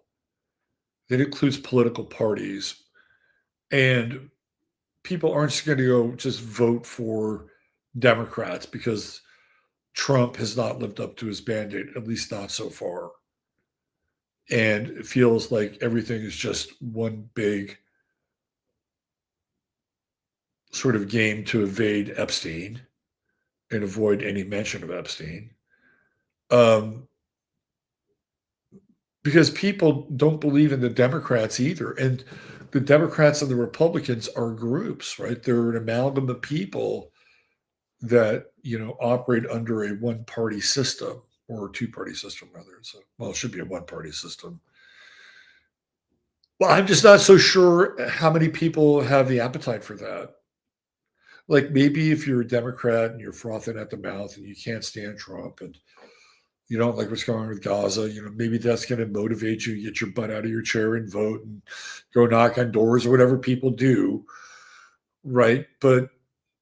That includes political parties. And people aren't just going to go just vote for Democrats because Trump has not lived up to his mandate, at least not so far. And it feels like everything is just one big sort of game to evade Epstein and avoid any mention of Epstein. Um, because people don't believe in the Democrats either. And the Democrats and the Republicans are groups, right? They're an amalgam of people that, operate under a one-party system or a two-party system, rather. It should be a one-party system. Well, I'm just not so sure how many people have the appetite for that. Like maybe if you're a Democrat and you're frothing at the mouth and you can't stand Trump and you don't like what's going on with Gaza, maybe that's going to motivate you, get your butt out of your chair and vote and go knock on doors or whatever people do, right? But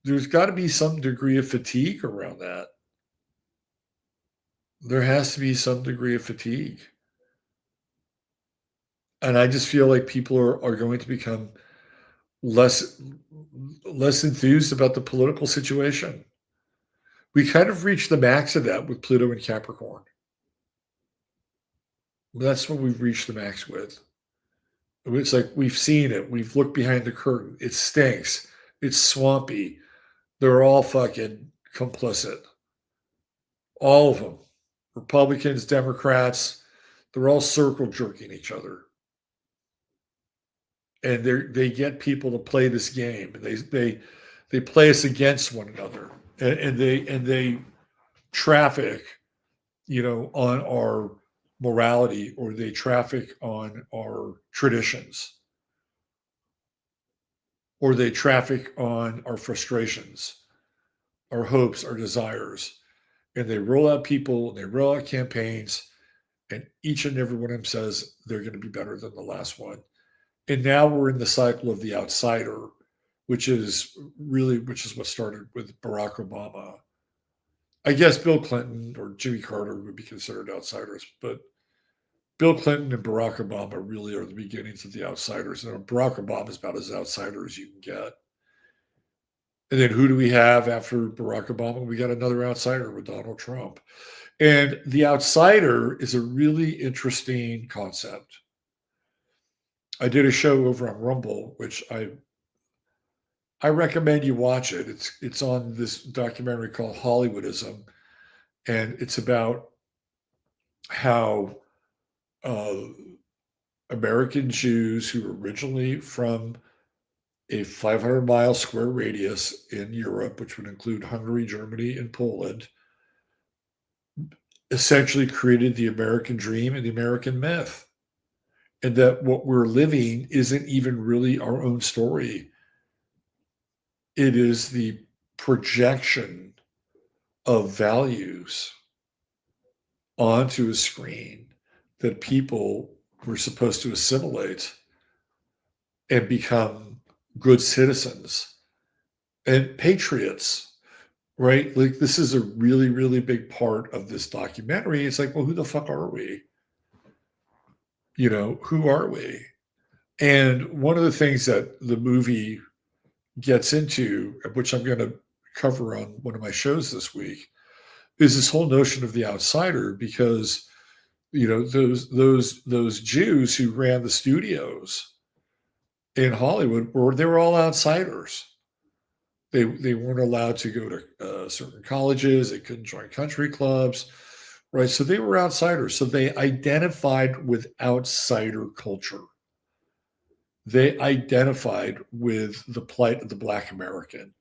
there's got to be some degree of fatigue around that. There has to be some degree of fatigue. And I just feel like people are going to become less enthused about the political situation. We kind of reached the max of that with Pluto and Capricorn. That's what we've reached the max with. It's like we've seen it. We've looked behind the curtain. It stinks. It's swampy. They're all fucking complicit. All of them. Republicans, Democrats, they're all circle jerking each other. And they get people to play this game. They play us against one another. And they traffic, on our morality, or they traffic on our traditions, or they traffic on our frustrations, our hopes, our desires. And they roll out people, they roll out campaigns, and each and every one of them says they're going to be better than the last one. And now we're in the cycle of the outsider, which is what started with Barack Obama. I guess Bill Clinton or Jimmy Carter would be considered outsiders, but Bill Clinton and Barack Obama really are the beginnings of the outsiders. And Barack Obama is about as outsider as you can get. And then who do we have after Barack Obama? We got another outsider with Donald Trump. And the outsider is a really interesting concept. I did a show over on Rumble, which I recommend you watch it. It's on this documentary called Hollywoodism, and it's about how American Jews who were originally from a 500-mile square radius in Europe, which would include Hungary, Germany, and Poland, essentially created the American dream and the American myth. And that what we're living isn't even really our own story. It is the projection of values onto a screen that people were supposed to assimilate and become good citizens and patriots, right? Like this is a really, really big part of this documentary. It's like, well, who the fuck are we? Who are we? And one of the things that the movie gets into, which I'm going to cover on one of my shows this week, is this whole notion of the outsider, because those Jews who ran the studios in Hollywood they were all outsiders. They weren't allowed to go to certain colleges. They couldn't join country clubs, right? So they were outsiders. So they identified with outsider culture. They identified with the plight of the Black American.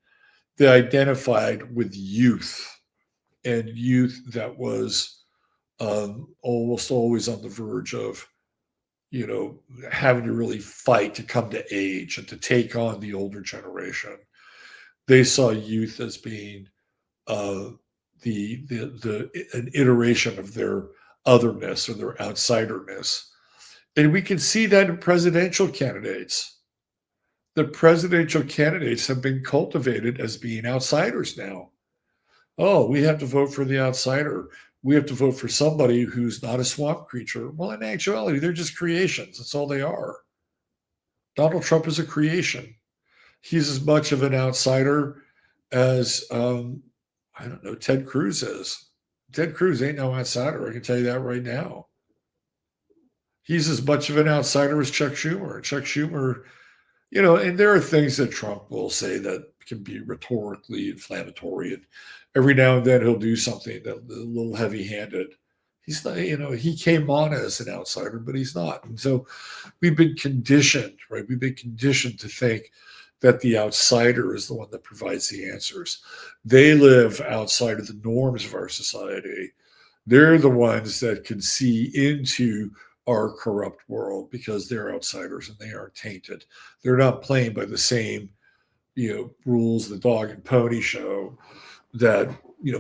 They identified with youth, and youth that was almost always on the verge of, having to really fight to come to age and to take on the older generation. They saw youth as being an iteration of their otherness or their outsiderness. And we can see that in presidential candidates. The presidential candidates have been cultivated as being outsiders now. Oh, we have to vote for the outsider. We have to vote for somebody who's not a swamp creature. Well, in actuality, they're just creations. That's all they are. Donald Trump is a creation. He's as much of an outsider as I don't know, Ted Cruz is. Ted Cruz ain't no outsider. I can tell you that right now. He's as much of an outsider as Chuck Schumer. Chuck Schumer, and there are things that Trump will say that can be rhetorically inflammatory. And every now and then he'll do something that a little heavy handed. He's not, he came on as an outsider, but he's not. And so we've been conditioned, right? We've been conditioned to think that the outsider is the one that provides the answers. They live outside of the norms of our society. They're the ones that can see into our corrupt world because they're outsiders and they are tainted. They're not playing by the same, rules the dog and pony show that,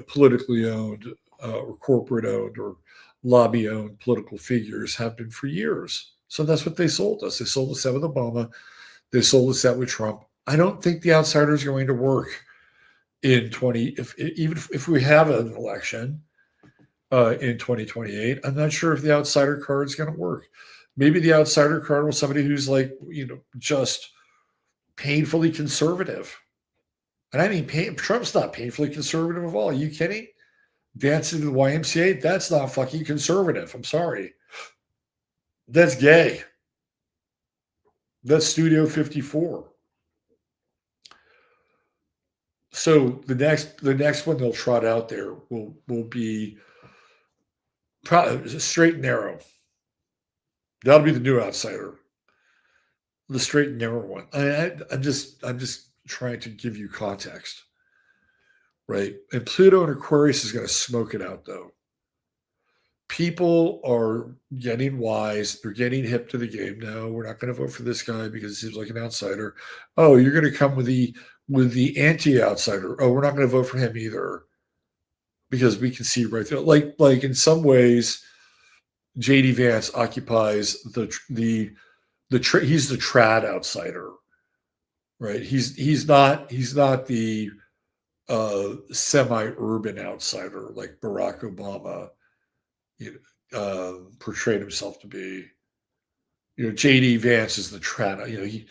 politically owned or corporate owned or lobby owned political figures have been for years. So that's what they sold us. They sold us that with Obama. They sold us that with Trump. I don't think the outsider is going to work in even if we have an election in 2028. I'm not sure if the outsider card is going to work. Maybe the outsider card was somebody who's like, just painfully conservative. And I mean, Trump's not painfully conservative at all. Are you kidding? Dancing to the YMCA? That's not fucking conservative. I'm sorry. That's gay. That's Studio 54. So the next one they'll trot out there will be probably straight and narrow. That'll be the new outsider. The straight and narrow one. I'm just trying to give you context, right? And Pluto and Aquarius is going to smoke it out, though. People are getting wise. They're getting hip to the game. No, we're not going to vote for this guy because he seems like an outsider. Oh, you're going to come with the anti-outsider. Oh, we're not going to vote for him either because we can see right there. Like in some ways, JD Vance occupies he's the trad outsider, right? He's not the semi-urban outsider like Barack Obama portrayed himself to be. JD Vance is the trad.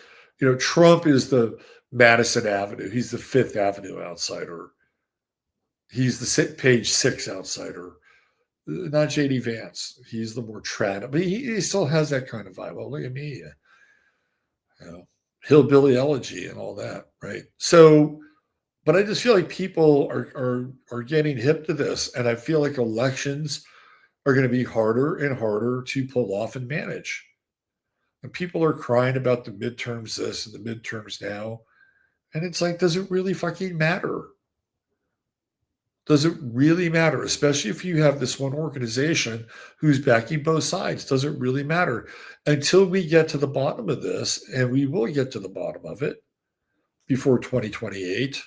Trump is the Madison Avenue. He's the Fifth Avenue outsider. He's the page 6 outsider. Not JD Vance. He's the more trad, but he still has that kind of vibe. Well, look at me, hillbilly elegy and all that, right? So, but I just feel like people are getting hip to this, and I feel like elections are going to be harder and harder to pull off and manage. And people are crying about the midterms this and the midterms now, and it's like, does it really fucking matter? Does it really matter? Especially if you have this one organization who's backing both sides. Does it really matter? Until we get to the bottom of this, and we will get to the bottom of it before 2028,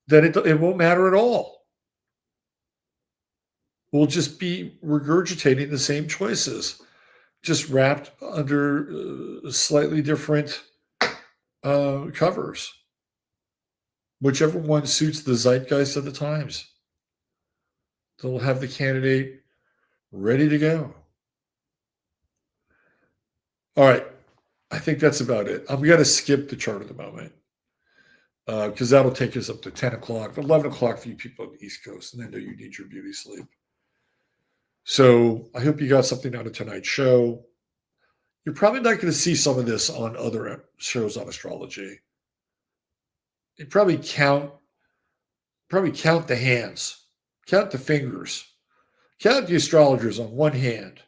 then it won't matter at all. We'll just be regurgitating the same choices, just wrapped under slightly different covers. Whichever one suits the zeitgeist of the times. They'll have the candidate ready to go. All right. I think that's about it. I'm going to skip the chart at the moment because that'll take us up to 10 o'clock, 11 o'clock for you people on the East Coast, and I know you need your beauty sleep. So I hope you got something out of tonight's show. You're probably not going to see some of this on other shows on astrology. You probably count the hands, count the fingers, count the astrologers on one hand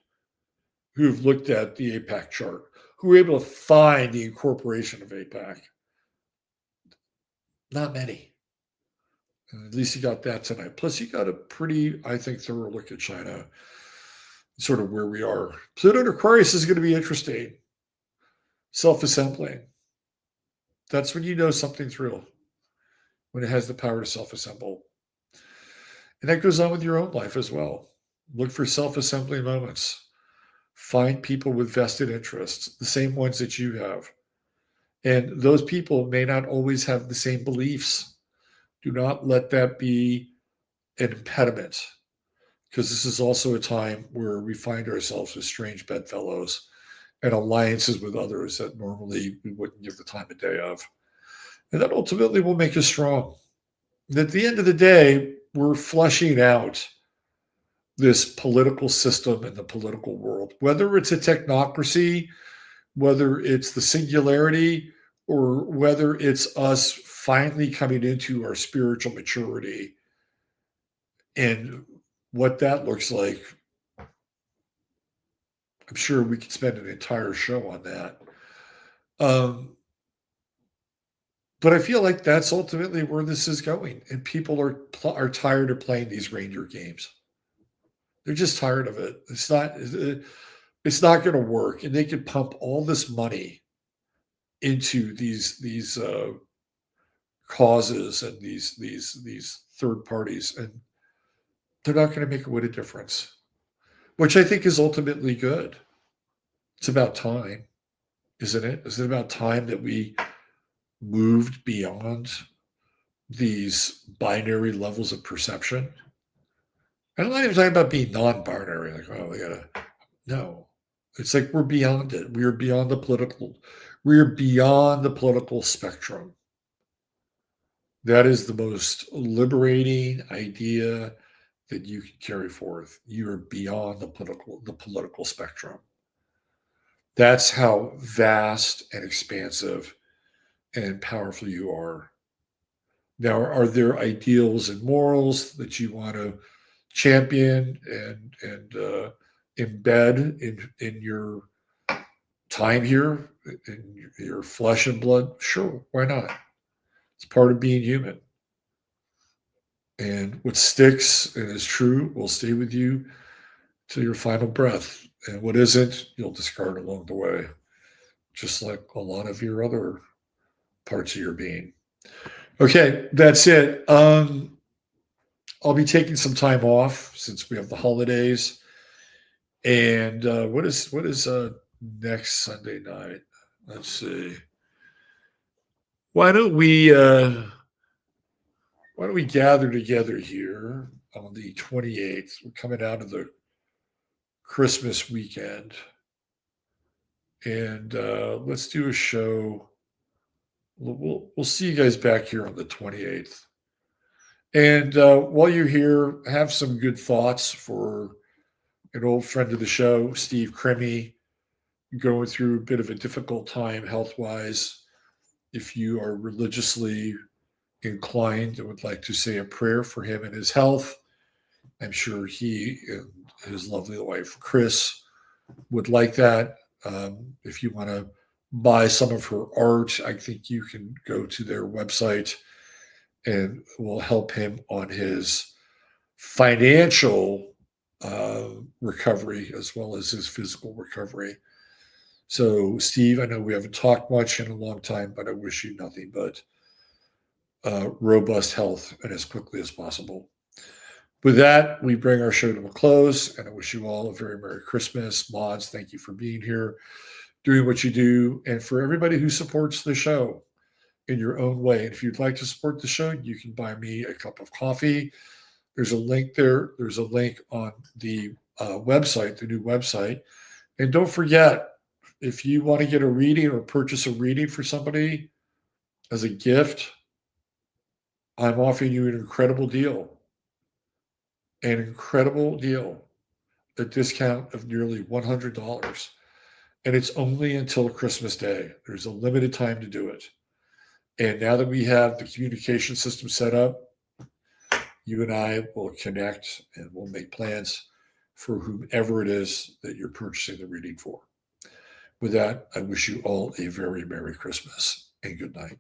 who've looked at the APAC chart, who were able to find the incorporation of APAC. Not many. And at least you got that tonight. Plus, you got a pretty, I think, thorough look at China, sort of where we are. Pluto and Aquarius is going to be interesting. Self-assembling. That's when you know something's real, when it has the power to self-assemble. And that goes on with your own life as well. Look for self-assembly moments. Find people with vested interests, the same ones that you have, And those people may not always have the same beliefs. Do not let that be an impediment, because this is also a time where we find ourselves with strange bedfellows and alliances with others that normally we wouldn't give the time of day of. And that ultimately will make us strong. And at the end of the day, we're flushing out this political system in the political world, whether it's a technocracy, whether it's the singularity, or whether it's us finally coming into our spiritual maturity. And what that looks like, I'm sure we could spend an entire show on that. Um, but I feel like that's ultimately where this is going, and people are tired of playing these reindeer games. They're just tired of it. It's not going to work, and they could pump all this money into these causes and these third parties, and they're not going to make a wit of difference, which I think is ultimately good. It's about time, isn't it? Is it about time that we moved beyond these binary levels of perception? I'm not even talking about being non-binary, like, oh, we gotta, no. It's like we're beyond it. We are beyond the political spectrum. That is the most liberating idea that you can carry forth. You are beyond the political spectrum. That's how vast and expansive and powerful you are. Now, are there ideals and morals that you want to champion and embed in your time here, in your flesh and blood? Sure, why not? It's part of being human. And what sticks and is true will stay with you to your final breath. And what isn't, you'll discard along the way, just like a lot of your other parts of your being. Okay, that's it. I'll be taking some time off since we have the holidays. And what is next Sunday night? Let's see. Why don't we uh, why don't we gather together here on the 28th? We're coming out of the Christmas weekend, and let's do a show. We'll see you guys back here on the 28th. And while you're here, have some good thoughts for an old friend of the show, Steve Crimmy, going through a bit of a difficult time health wise. If you are religiously inclined and would like to say a prayer for him and his health, I'm sure he and his lovely wife, Chris, would like that. If you want to buy some of her art, I think you can go to their website and will help him on his financial recovery as well as his physical recovery. So, Steve, I know we haven't talked much in a long time, but I wish you nothing but robust health and as quickly as possible. With that, we bring our show to a close, and I wish you all a very Merry Christmas. Mods, thank you for being here, doing what you do, and for everybody who supports the show in your own way. And if you'd like to support the show, you can buy me a cup of coffee. There's a link there. There's a link on the website, the new website. And don't forget, if you want to get a reading or purchase a reading for somebody as a gift, I'm offering you an incredible deal. An incredible deal. A discount of nearly $100. And it's only until Christmas Day. There's a limited time to do it. And now that we have the communication system set up, you and I will connect and we'll make plans for whomever it is that you're purchasing the reading for. With that, I wish you all a very Merry Christmas and good night.